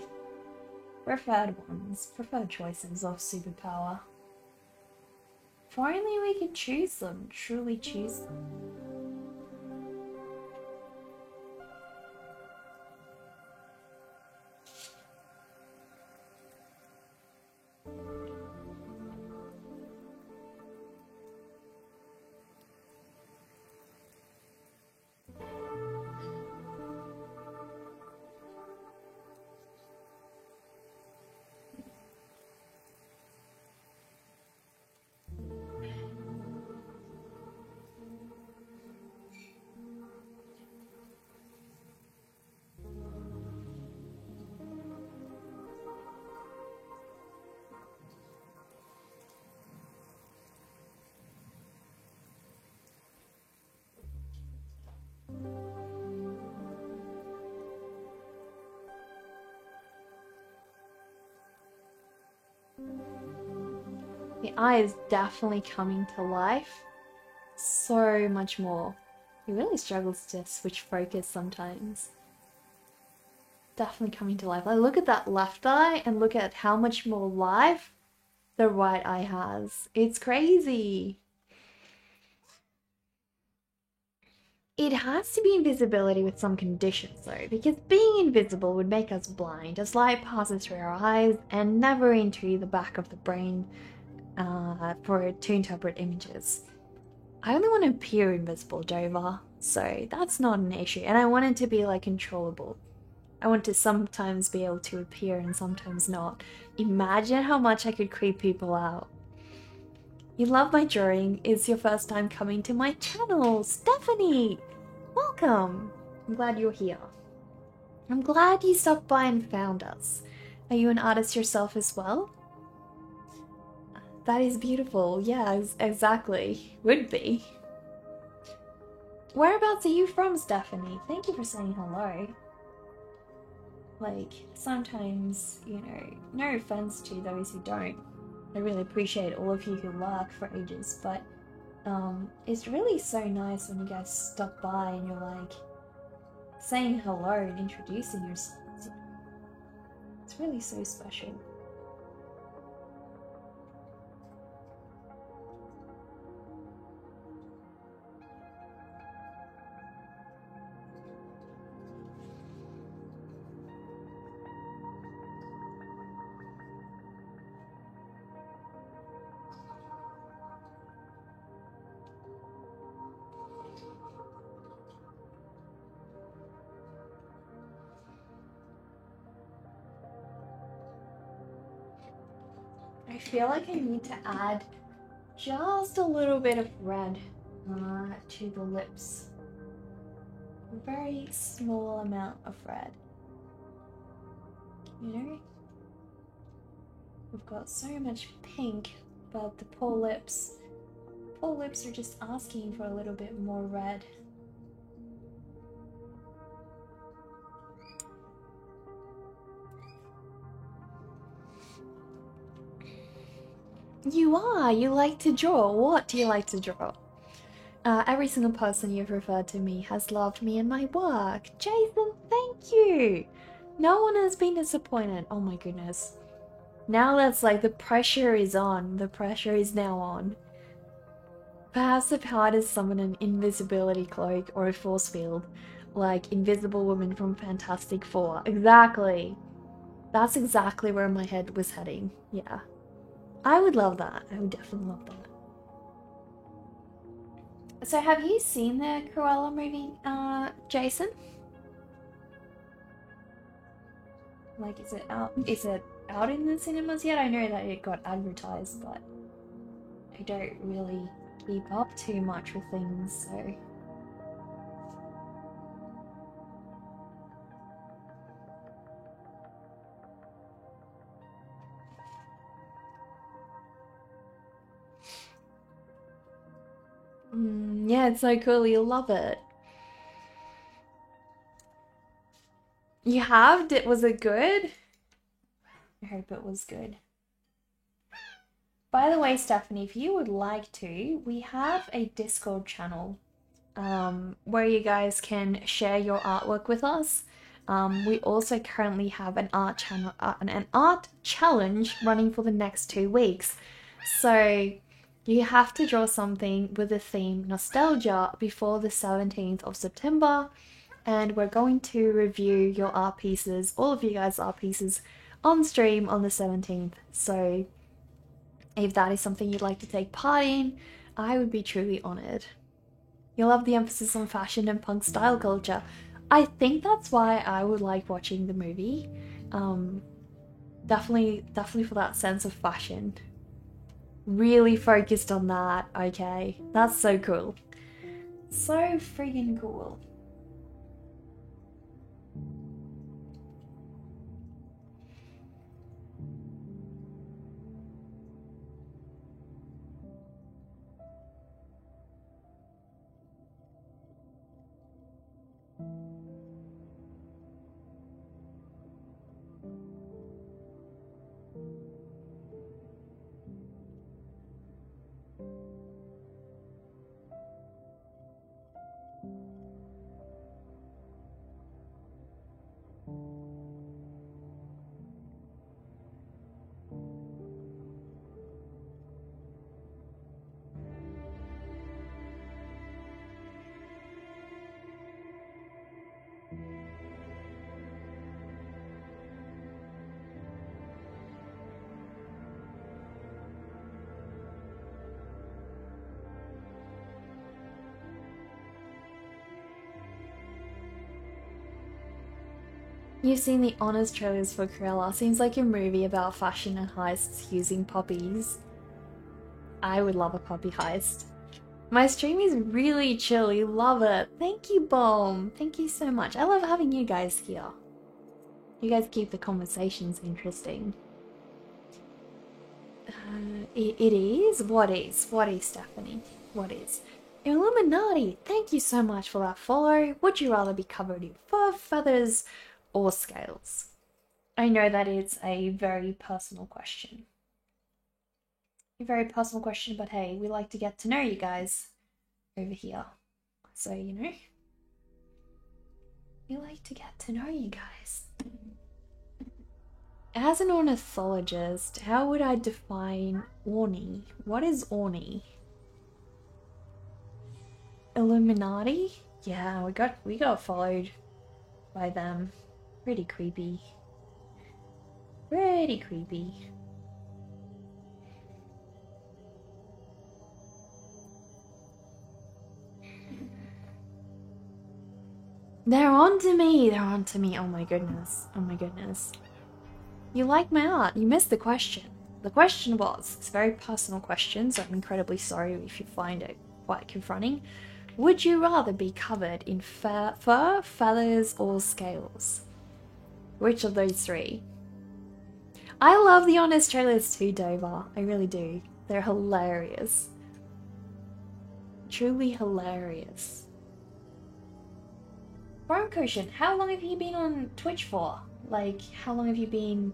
ones, preferred choices of superpower. If only we could choose them, truly choose them. The eye is definitely coming to life so much more. He really struggles to switch focus sometimes. Definitely coming to life. Like, look at that left eye and look at how much more life the right eye has. It's crazy. It has to be invisibility with some conditions though, because being invisible would make us blind as light passes through our eyes and never into the back of the brain to interpret images. I only want to appear invisible, Dover, so that's not an issue, and I want it to be like controllable. I want to sometimes be able to appear and sometimes not. Imagine how much I could creep people out. You love my drawing. It's your first time coming to my channel. Stephanie! Welcome! I'm glad you're here. I'm glad you stopped by and found us. Are you an artist yourself as well? That is beautiful. Yeah, exactly. Would be. Whereabouts are you from, Stephanie? Thank you for saying hello. Like, sometimes, you know, no offense to those who don't. I really appreciate all of you who lurk for ages, but it's really so nice when you guys stop by and you're like saying hello and introducing yourselves. It's really so special. I feel like I need to add just a little bit of red to the lips. A very small amount of red. You know? We've got so much pink, but the poor lips are just asking for a little bit more red. You like to draw. What do you like to draw? Every single person you've referred to me has loved me and my work. Jason, thank you! No one has been disappointed. Oh my goodness. Now that's like the pressure is on. The pressure is now on. Perhaps the power to summon an invisibility cloak or a force field, like Invisible Woman from Fantastic Four. Exactly. That's exactly where my head was heading. Yeah. I would love that. I would definitely love that. So have you seen the Cruella movie, Jason? Like, is it out in the cinemas yet? I know that it got advertised, but I don't really keep up too much with things, so... yeah, it's so cool. You'll love it. You have? Was it good? I hope it was good. By the way, Stephanie, if you would like to, we have a Discord channel where you guys can share your artwork with us. We also currently have an art challenge running for the next 2 weeks. So you have to draw something with the theme nostalgia before the 17th of September. And we're going to review your art pieces, all of you guys' art pieces, on stream on the 17th. So if that is something you'd like to take part in, I would be truly honored. You'll love the emphasis on fashion and punk style culture. I think that's why I would like watching the movie. Definitely for that sense of fashion. Really focused on that, okay? That's so cool. So friggin' cool. You've seen the honors trailers for Cruella. Seems like a movie about fashion and heists using puppies. I would love a puppy heist. My stream is really chilly. Love it. Thank you, Bomb. Thank you so much. I love having you guys here. You guys keep the conversations interesting. It is? What is? What is, Stephanie? What is? Illuminati, thank you so much for that follow. Would you rather be covered in fur, feathers, or scales? I know that it's a very personal question. A very personal question, but hey, we like to get to know you guys over here. So, you know, we like to get to know you guys. As an ornithologist, how would I define Orny? What is Orny? Illuminati? Yeah, we got followed by them. Pretty creepy. Pretty creepy. They're on to me! They're on to me! Oh my goodness. Oh my goodness. You like my art. You missed the question. The question was, it's a very personal question, so I'm incredibly sorry if you find it quite confronting. Would you rather be covered in fur, feathers, or scales? Which of those three? I love the honest trailers too, Dover. I really do. They're hilarious. Truly hilarious. Cushion, how long have you been on Twitch for? Like, how long have you been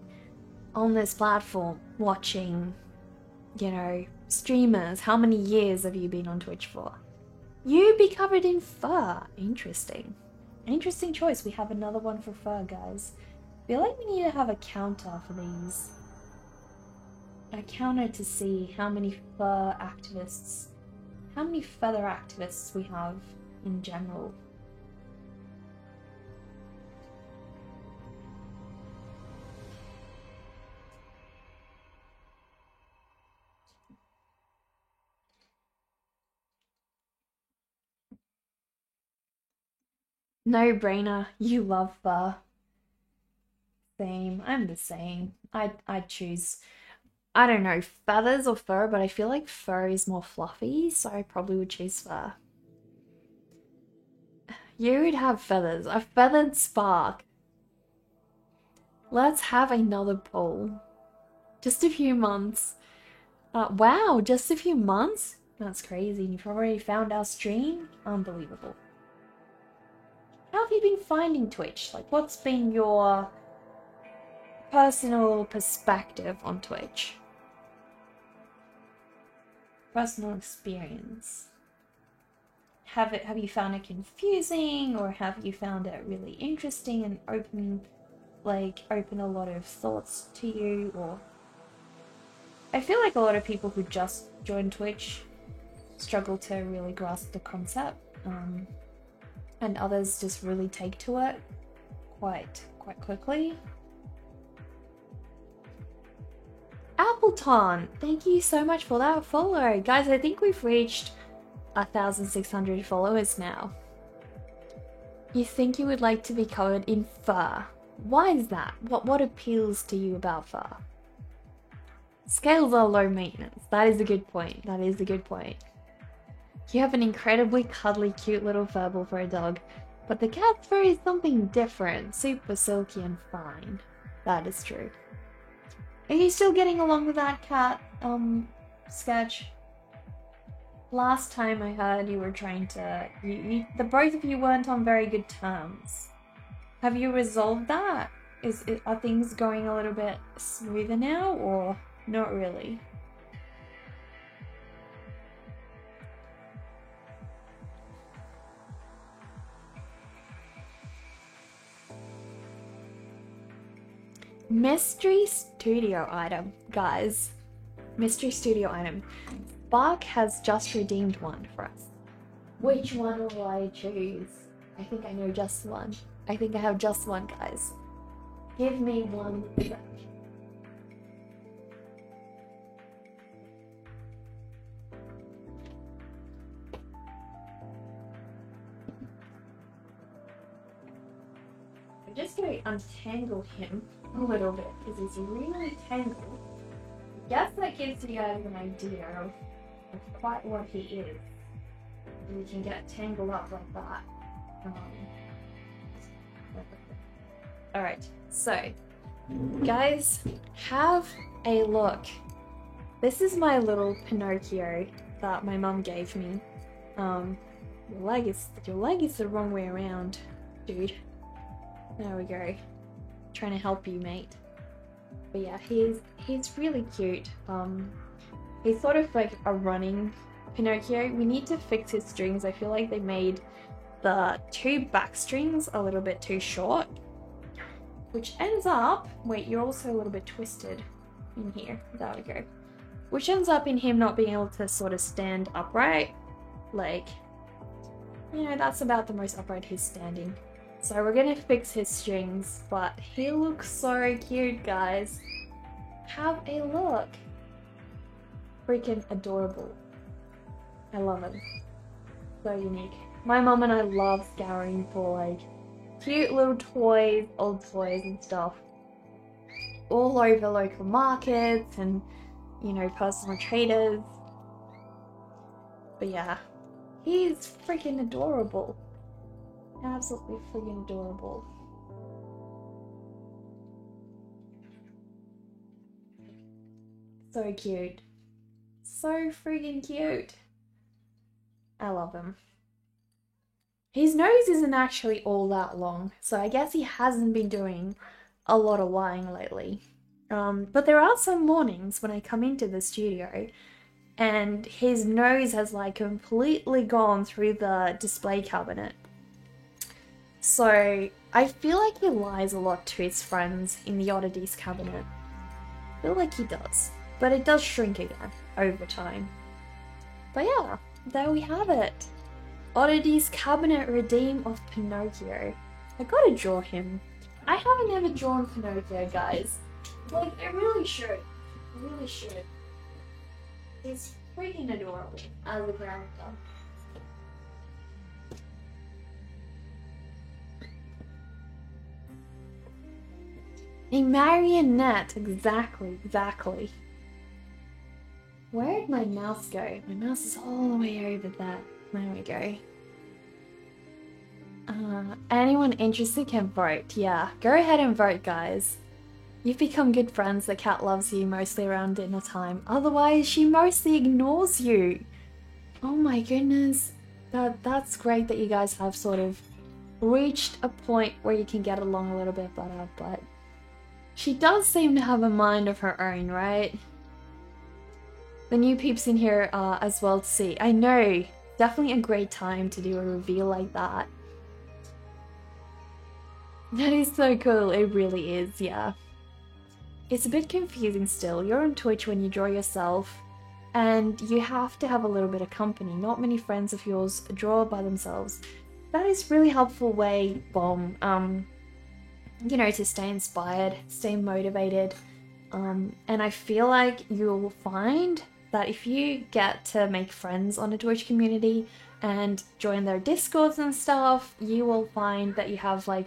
on this platform watching, you know, streamers? How many years have you been on Twitch for? You'd be covered in fur. Interesting. Interesting choice. We have another one for fur, guys. I feel like we need to have a counter for these. A counter to see how many fur activists, how many feather activists we have in general. No brainer. You love fur. Same. I'm the same. I'd choose, I don't know, feathers or fur, but I feel like fur is more fluffy, so I probably would choose fur. You would have feathers. A feathered spark. Let's have another poll. Just a few months. Wow, just a few months? That's crazy. You've already found our stream? Unbelievable. How have you been finding Twitch? Like, what's been your personal perspective on Twitch? Personal experience. Have you found it confusing, or have you found it really interesting and open a lot of thoughts to you? Or I feel like a lot of people who just join Twitch struggle to really grasp the concept, and others just really take to it quite quickly. Appleton, thank you so much for that follow. Guys, I think we've reached 1,600 followers now. You think you would like to be covered in fur. Why is that? What appeals to you about fur? Scales are low maintenance. That is a good point. That is a good point. You have an incredibly cuddly, cute little furball for a dog, but the cat's fur is something different, super silky and fine. That is true. Are you still getting along with that cat, Sketch? Last time I heard you were trying to... the both of you weren't on very good terms. Have you resolved that? Are things going a little bit smoother now, or not really? Mystery studio item, guys. Mystery studio item. Spark has just redeemed one for us. Which one will I choose? I think I know just one. I think I have just one, guys. Give me one second. I'm just going to untangle him a little bit because he's really tangled. I guess that gives you guys an idea of quite what he is. You can get tangled up like that. Alright, so guys, have a look. This is my little Pinocchio that my mum gave me. Your leg is the wrong way around, dude. There we go. Trying to help you, mate. But yeah, he's really cute. He's sort of like a running Pinocchio. We need to fix his strings. I feel like they made the 2 back strings a little bit too short, which ends up, wait, you're also a little bit twisted in here. There we go. Which ends up in him not being able to sort of stand upright. Like, you know, that's about the most upright he's standing. So we're gonna fix his strings, but he looks so cute, guys. Have a look. Freaking adorable. I love him. So unique. My mom and I love scouring for like cute little toys, old toys and stuff. All over local markets and, you know, personal traders. But yeah, he's freaking adorable. Absolutely freaking adorable. So cute. So freaking cute. I love him. His nose isn't actually all that long, so I guess he hasn't been doing a lot of lying lately. But there are some mornings when I come into the studio and his nose has like completely gone through the display cabinet. So I feel like he lies a lot to his friends in the oddities cabinet. I feel like he does, but it does shrink again over time. But yeah, there we have it. Oddities Cabinet Redeem of Pinocchio. I gotta draw him. I haven't ever drawn Pinocchio, guys. Like, I really should. I really should. He's freaking adorable as a character. A marionette, exactly. Where'd my mouse go? My mouse is all the way over there. There we go. Anyone interested can vote. Yeah, go ahead and vote, guys. You've become good friends. The cat loves you mostly around dinner time. Otherwise, she mostly ignores you. Oh my goodness. That's great that you guys have sort of reached a point where you can get along a little bit better, but she does seem to have a mind of her own, right? The new peeps in here as well to see. I know. Definitely a great time to do a reveal like that. That is so cool. It really is, yeah. It's a bit confusing still. You're on Twitch when you draw yourself, and you have to have a little bit of company. Not many friends of yours draw by themselves. That is really helpful way, Bomb, you know, to stay inspired, stay motivated. And I feel like you'll find that if you get to make friends on a Twitch community and join their discords and stuff, you will find that you have like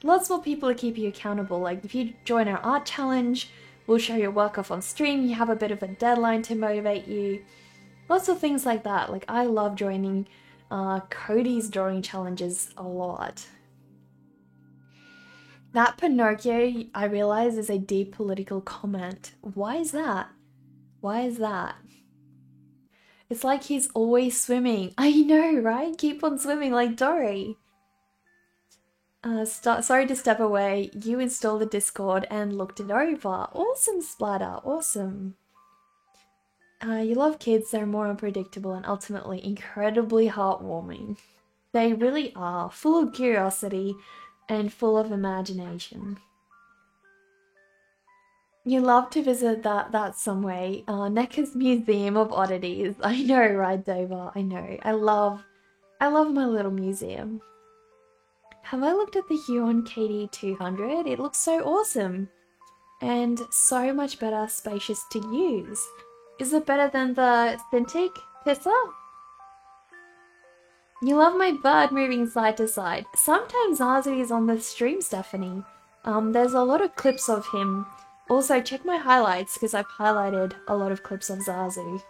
lots more people to keep you accountable. Like if you join our art challenge, we'll show your work off on stream, you have a bit of a deadline to motivate you. Lots of things like that. Like I love joining Cody's drawing challenges a lot. That Pinocchio, I realize, is a deep political comment. Why is that? Why is that? It's like he's always swimming. I know, right? Keep on swimming like Dory. Sorry to step away. You installed the Discord and looked it over. Awesome, Splatter. Awesome. You love kids. They're more unpredictable and ultimately incredibly heartwarming. They really are. Full of curiosity and full of imagination. You love to visit that some way. NECA's Museum of Oddities. I know, right, Dover? I know. I love my little museum. Have I looked at the Huon KD200? It looks so awesome. And so much better, spacious to use. Is it better than the Cintiq Pissa? You love my bird moving side to side. Sometimes Zazu is on the stream, Stephanie. There's a lot of clips of him. Also, check my highlights because I've highlighted a lot of clips of Zazu.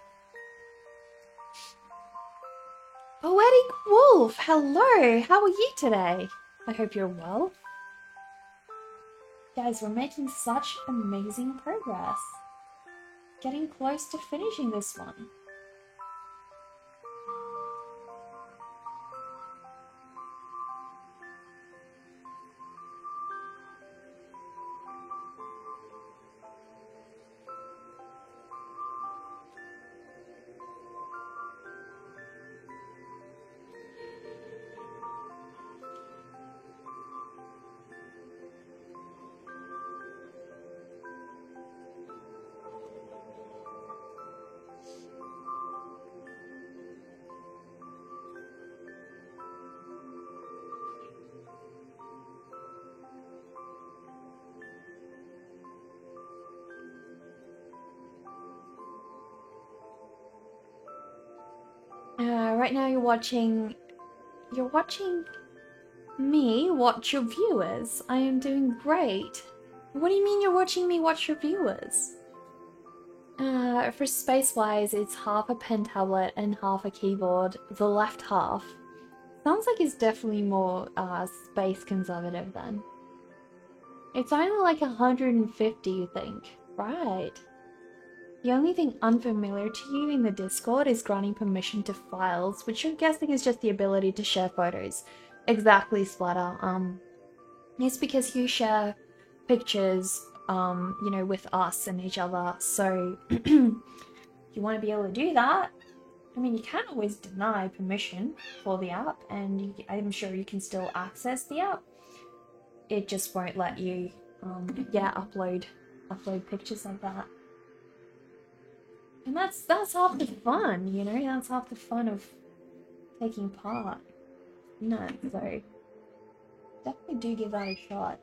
Poetic Wolf, hello! How are you today? I hope you're well. Guys, we're making such amazing progress. Getting close to finishing this one. Right now you're watching me watch your viewers. I am doing great. What do you mean you're watching me watch your viewers? For space-wise, it's half a pen tablet and half a keyboard. The left half. Sounds like it's definitely more space conservative then. It's only like 150, you think? Right. The only thing unfamiliar to you in the Discord is granting permission to files, which I'm guessing is just the ability to share photos. Exactly, Splatter. It's because you share pictures, you know, with us and each other, so you want to be able to do that. I mean, you can always deny permission for the app, and I'm sure you can still access the app. It just won't let you, yeah, upload pictures like that. And that's half the fun, you know? That's half the fun of taking part. No, so definitely do give that a shot.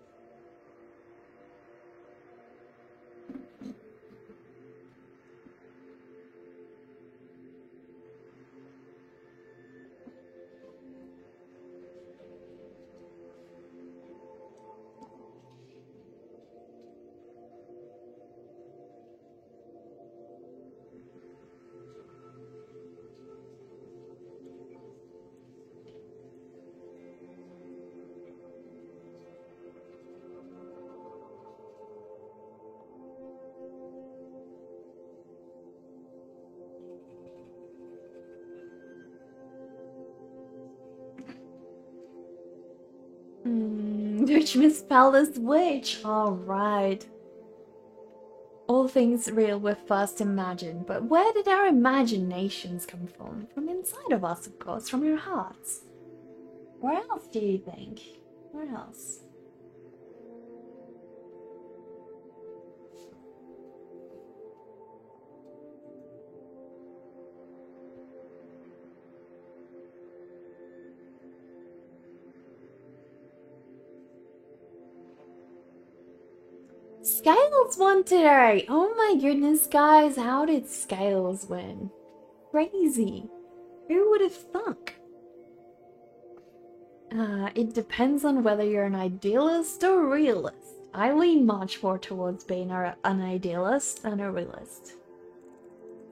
Don't you misspell this witch? Alright. All things real were first imagined, but where did our imaginations come from? From inside of us, of course, from our hearts. Where else do you think? Where else? Scales won today! Oh my goodness, guys, how did Scales win? Crazy. Who would have thunk? It depends on whether you're an idealist or realist. I lean much more towards being an idealist than a realist.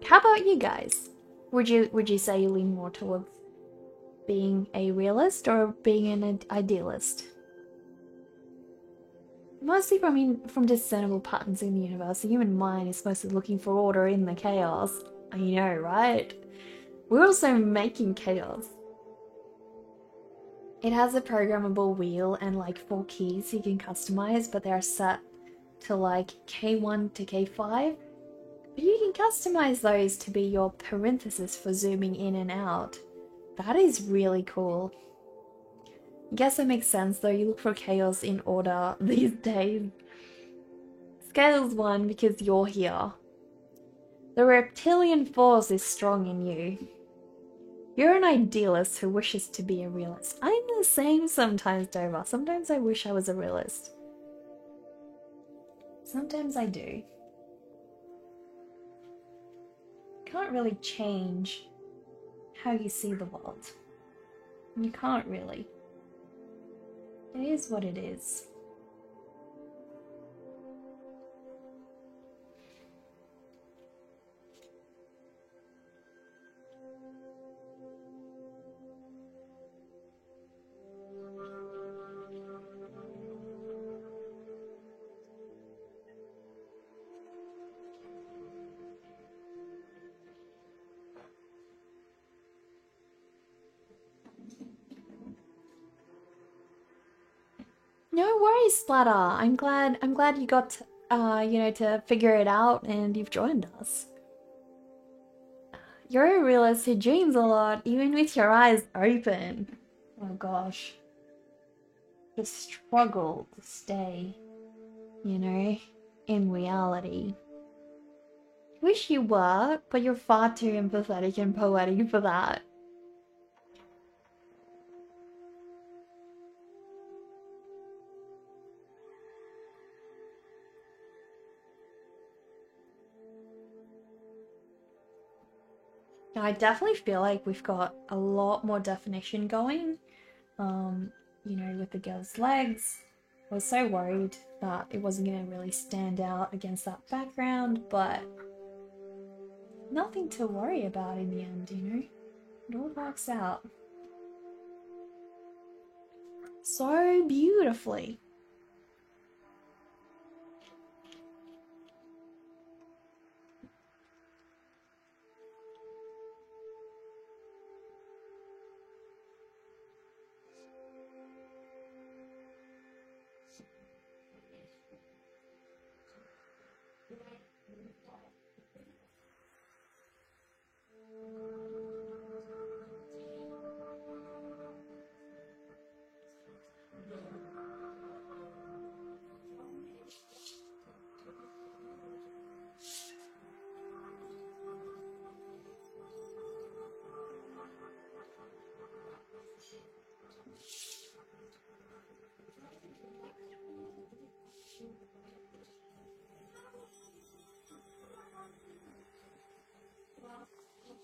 How about you guys? Would you say you lean more towards being a realist or being an idealist? Mostly from discernible patterns in the universe, the human mind is mostly looking for order in the chaos. I know, right? We're also making chaos. It has a programmable wheel and like 4 keys you can customize, but they're set to like K1 to K5. But you can customize those to be your parenthesis for zooming in and out. That is really cool. I guess that makes sense though, you look for chaos in order these days. Scales 1 because you're here. The reptilian force is strong in you. You're an idealist who wishes to be a realist. I'm the same sometimes, Dover. Sometimes I wish I was a realist. Sometimes I do. Can't really change how you see the world. You can't really. It is what it is. No worries, Splatter. I'm glad you got to figure it out and you've joined us. You're a realist who dreams a lot, even with your eyes open. Oh gosh. The struggle to stay, in reality. Wish you were, but you're far too empathetic and poetic for that. I definitely feel like we've got a lot more definition going. With the girl's legs. I was so worried that it wasn't going to really stand out against that background, but nothing to worry about in the end, It all works out so beautifully.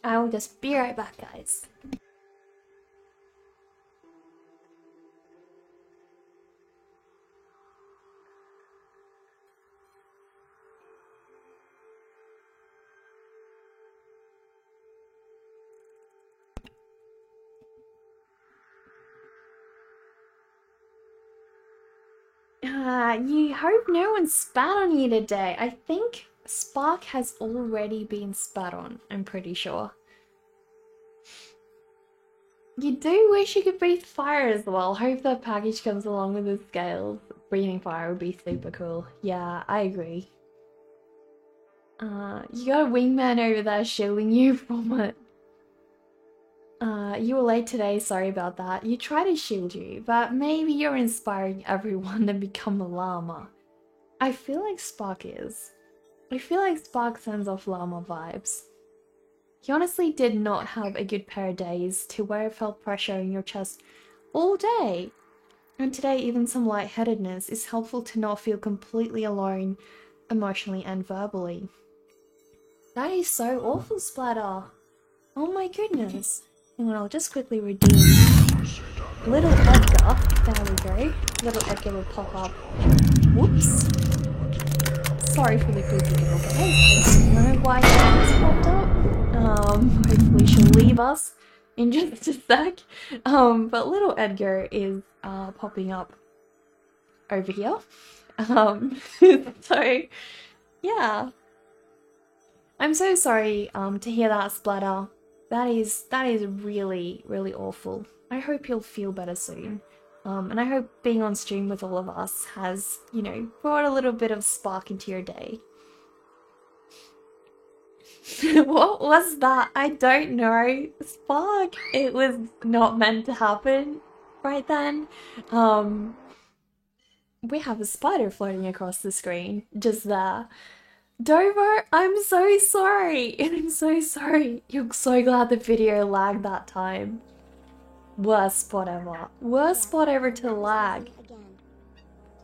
I will just be right back, guys. You hope no one spat on you today. I think Spark has already been spat on, I'm pretty sure. You do wish you could breathe fire as well. Hope that package comes along with the scales. Breathing fire would be super cool. Yeah, I agree. You got a wingman over there shielding you from it. You were late today, sorry about that. You try to shield you, but maybe you're inspiring everyone to become a llama. I feel like Spark is. I feel like Spark sends off llama vibes. He honestly did not have a good pair of days to where it felt pressure in your chest all day. And today, even some lightheadedness is helpful to not feel completely alone, emotionally and verbally. That is so awful, Splatter. Oh my goodness. And I'll just quickly redeem Little Edgar. There we go. Little Edgar will pop up. Whoops. Sorry for the creepy little guys. I don't know why she popped up. Hopefully she'll leave us in just a sec. But Little Edgar is popping up over here. So yeah. I'm so sorry to hear that, Splatter. That is really, really awful. I hope you'll feel better soon. And I hope being on stream with all of us has, brought a little bit of spark into your day. What was that? I don't know. Spark. It was not meant to happen right then. We have a spider floating across the screen just there. Dovo, I'm so sorry. I'm so sorry. You're so glad the video lagged that time. Worst spot ever. Worst spot ever to lag.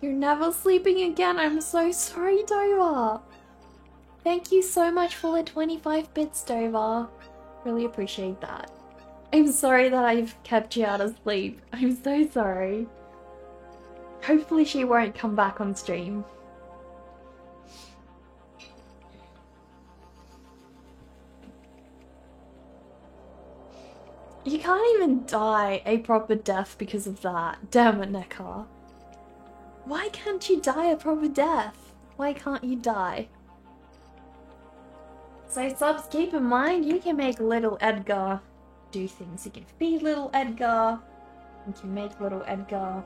You're never sleeping again. I'm so sorry, Dover. Thank you so much for the 25 bits, Dover. Really appreciate that. I'm sorry that I've kept you out of sleep. I'm so sorry. Hopefully she won't come back on stream. You can't even die a proper death because of that. Damn it, Nekar. Why can't you die a proper death? Why can't you die? So subs, keep in mind, you can make little Edgar do things. You can feed little Edgar. You can make little Edgar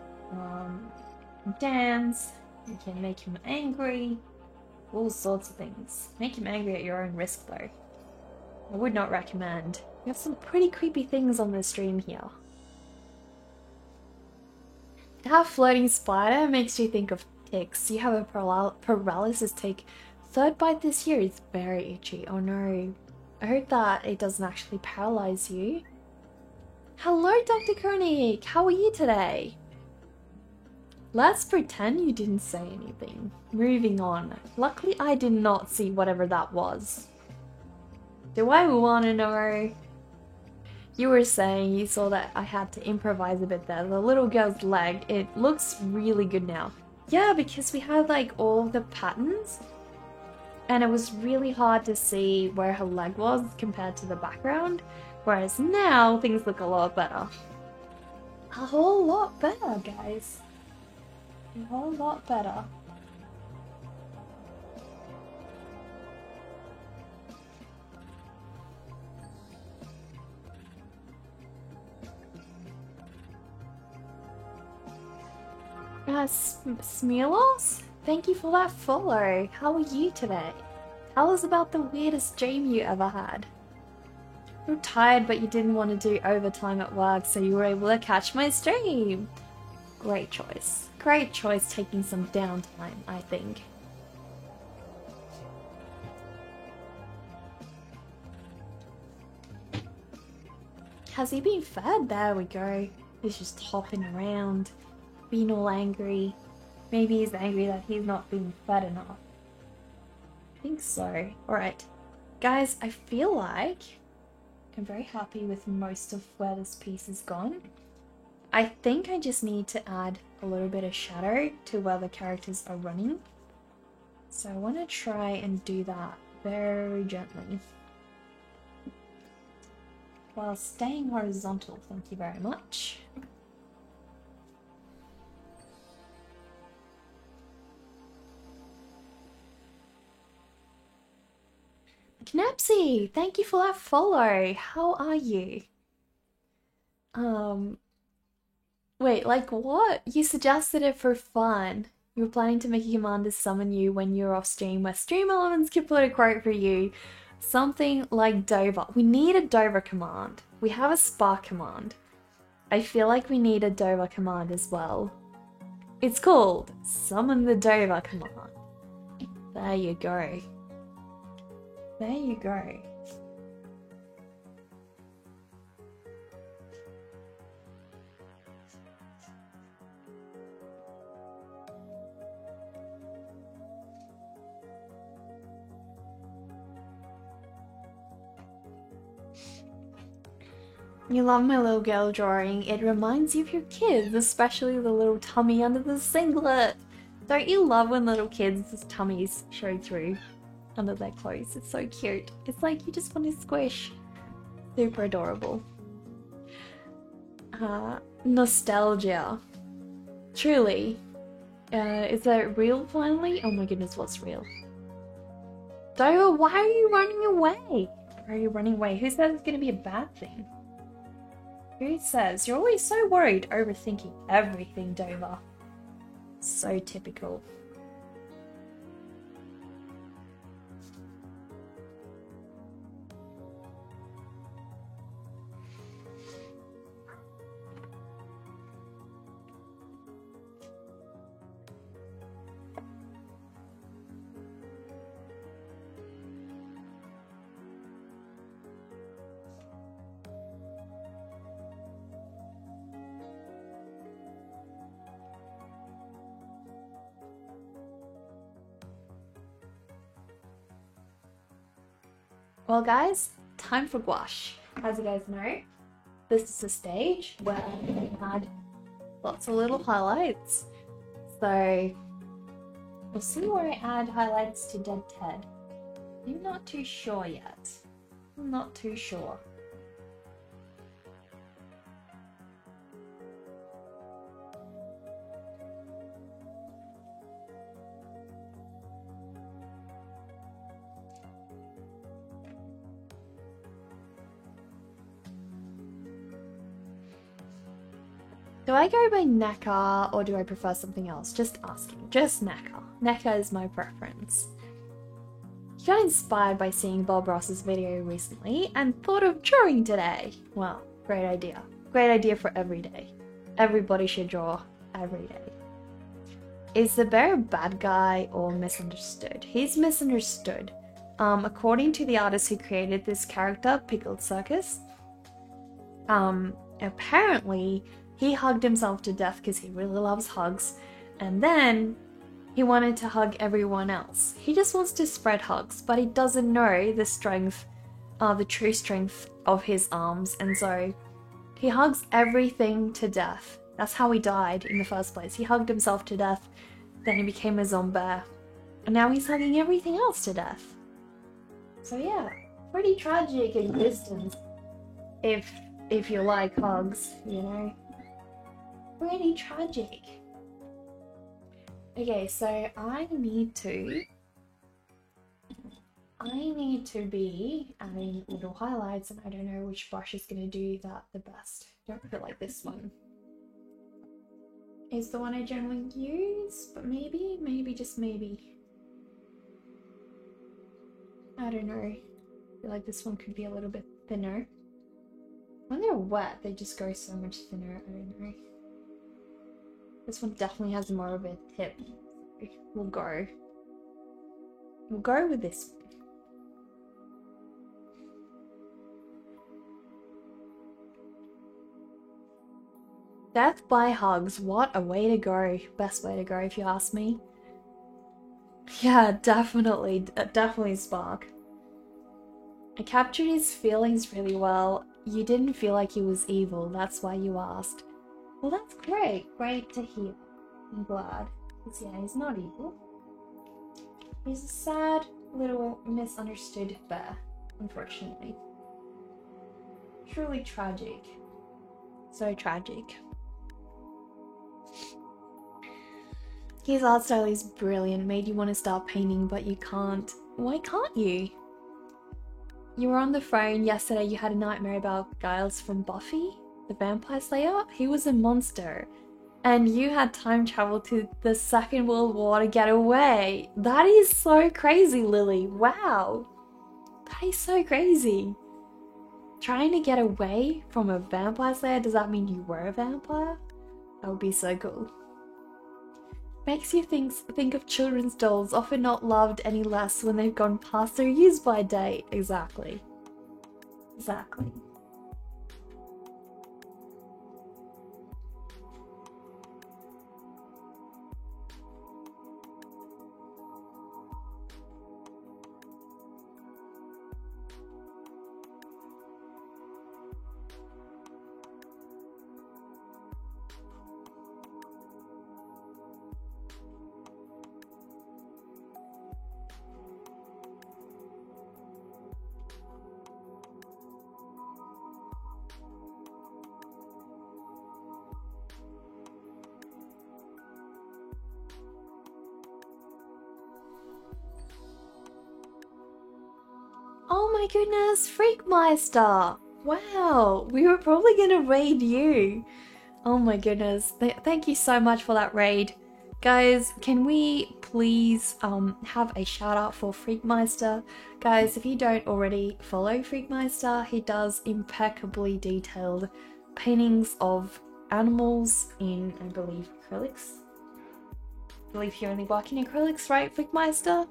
dance. You can make him angry. All sorts of things. Make him angry at your own risk though. I would not recommend. We have some pretty creepy things on the stream here. That floating spider makes you think of ticks. You have a paralysis tick. Third bite this year is very itchy. Oh no. I hope that it doesn't actually paralyze you. Hello, Dr. Koenig. How are you today? Let's pretend you didn't say anything. Moving on. Luckily, I did not see whatever that was. Do I want to know? You were saying you saw that I had to improvise a bit there. The little girl's leg, it looks really good now. Yeah, because we had like all the patterns and it was really hard to see where her leg was compared to the background. Whereas now things look a lot better. A whole lot better, guys. A whole lot better. Smearlos? Thank you for that follow. How are you today? Tell us about the weirdest dream you ever had. You're tired, but you didn't want to do overtime at work, so you were able to catch my stream. Great choice. Great choice taking some downtime, I think. Has he been fed? There we go. He's just hopping around, being all angry. Maybe he's angry that he's not being fed enough. I think so. Alright. Guys, I feel like I'm very happy with most of where this piece is gone. I think I just need to add a little bit of shadow to where the characters are running. So I want to try and do that very gently. While staying horizontal, thank you very much. Knepsy, thank you for that follow. How are you? Wait, like what? You suggested it for fun. You were planning to make a command to summon you when you're off stream, where Stream Elements can put a quote for you. Something like Dover. We need a Dover command. We have a Spark command. I feel like we need a Dover command as well. It's called Summon the Dover command. There you go. There you go. You love my little girl drawing. It reminds you of your kids, especially the little tummy under the singlet. Don't you love when little kids' tummies show through under their clothes? It's so cute. It's like you just want to squish. Super adorable. Nostalgia. Truly. Is that real finally? Oh my goodness, what's real? Dover, why are you running away? Why are you running away? Who says it's going to be a bad thing? Who says? You're always so worried, overthinking everything, Dover. So typical. Well guys, time for gouache. As you guys know, this is a stage where they had lots of little highlights. So we'll see where I add highlights to Dead Ted. I'm not too sure yet. I'm not too sure. Do I go by NECA or do I prefer something else? Just asking. Just NECA. NECA is my preference. He got inspired by seeing Bob Ross's video recently and thought of drawing today. Well, great idea. Great idea for every day. Everybody should draw every day. Is the bear a bad guy or misunderstood? He's misunderstood. According to the artist who created this character, Pickled Circus, apparently he hugged himself to death because he really loves hugs, and then he wanted to hug everyone else. He just wants to spread hugs, but he doesn't know the strength, the true strength of his arms, and so he hugs everything to death. That's how he died in the first place. He hugged himself to death, then he became a zombie, and now he's hugging everything else to death. So yeah, pretty tragic existence if you like hugs, you know. Pretty tragic. Okay, so I need to be adding little highlights, and I don't know which brush is gonna do that the best. Don't feel like this one is the one I generally use, but maybe just maybe. I don't know. I feel like this one could be a little bit thinner. When they're wet, they just go so much thinner. I don't know. This one definitely has more of a tip. We'll go with this one. Death by hugs. What a way to go. Best way to go if you ask me. Yeah, definitely Spark. I captured his feelings really well. You didn't feel like he was evil, that's why you asked. Well, that's great. Great to hear. I'm glad. Because yeah, he's not evil. He's a sad, little, misunderstood bear, unfortunately. Truly tragic. So tragic. His art style is brilliant, made you want to start painting, but you can't. Why can't you? You were on the phone yesterday, you had a nightmare about Giles from Buffy, the Vampire Slayer. He was a monster. And you had time travel to the Second World War to get away. That is so crazy, Lily. Wow. That is so crazy. Trying to get away from a Vampire Slayer, does that mean you were a vampire? That would be so cool. Makes you think of children's dolls, often not loved any less when they've gone past their use-by date. Exactly. Exactly. Oh my goodness, Freakmeister! Wow, we were probably gonna raid you. Oh my goodness, thank you so much for that raid. Guys, can we please have a shout out for Freakmeister? Guys, if you don't already follow Freakmeister, he does impeccably detailed paintings of animals in, I believe, acrylics. I believe you only work in acrylics, right, Freakmeister?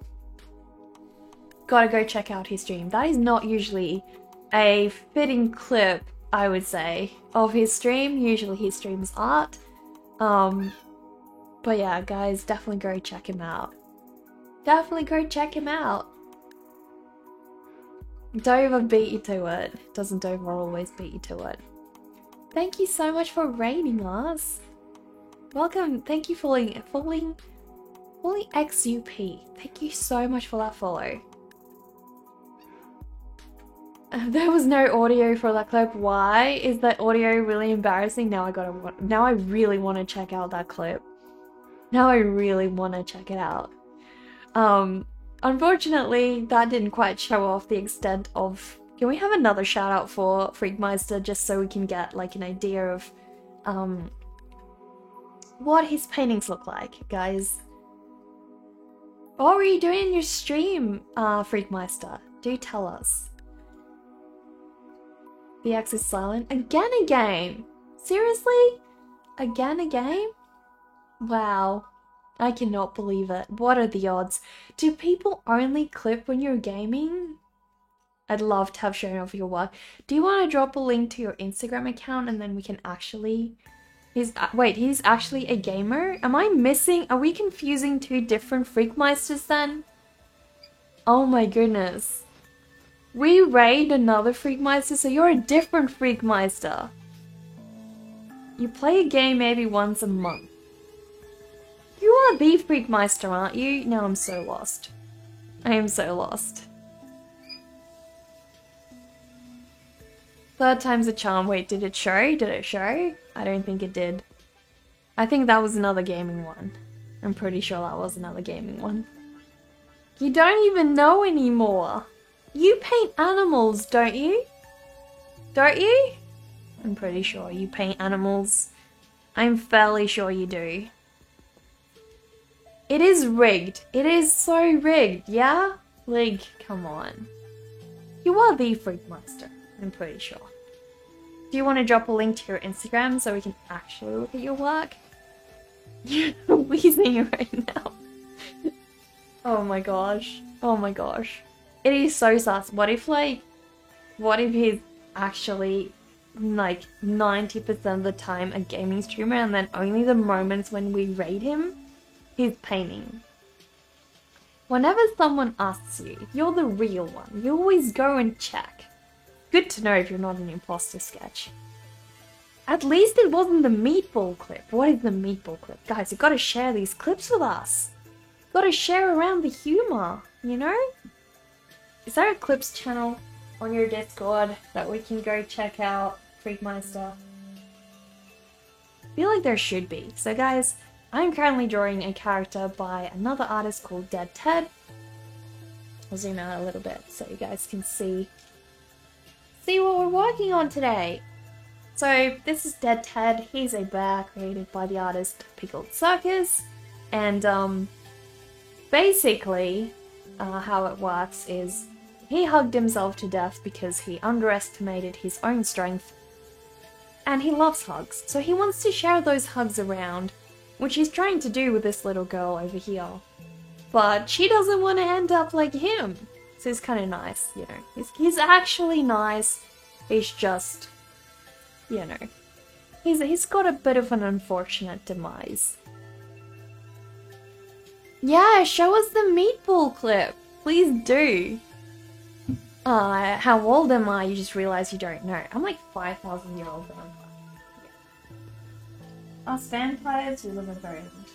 Gotta go check out his stream. That is not usually a fitting clip, I would say, of his stream. Usually he streams art. But yeah, guys, definitely go check him out. Definitely go check him out. Dover beat you to it. Doesn't Dover always beat you to it? Thank you so much for raiding us. Welcome. Thank you for following XUP. Thank you so much for that follow. There was no audio for that clip. Why? Is that audio really embarrassing? Now I really want to check out that clip. Now I really want to check it out. Unfortunately, that didn't quite show off the extent of... Can we have another shout out for Freakmeister just so we can get like an idea of what his paintings look like, guys? What were you doing in your stream, Freakmeister? Do tell us. The X is silent. Again a game? Seriously? Again a game? Wow. I cannot believe it. What are the odds? Do people only clip when you're gaming? I'd love to have shown off your work. Do you want to drop a link to your Instagram account and then we can actually... Wait, he's actually a gamer? Am I missing? Are we confusing two different Freakmeisters then? Oh my goodness. We raid another Freakmeister, so you're a different Freakmeister. You play a game maybe once a month. You are the Freakmeister, aren't you? Now I'm so lost. I am so lost. Third time's a charm. Wait, did it show? Did it show? I don't think it did. I think that was another gaming one. I'm pretty sure that was another gaming one. You don't even know anymore. You paint animals, don't you? Don't you? I'm pretty sure you paint animals. I'm fairly sure you do. It is rigged. It is so rigged, yeah? Like, come on. You are the Freakmeister, I'm pretty sure. Do you want to drop a link to your Instagram so we can actually look at your work? You're wheezing right now. Oh my gosh. Oh my gosh. It is so sus. What if he's actually like 90% of the time a gaming streamer and then only the moments when we raid him, he's painting? Whenever someone asks you if you're the real one, you always go and check. Good to know if you're not an imposter sketch. At least it wasn't the meatball clip. What is the meatball clip? Guys, you gotta share these clips with us. You gotta share around the humor, you know? Is there a clips channel on your Discord that we can go check out, Freakmeister? I feel like there should be. So guys, I'm currently drawing a character by another artist called Dead Ted. I'll zoom out a little bit so you guys can see what we're working on today. So this is Dead Ted. He's a bear created by the artist Pickled Circus, and basically how it works is he hugged himself to death because he underestimated his own strength, and he loves hugs, so he wants to share those hugs around, which he's trying to do with this little girl over here. But she doesn't want to end up like him. So he's kind of nice, you know. He's actually nice. He's just, you know, he's got a bit of an unfortunate demise. Yeah, show us the meatball clip. Please do. How old am I? You just realize you don't know. I'm like 5,000 years old. Us vampires, we live a very long time.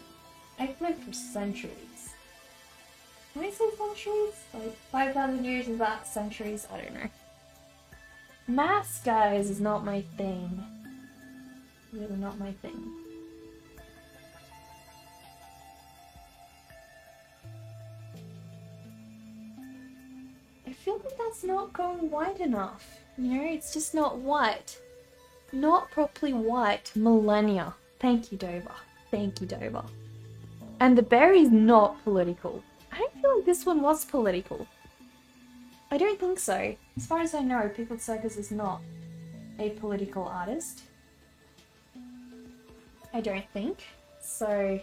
I've lived for centuries. Can I say centuries? Like 5,000 years, is that centuries? I don't know. Maths, guys, is not my thing. Really not my thing. I feel like that's not going white enough. You know, it's just not white. Not properly white. Millennia. Thank you, Dover. Thank you, Dover. And the berry's not political. I don't feel like this one was political. I don't think so. As far as I know, Pickled Circus is not a political artist. I don't think. So,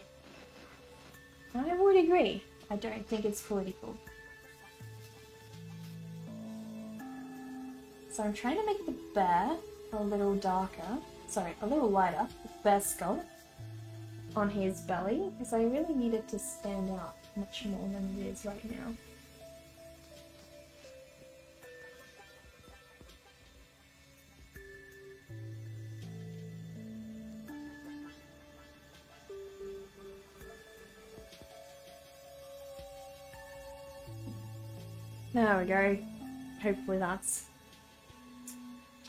I would agree. I don't think it's political. So I'm trying to make the bear a little darker. Sorry, a little lighter. The bear skull on his belly, because I really need it to stand out much more than it is right now. There we go. Hopefully that's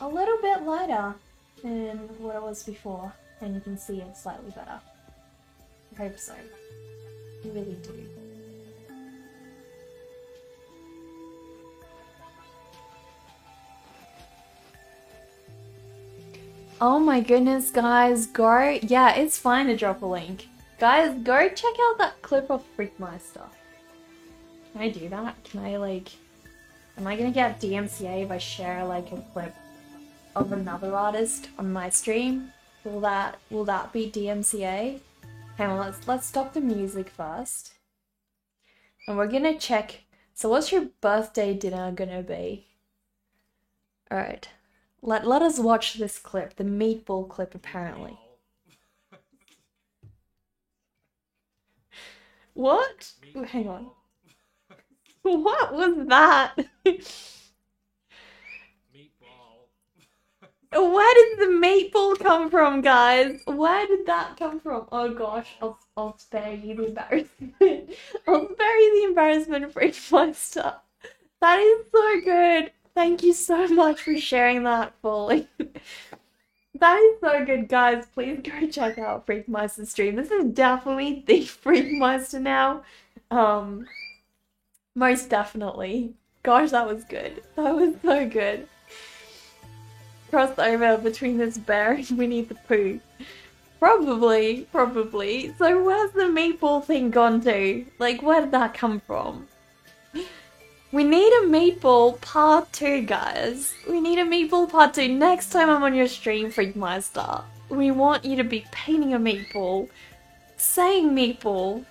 a little bit lighter than what it was before, and you can see it slightly better. I hope so. I really do. Oh my goodness, guys, go. Yeah, it's fine to drop a link. Guys, go check out that clip of Freakmeister. Can I do that? Can I, like... Am I gonna get DMCA if I share, like, a clip of another artist on my stream? Will that be DMCA? Hang on, let's stop the music first. And we're gonna check... So what's your birthday dinner gonna be? Alright. Let us watch this clip, the meatball clip apparently. What? Ooh, hang on. What was that? Meatball. Where did the meatball come from, guys? Where did that come from? Oh gosh, I'll spare you the embarrassment. I'll spare you the embarrassment for my stuff. That is so good. Thank you so much for sharing that fully. That is so good, guys. Please go check out Freakmeister's stream. This is definitely the Freakmeister now. Most definitely. Gosh, that was good. That was so good. Crossed over between this bear and Winnie the Pooh. Probably. So where's the meatball thing gone to? Like, where did that come from? We need a meatball part 2, guys. We need a meatball part 2. Next time I'm on your stream, Freakmeister, we want you to be painting a meatball, saying meatball.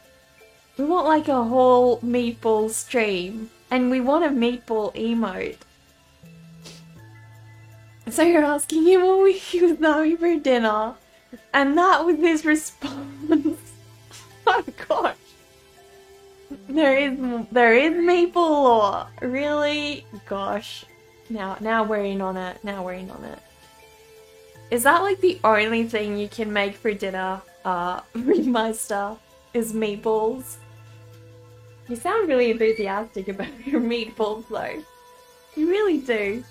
We want like a whole meatball stream. And we want a meatball emote. So you're asking him what he was having for dinner. And that was his response. Oh gosh. There is maple lore. Really? Gosh. Now we're in on it. Is that like the only thing you can make for dinner, Freakmeister? Is meatballs? You sound really enthusiastic about your meatballs though. You really do.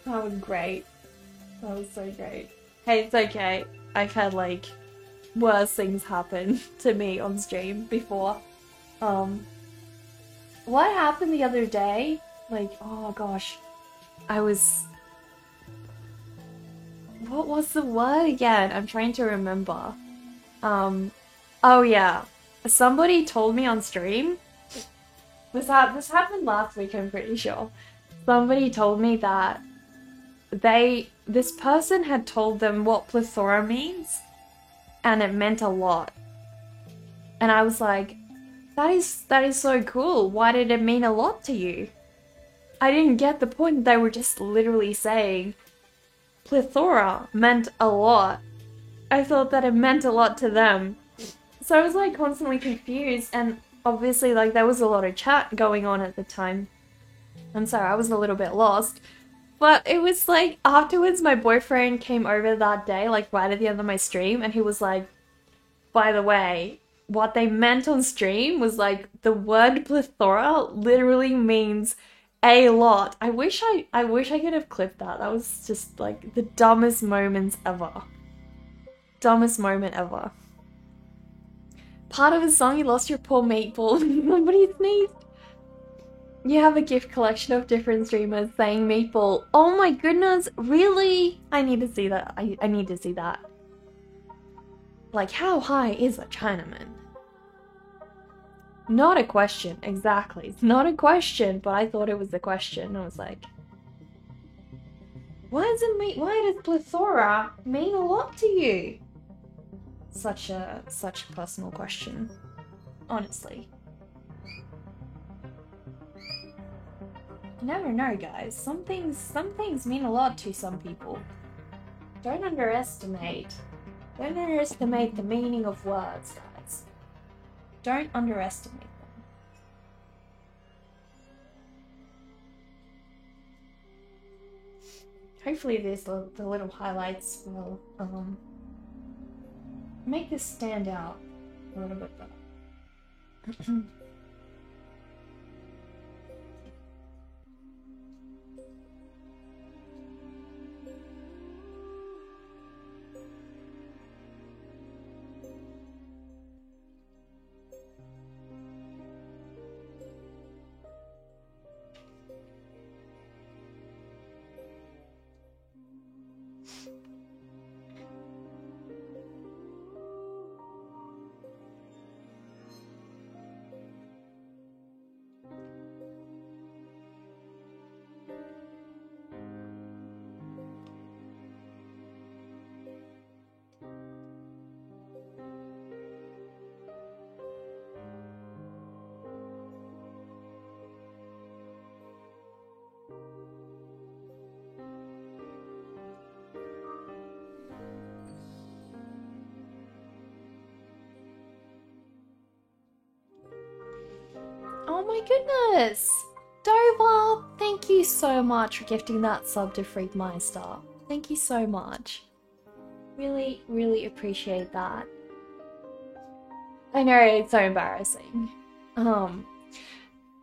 That was great. That was so great. Hey, it's okay. I've had like worse things happen to me on stream before. What happened the other day? Like, oh gosh. What was the word again? I'm trying to remember. Oh yeah. Somebody told me on stream. This happened last week, I'm pretty sure. Somebody told me that this person had told them what plethora means, and it meant a lot. And I was like, that is so cool. Why did it mean a lot to you? I didn't get the point. They were just literally saying plethora meant a lot. I thought that it meant a lot to them. So I was like constantly confused, and obviously like there was a lot of chat going on at the time. And so I was a little bit lost. But it was like afterwards my boyfriend came over that day, like right at the end of my stream, and he was like, by the way, what they meant on stream was like the word plethora literally means a lot. I wish I could have clipped that. That was just like the dumbest moments ever. Dumbest moment ever. Part of the song, you lost your poor meatball. Somebody sneezed. You have a gift collection of different streamers saying meatball. Oh my goodness, really? I need to see that. I need to see that. Like, how high is a Chinaman? Not a question, exactly. It's not a question, but I thought it was a question. I was like, why does plethora mean a lot to you? Such a personal question, honestly. You never know, guys. Some things mean a lot to some people. Don't underestimate the meaning of words, guys. Don't underestimate them. Hopefully the little highlights will make this stand out a little bit better. my goodness! Dover, thank you so much for gifting that sub to Freakmeister. Thank you so much. Really, really appreciate that. I know, it's so embarrassing.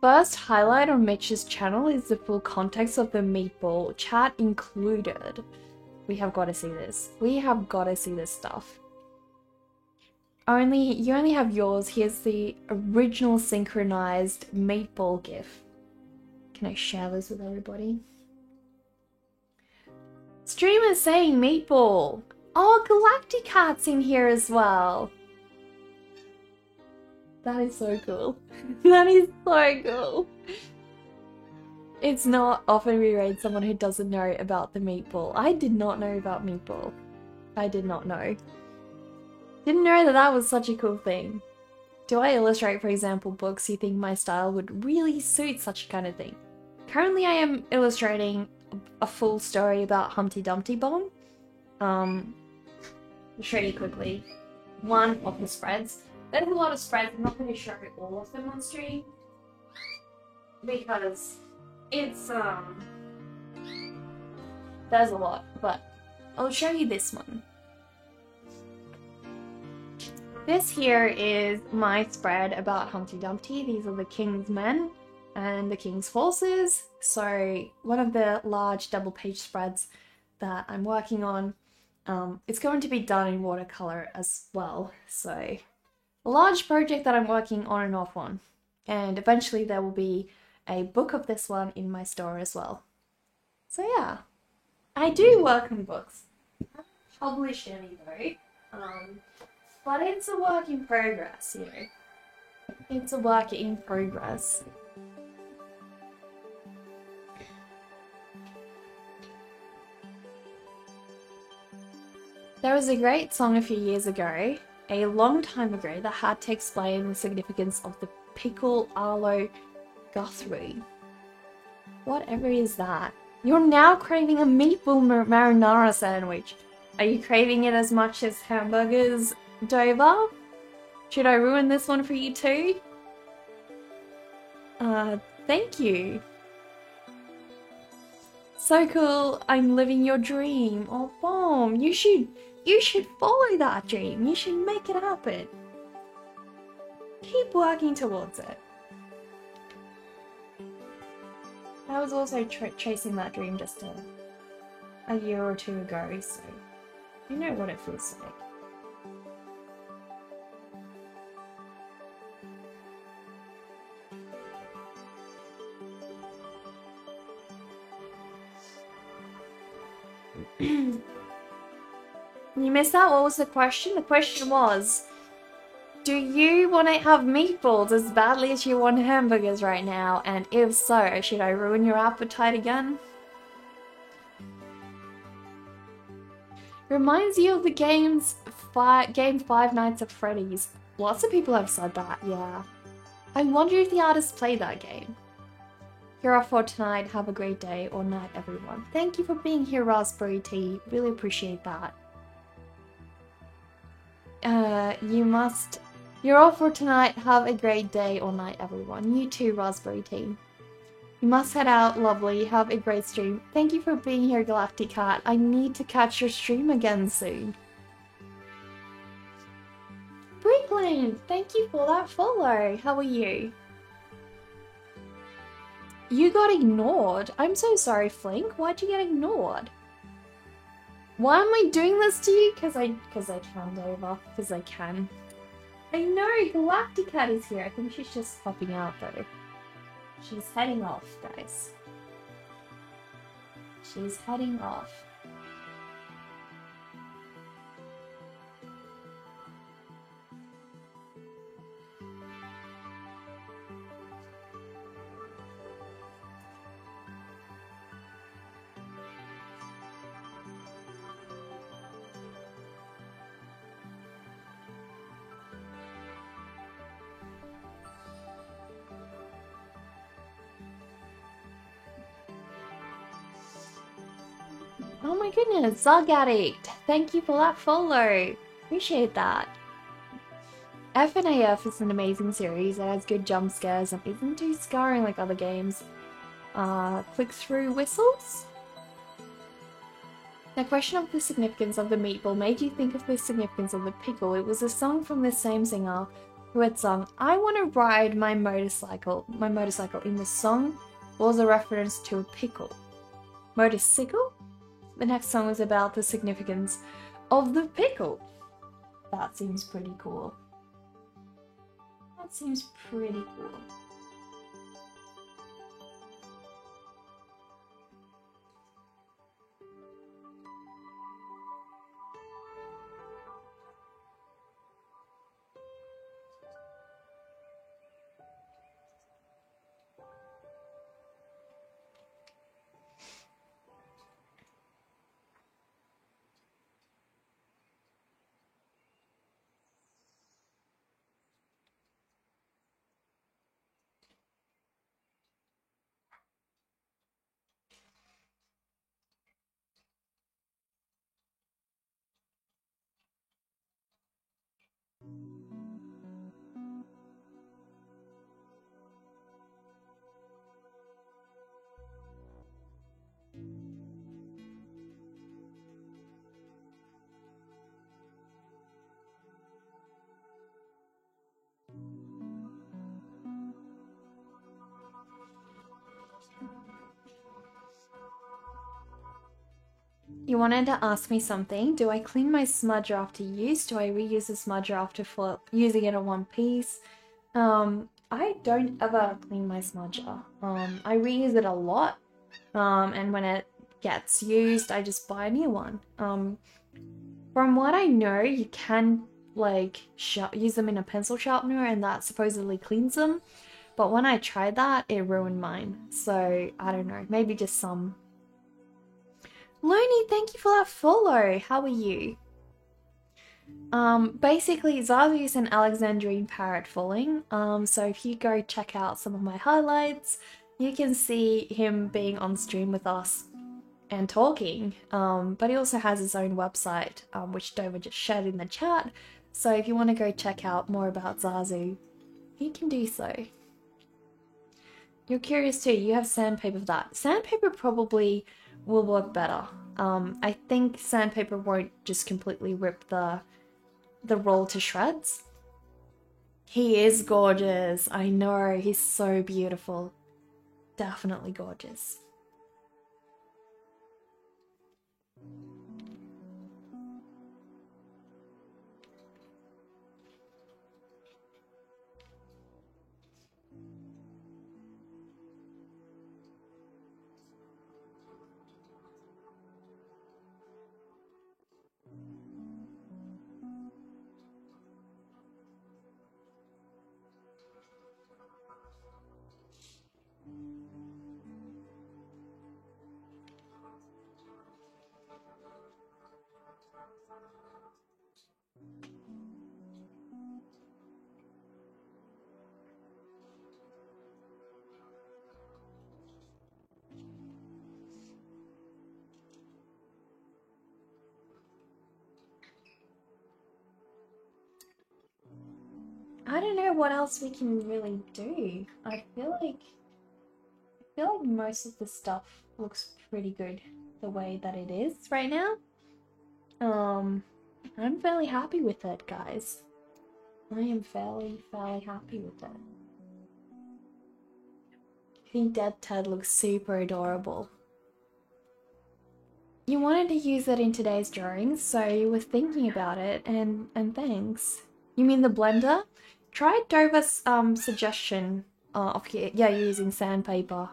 First highlight on Mitch's channel is the full context of the meatball, chat included. We have got to see this. We have got to see this stuff. You only have yours. Here's the original synchronized meatball gif. Can I share this with everybody? Streamer's saying meatball. Oh, Galacticat's in here as well. That is so cool. That is so cool. It's not often we raid someone who doesn't know about the meatball. I did not know about meatball. I did not know. Didn't know that that was such a cool thing. Do I illustrate, for example, books you think my style would really suit such a kind of thing? Currently I am illustrating a full story about Humpty Dumpty Bomb. I'll show you quickly one of the spreads. There's a lot of spreads. I'm not going to show all of them on stream because it's there's a lot, but I'll show you this one. This here is my spread about Humpty Dumpty. These are the king's men and the king's horses. So one of the large double page spreads that I'm working on, it's going to be done in watercolor as well. So a large project that I'm working on and off on. And eventually there will be a book of this one in my store as well. So yeah, I do work on books. I haven't published any though. But it's a work in progress, you know. It's a work in progress. There was a great song a few years ago, a long time ago, that had to explain the significance of the pickle Arlo Guthrie. Whatever is that? You're now craving a meatball marinara sandwich. Are you craving it as much as hamburgers, Dover? Should I ruin this one for you too? Thank you. So cool, I'm living your dream. Oh, Bomb, you should follow that dream. You should make it happen. Keep working towards it. I was also chasing that dream just a year or two ago, so you know what it feels like. You missed out. What was the question? The question was, do you want to have meatballs as badly as you want hamburgers right now? And if so, should I ruin your appetite again? Reminds you of the game Five Nights at Freddy's. Lots of people have said that, yeah. I wonder if the artists played that game. You're off for tonight. Have a great day or night, everyone. Thank you for being here, Raspberry Tea. Really appreciate that. You're off for tonight. Have a great day or night, everyone. You too, Raspberry Tea. You must head out, lovely. Have a great stream. Thank you for being here, Galactic Cat. I need to catch your stream again soon. Bricklane, thank you for that follow. How are you? You got ignored. I'm so sorry, Flink. Why'd you get ignored? Why am I doing this to you? Because I can, Dover. Because I can. I know, Galacticat is here. I think she's just popping out though. She's heading off, guys. She's heading off. Oh my goodness, Zug Addict! Thank you for that follow! Appreciate that. FNAF is an amazing series that has good jump scares and isn't too scarring like other games. Click-through whistles? The question of the significance of the meatball made you think of the significance of the pickle. It was a song from the same singer who had sung, I want to ride my motorcycle. In the song was a reference to a pickle. Motorcycle? The next song was about the significance of the pickle. That seems pretty cool. That seems pretty cool. You wanted to ask me something. Do I clean my smudger after use? Do I reuse the smudger after using it in one piece? I don't ever clean my smudger. I reuse it a lot. And when it gets used, I just buy a new one. From what I know, you can like use them in a pencil sharpener and that supposedly cleans them. But when I tried that, it ruined mine. So I don't know, maybe just some. Looney, thank you for that follow. How are you? Basically, Zazu is an Alexandrine parrot falling. So if you go check out some of my highlights, you can see him being on stream with us and talking. But he also has his own website, which Dover just shared in the chat. So if you want to go check out more about Zazu, you can do so. You're curious too, you have sandpaper for that. Sandpaper probably will work better. I think sandpaper won't just completely rip the roll to shreds. He is gorgeous. I know, he's so beautiful. Definitely gorgeous. I don't know what else we can really do. I feel like most of the stuff looks pretty good the way that it is right now. I'm fairly happy with it, guys. I am fairly happy with it. I think Dead Ted looks super adorable. You wanted to use it in today's drawings, so you were thinking about it, and thanks. You mean the blender? Try Dover's suggestion of using sandpaper.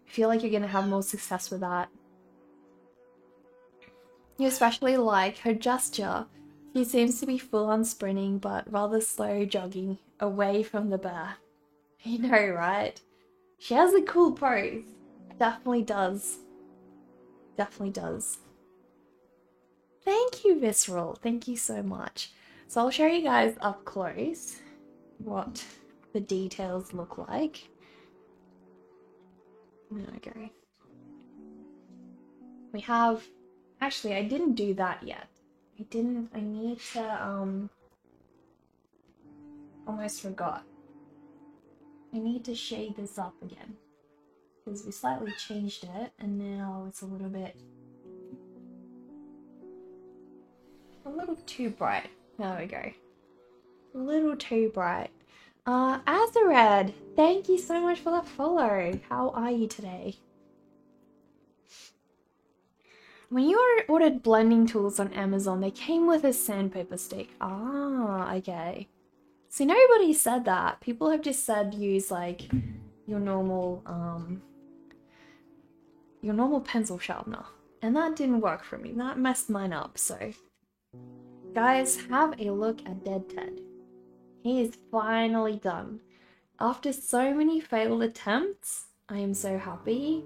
I feel like you're gonna have more success with that. You especially like her gesture. She seems to be full on sprinting, but rather slow jogging away from the bear. You know, right? She has a cool pose. Definitely does. Definitely does. Thank you, Visceral. Thank you so much. So I'll show you guys up close what the details look like. There we go. We have... Actually, I didn't do that yet. I need to, almost forgot. I need to shade this up again because we slightly changed it and now it's a little too bright. There we go. A little too bright. Azared, thank you so much for that follow. How are you today? When you ordered blending tools on Amazon, they came with a sandpaper stick. Ah, okay. See, nobody said that. People have just said use like your normal pencil sharpener. And that didn't work for me. That messed mine up, so. Guys, have a look at Dead Ted. He is finally done. After so many failed attempts, I am so happy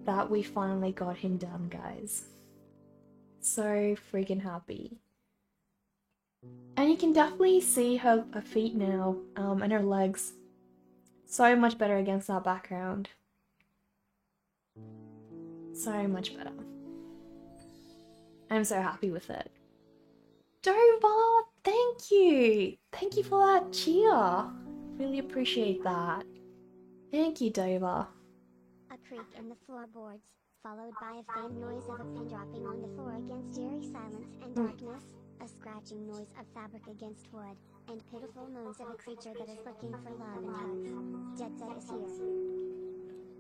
that we finally got him done, guys. So freaking happy. And you can definitely see her feet now, and her legs. So much better against that background. So much better. I'm so happy with it. Dover, thank you! Thank you for that cheer. Really appreciate that. Thank you, Dover. A creak in the floorboards, followed by a faint noise of a pin dropping on the floor against eerie silence and darkness, a scratching noise of fabric against wood, and pitiful moans of a creature that is looking for love and hugs. Dead Ted is here.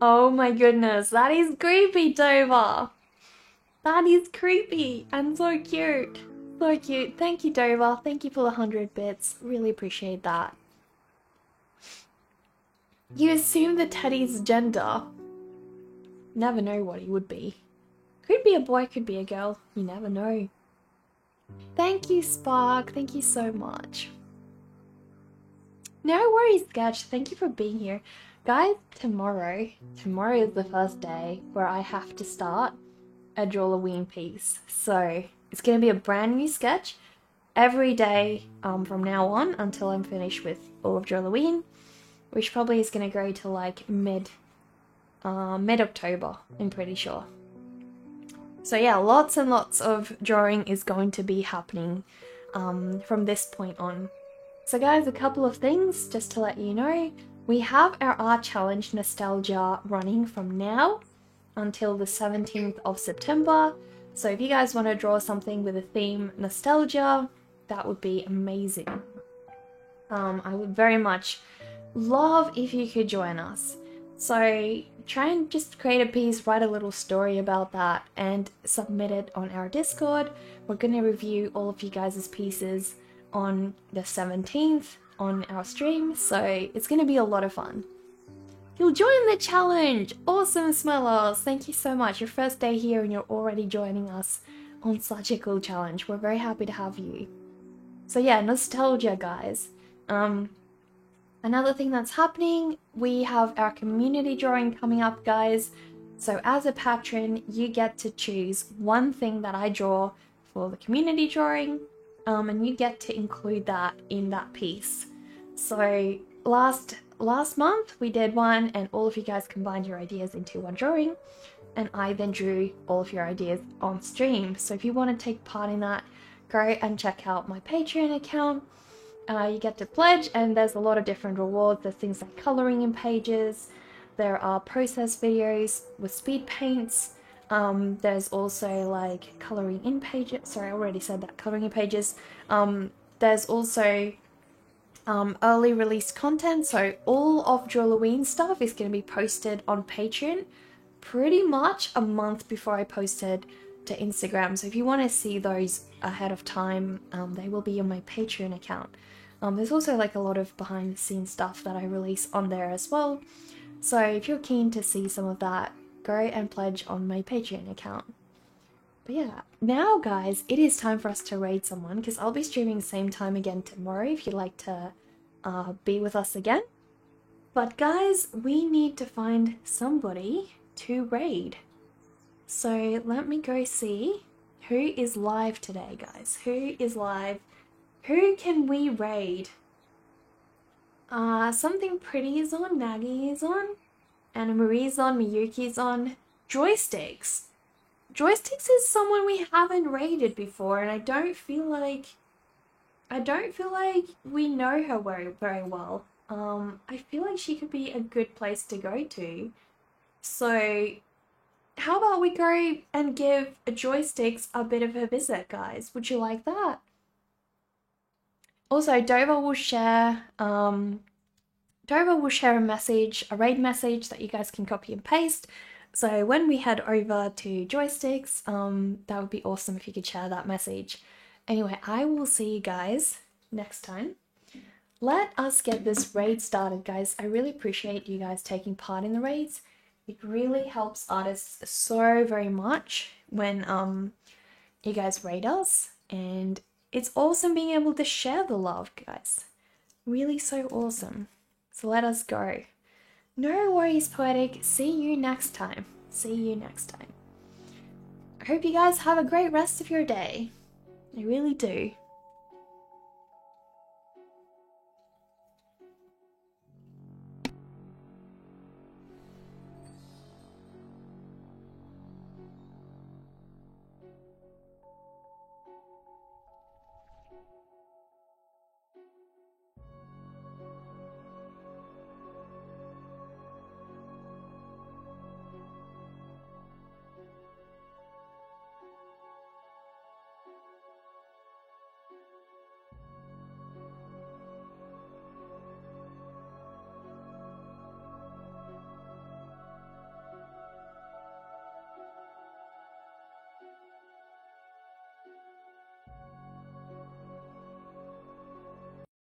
Oh my goodness, that is creepy, Dover! That is creepy and so cute. So cute. Thank you, Dover. Thank you for the 100 bits. Really appreciate that. You assume the Teddy's gender. Never know what he would be. Could be a boy, could be a girl. You never know. Thank you, Spark. Thank you so much. No worries, Sketch. Thank you for being here. Guys, tomorrow is the first day where I have to start a Drawloween piece. So it's going to be a brand new sketch every day from now on until I'm finished with all of Drawloween, which probably is going to go to like mid-October, I'm pretty sure. So yeah, lots and lots of drawing is going to be happening from this point on. So guys, a couple of things just to let you know. We have our art challenge Nostalgia running from now until the 17th of September. So if you guys want to draw something with a theme nostalgia, that would be amazing. I would very much love if you could join us. So try and just create a piece, write a little story about that and submit it on our Discord. We're going to review all of you guys' pieces on the 17th on our stream, so it's going to be a lot of fun. You'll join the challenge! Awesome, Smellers! Thank you so much. Your first day here and you're already joining us on such a cool challenge. We're very happy to have you. So yeah, nostalgia, guys. Another thing that's happening, we have our community drawing coming up, guys. So as a patron, you get to choose one thing that I draw for the community drawing, and you get to include that in that piece. So last month we did one and all of you guys combined your ideas into one drawing, and I then drew all of your ideas on stream. So if you want to take part in that, go and check out my Patreon account. You get to pledge and there's a lot of different rewards. There's things like coloring in pages, there are process videos with speed paints, there's also like coloring in pages, sorry I already said that, coloring in pages. There's also early release content, so all of Drawloween stuff is going to be posted on Patreon pretty much a month before I posted to Instagram. So if you want to see those ahead of time, they will be on my Patreon account. There's also like a lot of behind the scenes stuff that I release on there as well. So if you're keen to see some of that, go and pledge on my Patreon account. But yeah, now guys, it is time for us to raid someone, because I'll be streaming same time again tomorrow if you'd like to be with us again. But guys, we need to find somebody to raid. So let me go see who is live today, guys. Who is live? Who can we raid? Something Pretty is on, Nagi is on, Anna Marie's on, Miyuki's on. Joysticks. Joysticks is someone we haven't raided before, and I don't feel like I don't feel like we know her very well. I feel like she could be a good place to go to. So, how about we go and give Joysticks a bit of a visit, guys? Would you like that? Also, Dover will share a message, a raid message that you guys can copy and paste. So when we head over to Joysticks, that would be awesome if you could share that message. Anyway, I will see you guys next time. Let us get this raid started, guys. I really appreciate you guys taking part in the raids. It really helps artists so very much when you guys raid us, and it's awesome being able to share the love, guys. Really so awesome. So let us go. No worries, Poetic. See you next time. See you next time. I hope you guys have a great rest of your day. I really do.